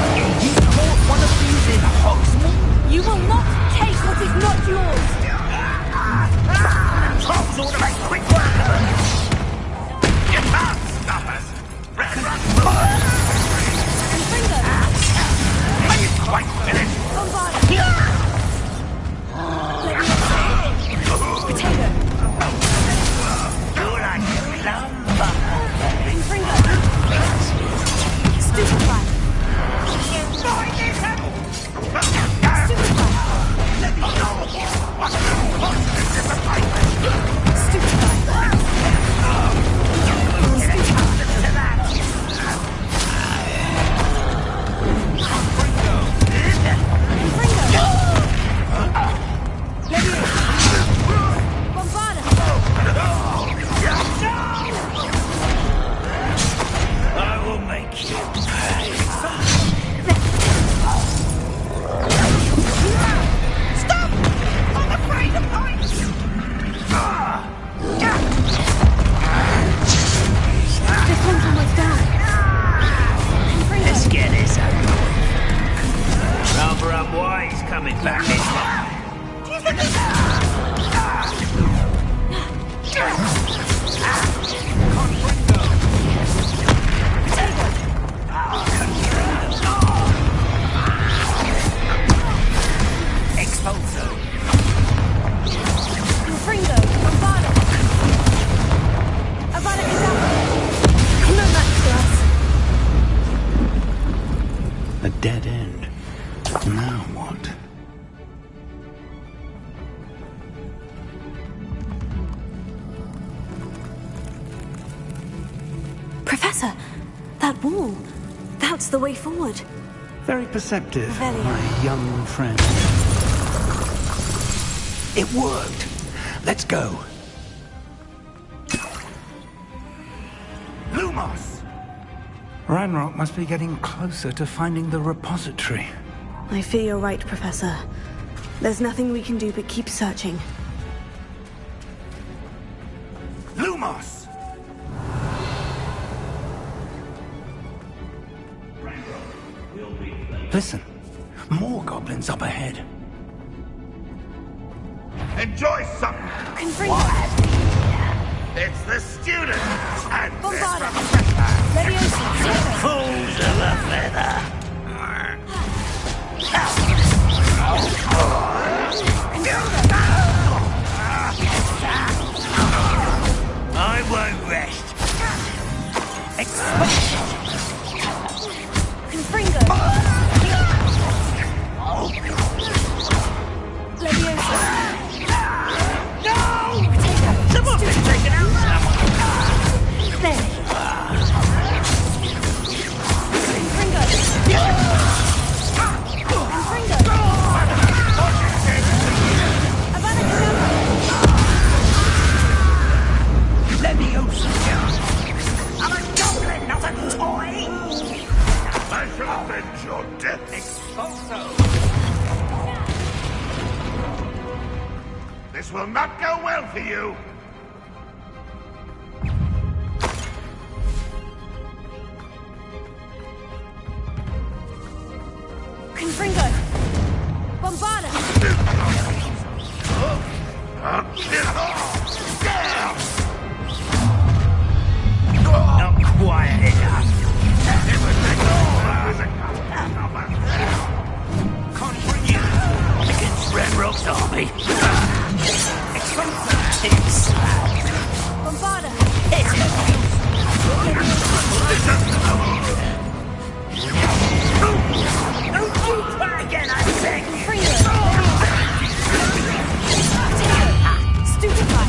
You caught one of these in Hogsmeade? You will not take what is not yours! Tom's ought to make quick work of it. You can't stop us. Run, Are you quite finished? Bombarda! Potato! You're like a lumber. Stupefy! I will make you pay. Stop! I'm afraid of heights! This one's almost down. Let's get this over with. Rather unwise coming back this way. Do you think it's... Expulso. Confringo! Bombarda! Avada Kedavra! No match to us. A dead end. Now what? Professor, that wall. That's the way forward. Very perceptive, Very. my young friend. It worked. Let's go. Lumos! Ranrock must be getting closer to finding the repository. I fear you're right, Professor. There's nothing we can do but keep searching. Lumos! Listen, more goblins up ahead. Enjoy something. Confringo! It's the students and Confringo! Leviosa! No! Someone's been taken out somewhere! There! Confringo! Confringo! Leviosa! I'm a goblin, not a toy! I shall avenge your death. Expulso! This will not go well for you. Confringo! Bombarda! Not quiet enough. Confringo against Ranrock's army. Expulso! Bombarda! Don't you try again, I beg you! Stupefy!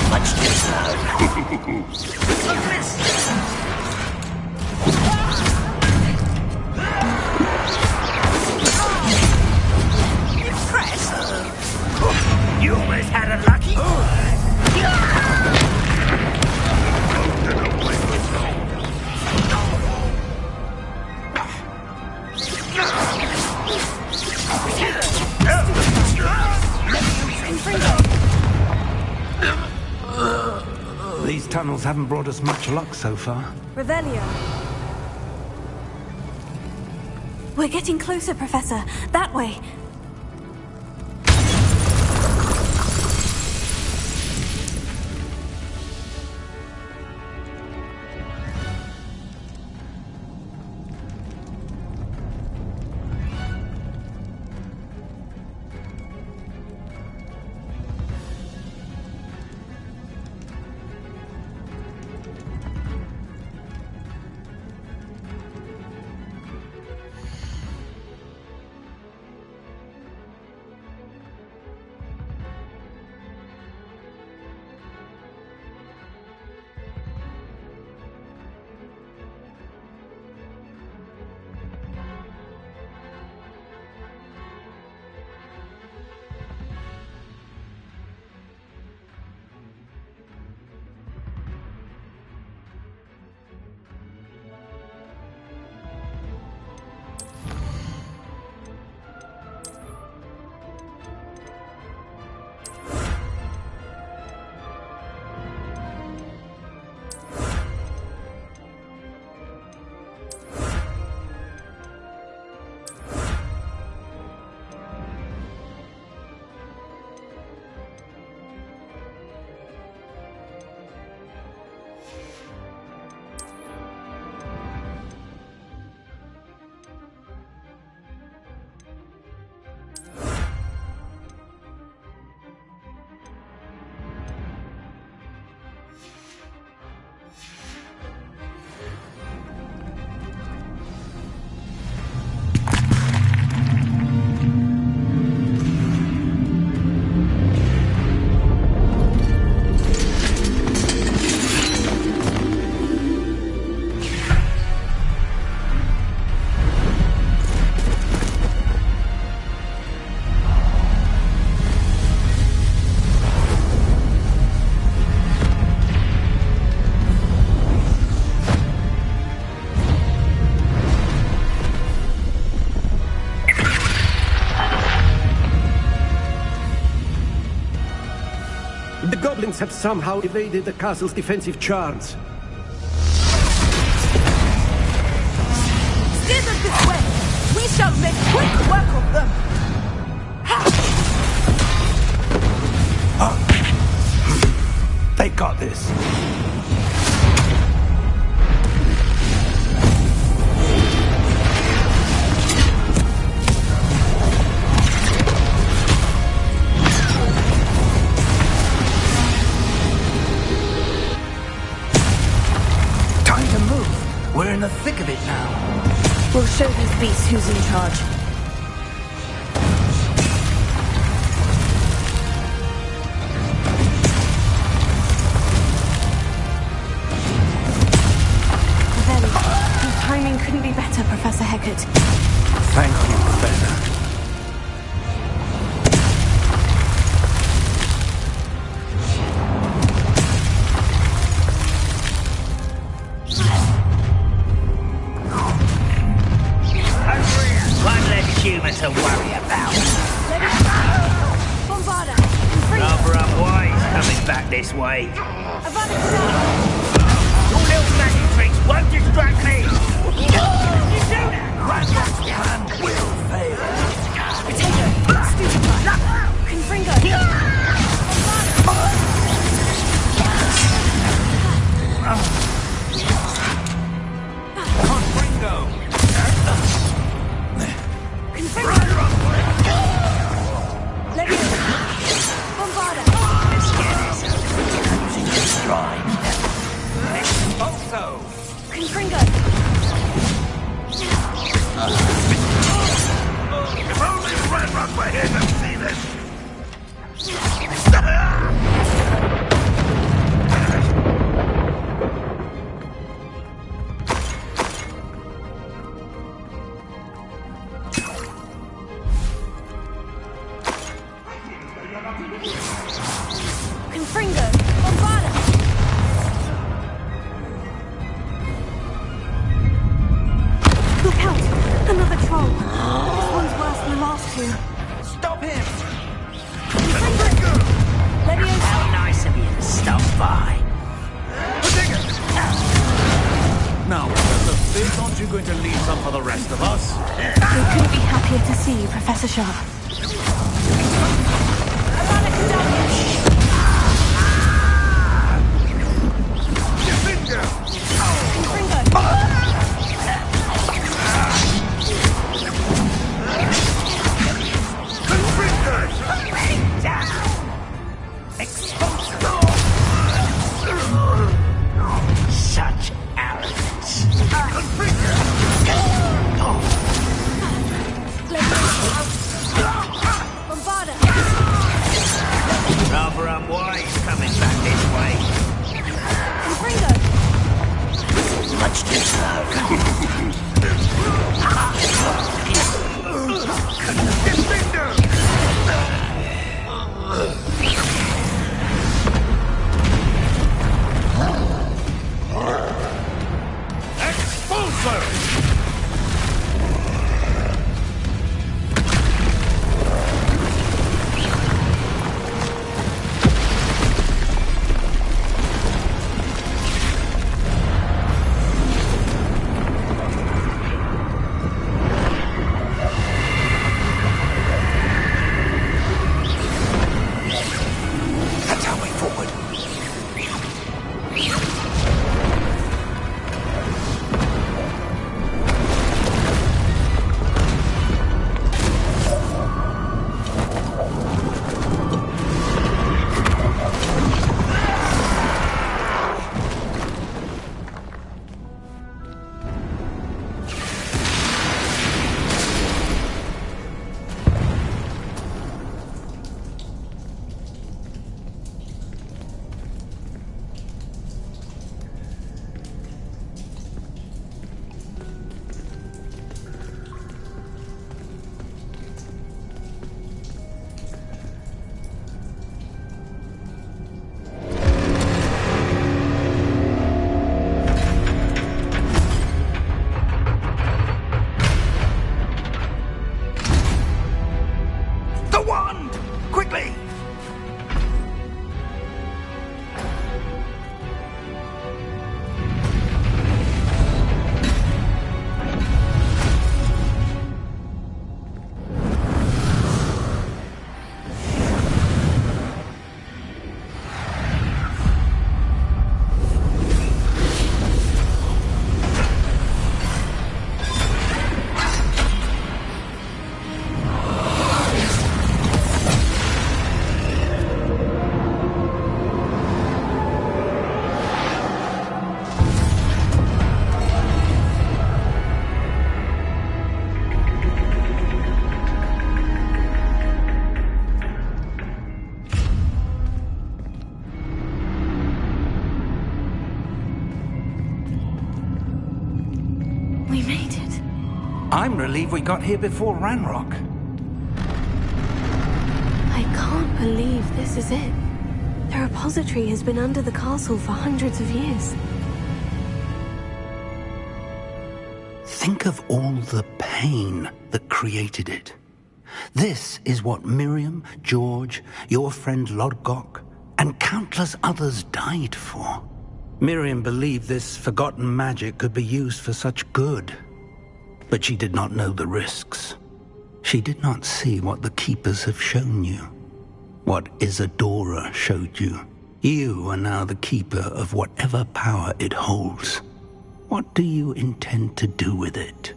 Much too slow. Impressed? You almost had a lucky. These tunnels haven't brought us much luck so far. Revelio. We're getting closer, Professor. That way. The goblins have somehow evaded the castle's defensive charms. Steer them this way! We shall make quick work of them! They got this. We're in the thick of it now. We'll show these beasts who's in charge. Then, your timing couldn't be better, Professor Hecat. Thank you, Professor. One less human to worry about. Bombarda! Number up wise coming back this way. Your little magic tricks won't distract me! You do that! Ranrock's plan will fail. Potato! Stupefy! Confringo! Confringo! Leviosa! Bombarda! Let's get this using your stride. Also! Confringo! If only Ranrock were here to see this! Confringo! Bombarda! Look out! Another troll! This one's worse than the last two. Stop him! Leviosa! How nice of you to stop by. Now, Professor Fig, aren't you going to leave some for the rest of us? We couldn't be happier to see you, Professor Shah. Such arrogance. I'm relieved we got here before Ranrock. I can't believe this is it. The repository has been under the castle for hundreds of years. Think of all the pain that created it. This is what Miriam, George, your friend Lodgok, and countless others died for. Miriam believed this forgotten magic could be used for such good. But she did not know the risks. She did not see what the Keepers have shown you. What Isadora showed you. You are now the Keeper of whatever power it holds. What do you intend to do with it?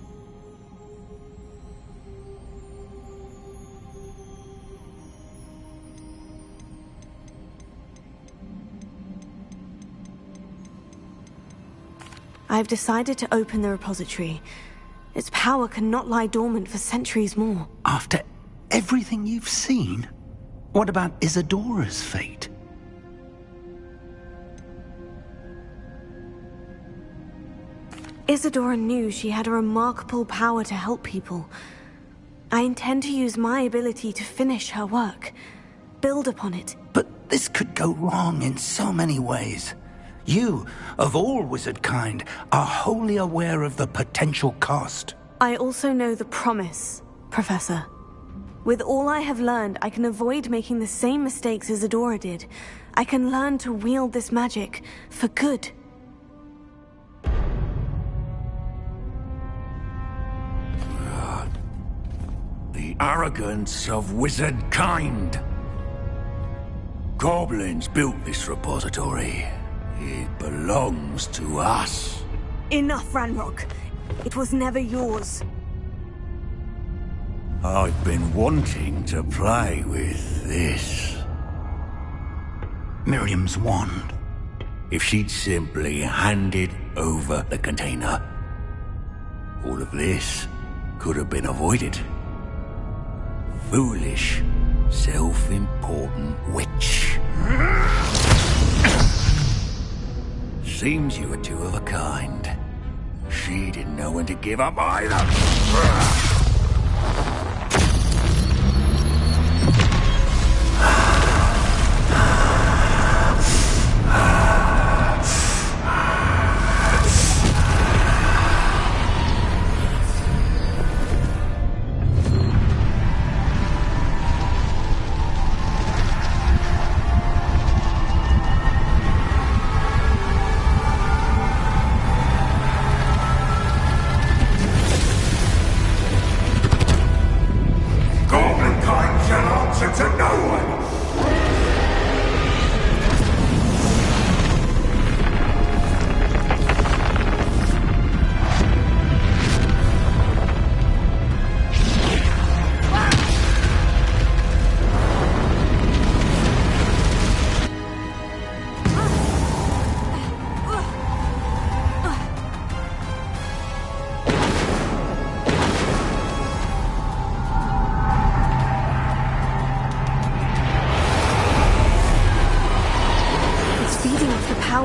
I've decided to open the repository. Its power cannot lie dormant for centuries more. After everything you've seen? What about Isadora's fate? Isadora knew she had a remarkable power to help people. I intend to use my ability to finish her work, build upon it. But this could go wrong in so many ways. You, of all wizard kind, are wholly aware of the potential cost. I also know the promise, Professor. With all I have learned, I can avoid making the same mistakes Isadora did. I can learn to wield this magic for good. The arrogance of wizard kind. Goblins built this repository. It belongs to us. Enough, Ranrock. It was never yours. I've been wanting to play with this. Miriam's wand. If she'd simply handed over the container, all of this could have been avoided. Foolish, self-important witch. Seems you were two of a kind. She didn't know when to give up either.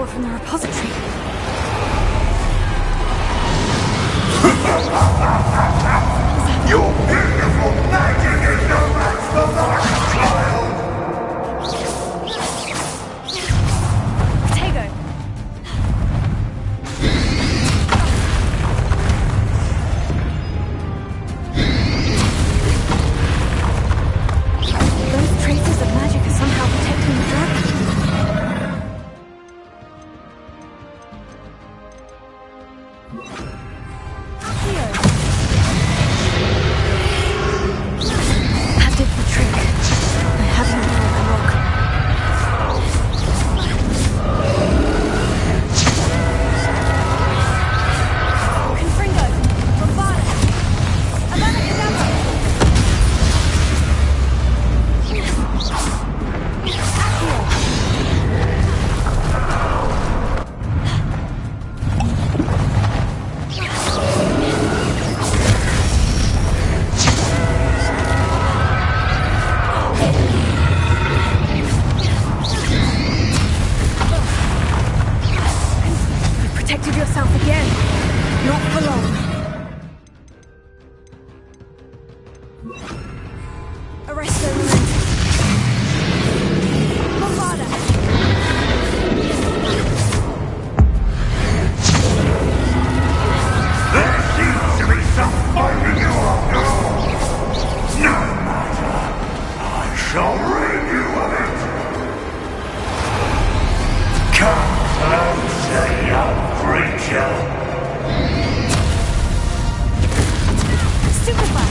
From the repository. Your beautiful magic is no match for that child! Potato! Those traces of magic are somehow protecting the dragon. Answer, young creature. Superfly!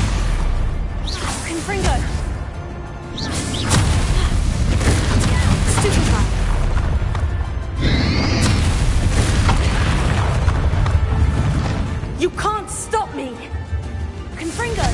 Confringo! Superfly! You can't stop me! Confringo!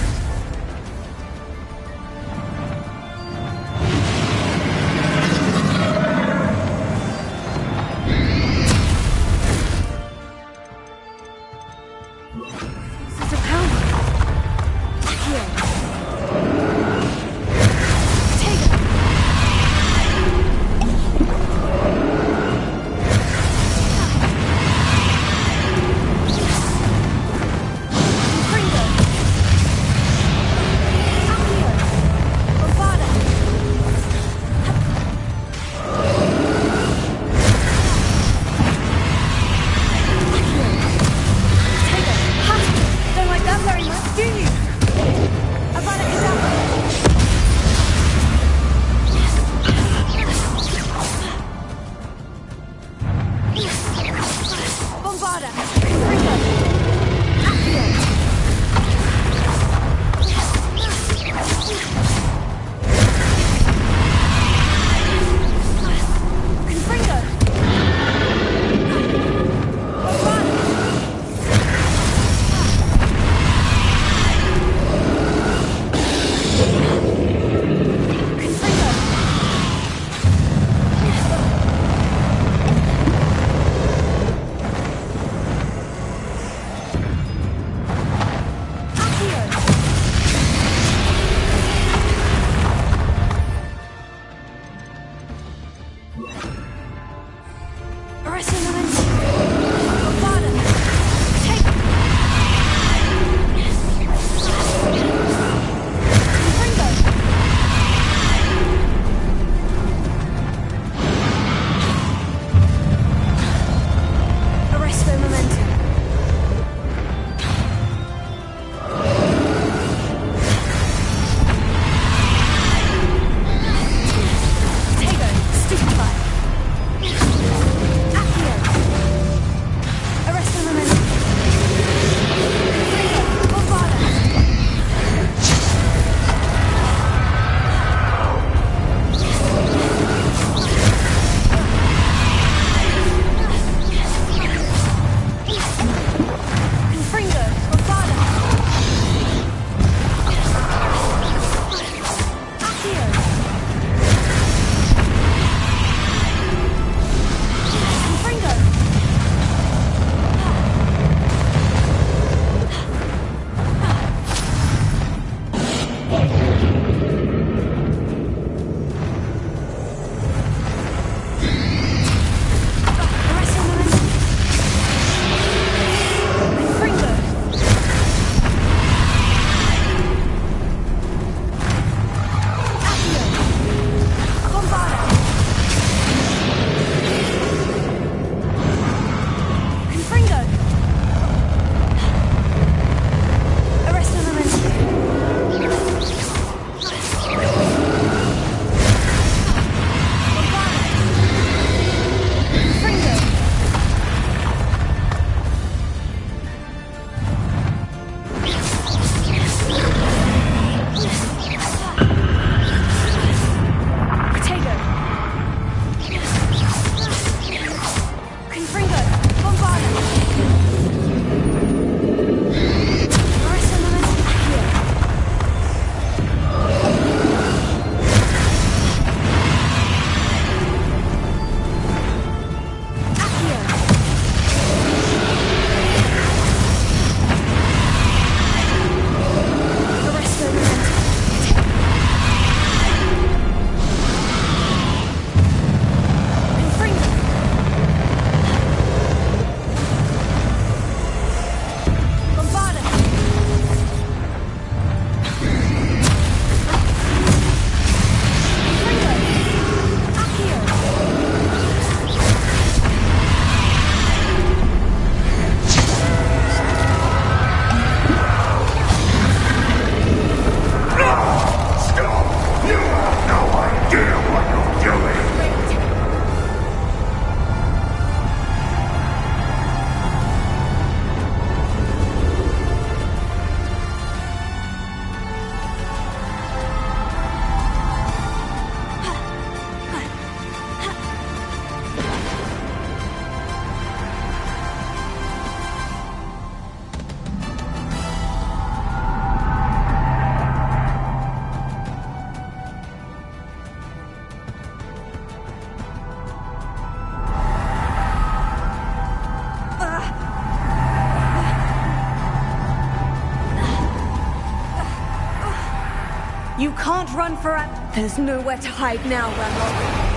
You can't run forever. There's nowhere to hide now, Ranrock.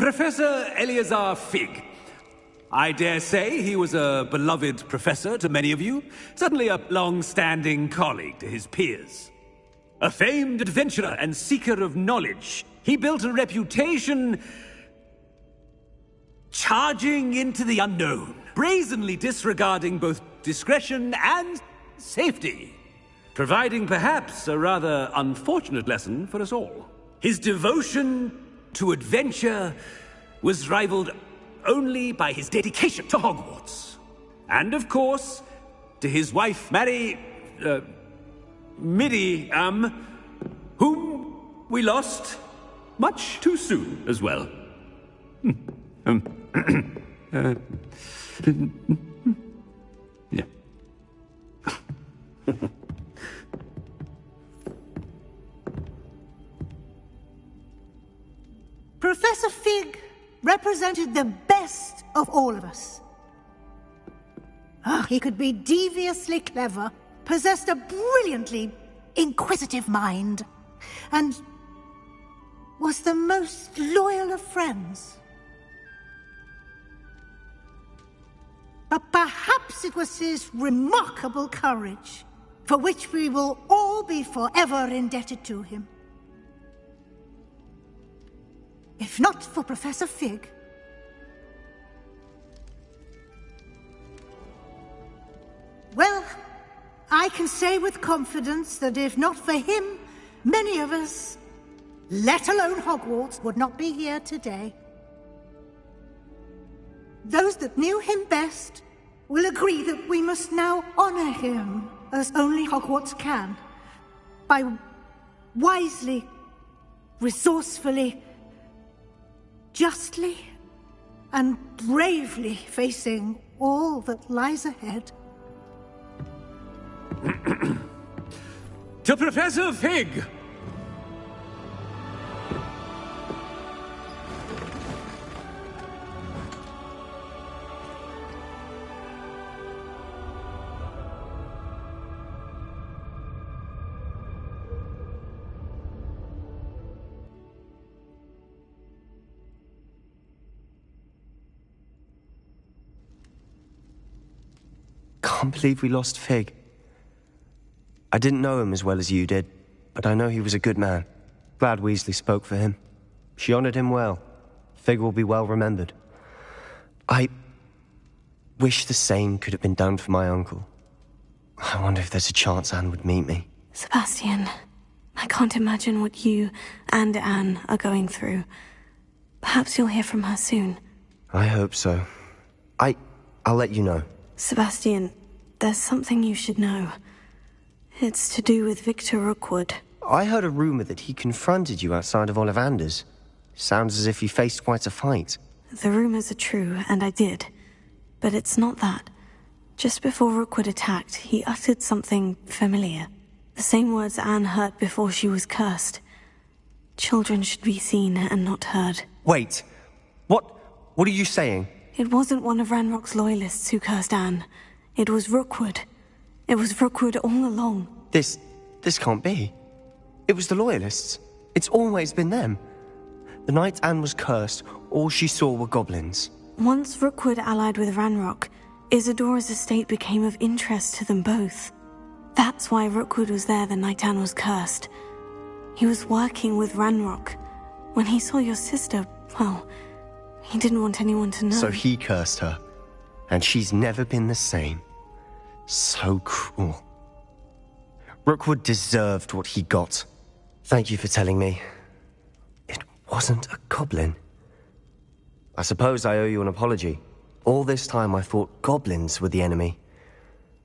Professor Eleazar Fig. I dare say he was a beloved professor to many of you, certainly a long-standing colleague to his peers. A famed adventurer and seeker of knowledge, he built a reputation charging into the unknown, brazenly disregarding both discretion and safety, providing perhaps a rather unfortunate lesson for us all. His devotion to adventure was rivaled only by his dedication to Hogwarts. And of course, to his wife, Midi, whom we lost much too soon as well. Yeah. Professor Fig represented the best of all of us. He could be deviously clever, possessed a brilliantly inquisitive mind, and was the most loyal of friends. But perhaps it was his remarkable courage, for which we will all be forever indebted to him. If not for Professor Fig, well, I can say with confidence that if not for him, many of us, let alone Hogwarts, would not be here today. Those that knew him best will agree that we must now honor him as only Hogwarts can, by wisely, resourcefully, justly, and bravely facing all that lies ahead. To Professor Fig! Can't believe we lost Fig. I didn't know him as well as you did, but I know he was a good man. Glad Weasley spoke for him. She honored him well. Fig will be well remembered. I wish the same could have been done for my uncle. I wonder if there's a chance Anne would meet me. Sebastian, I can't imagine what you and Anne are going through. Perhaps you'll hear from her soon. I hope so. I'll let you know. Sebastian, there's something you should know. It's to do with Victor Rookwood. I heard a rumor that he confronted you outside of Ollivander's. Sounds as if he faced quite a fight. The rumors are true, and I did. But it's not that. Just before Rookwood attacked, he uttered something familiar. The same words Anne heard before she was cursed. Children should be seen and not heard. Wait. What are you saying? It wasn't one of Ranrock's loyalists who cursed Anne. It was Rookwood. It was Rookwood all along. This can't be. It was the Loyalists. It's always been them. The night Anne was cursed, all she saw were goblins. Once Rookwood allied with Ranrock, Isadora's estate became of interest to them both. That's why Rookwood was there the night Anne was cursed. He was working with Ranrock. When he saw your sister, well, he didn't want anyone to know. So he cursed her. And she's never been the same. So cruel. Rookwood deserved what he got. Thank you for telling me. It wasn't a goblin. I suppose I owe you an apology. All this time I thought goblins were the enemy.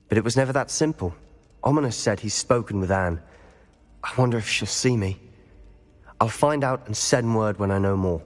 But it was never that simple. Ominous said he's spoken with Anne. I wonder if she'll see me. I'll find out and send word when I know more.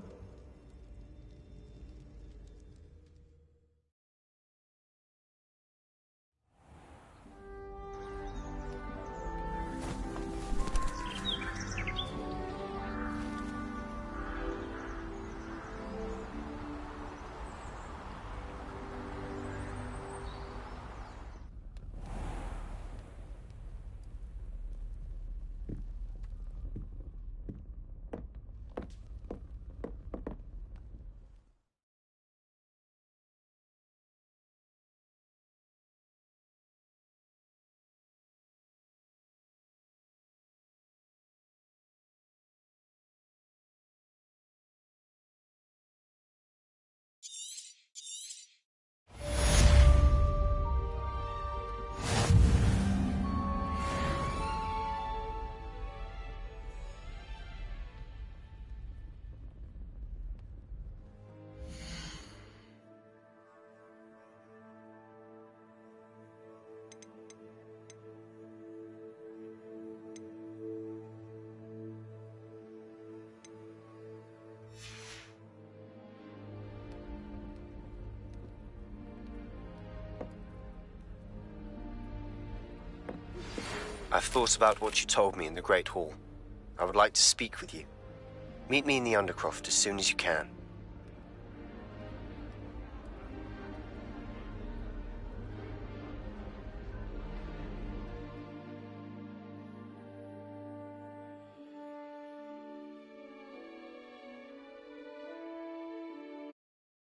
I've thought about what you told me in the Great Hall. I would like to speak with you. Meet me in the Undercroft as soon as you can.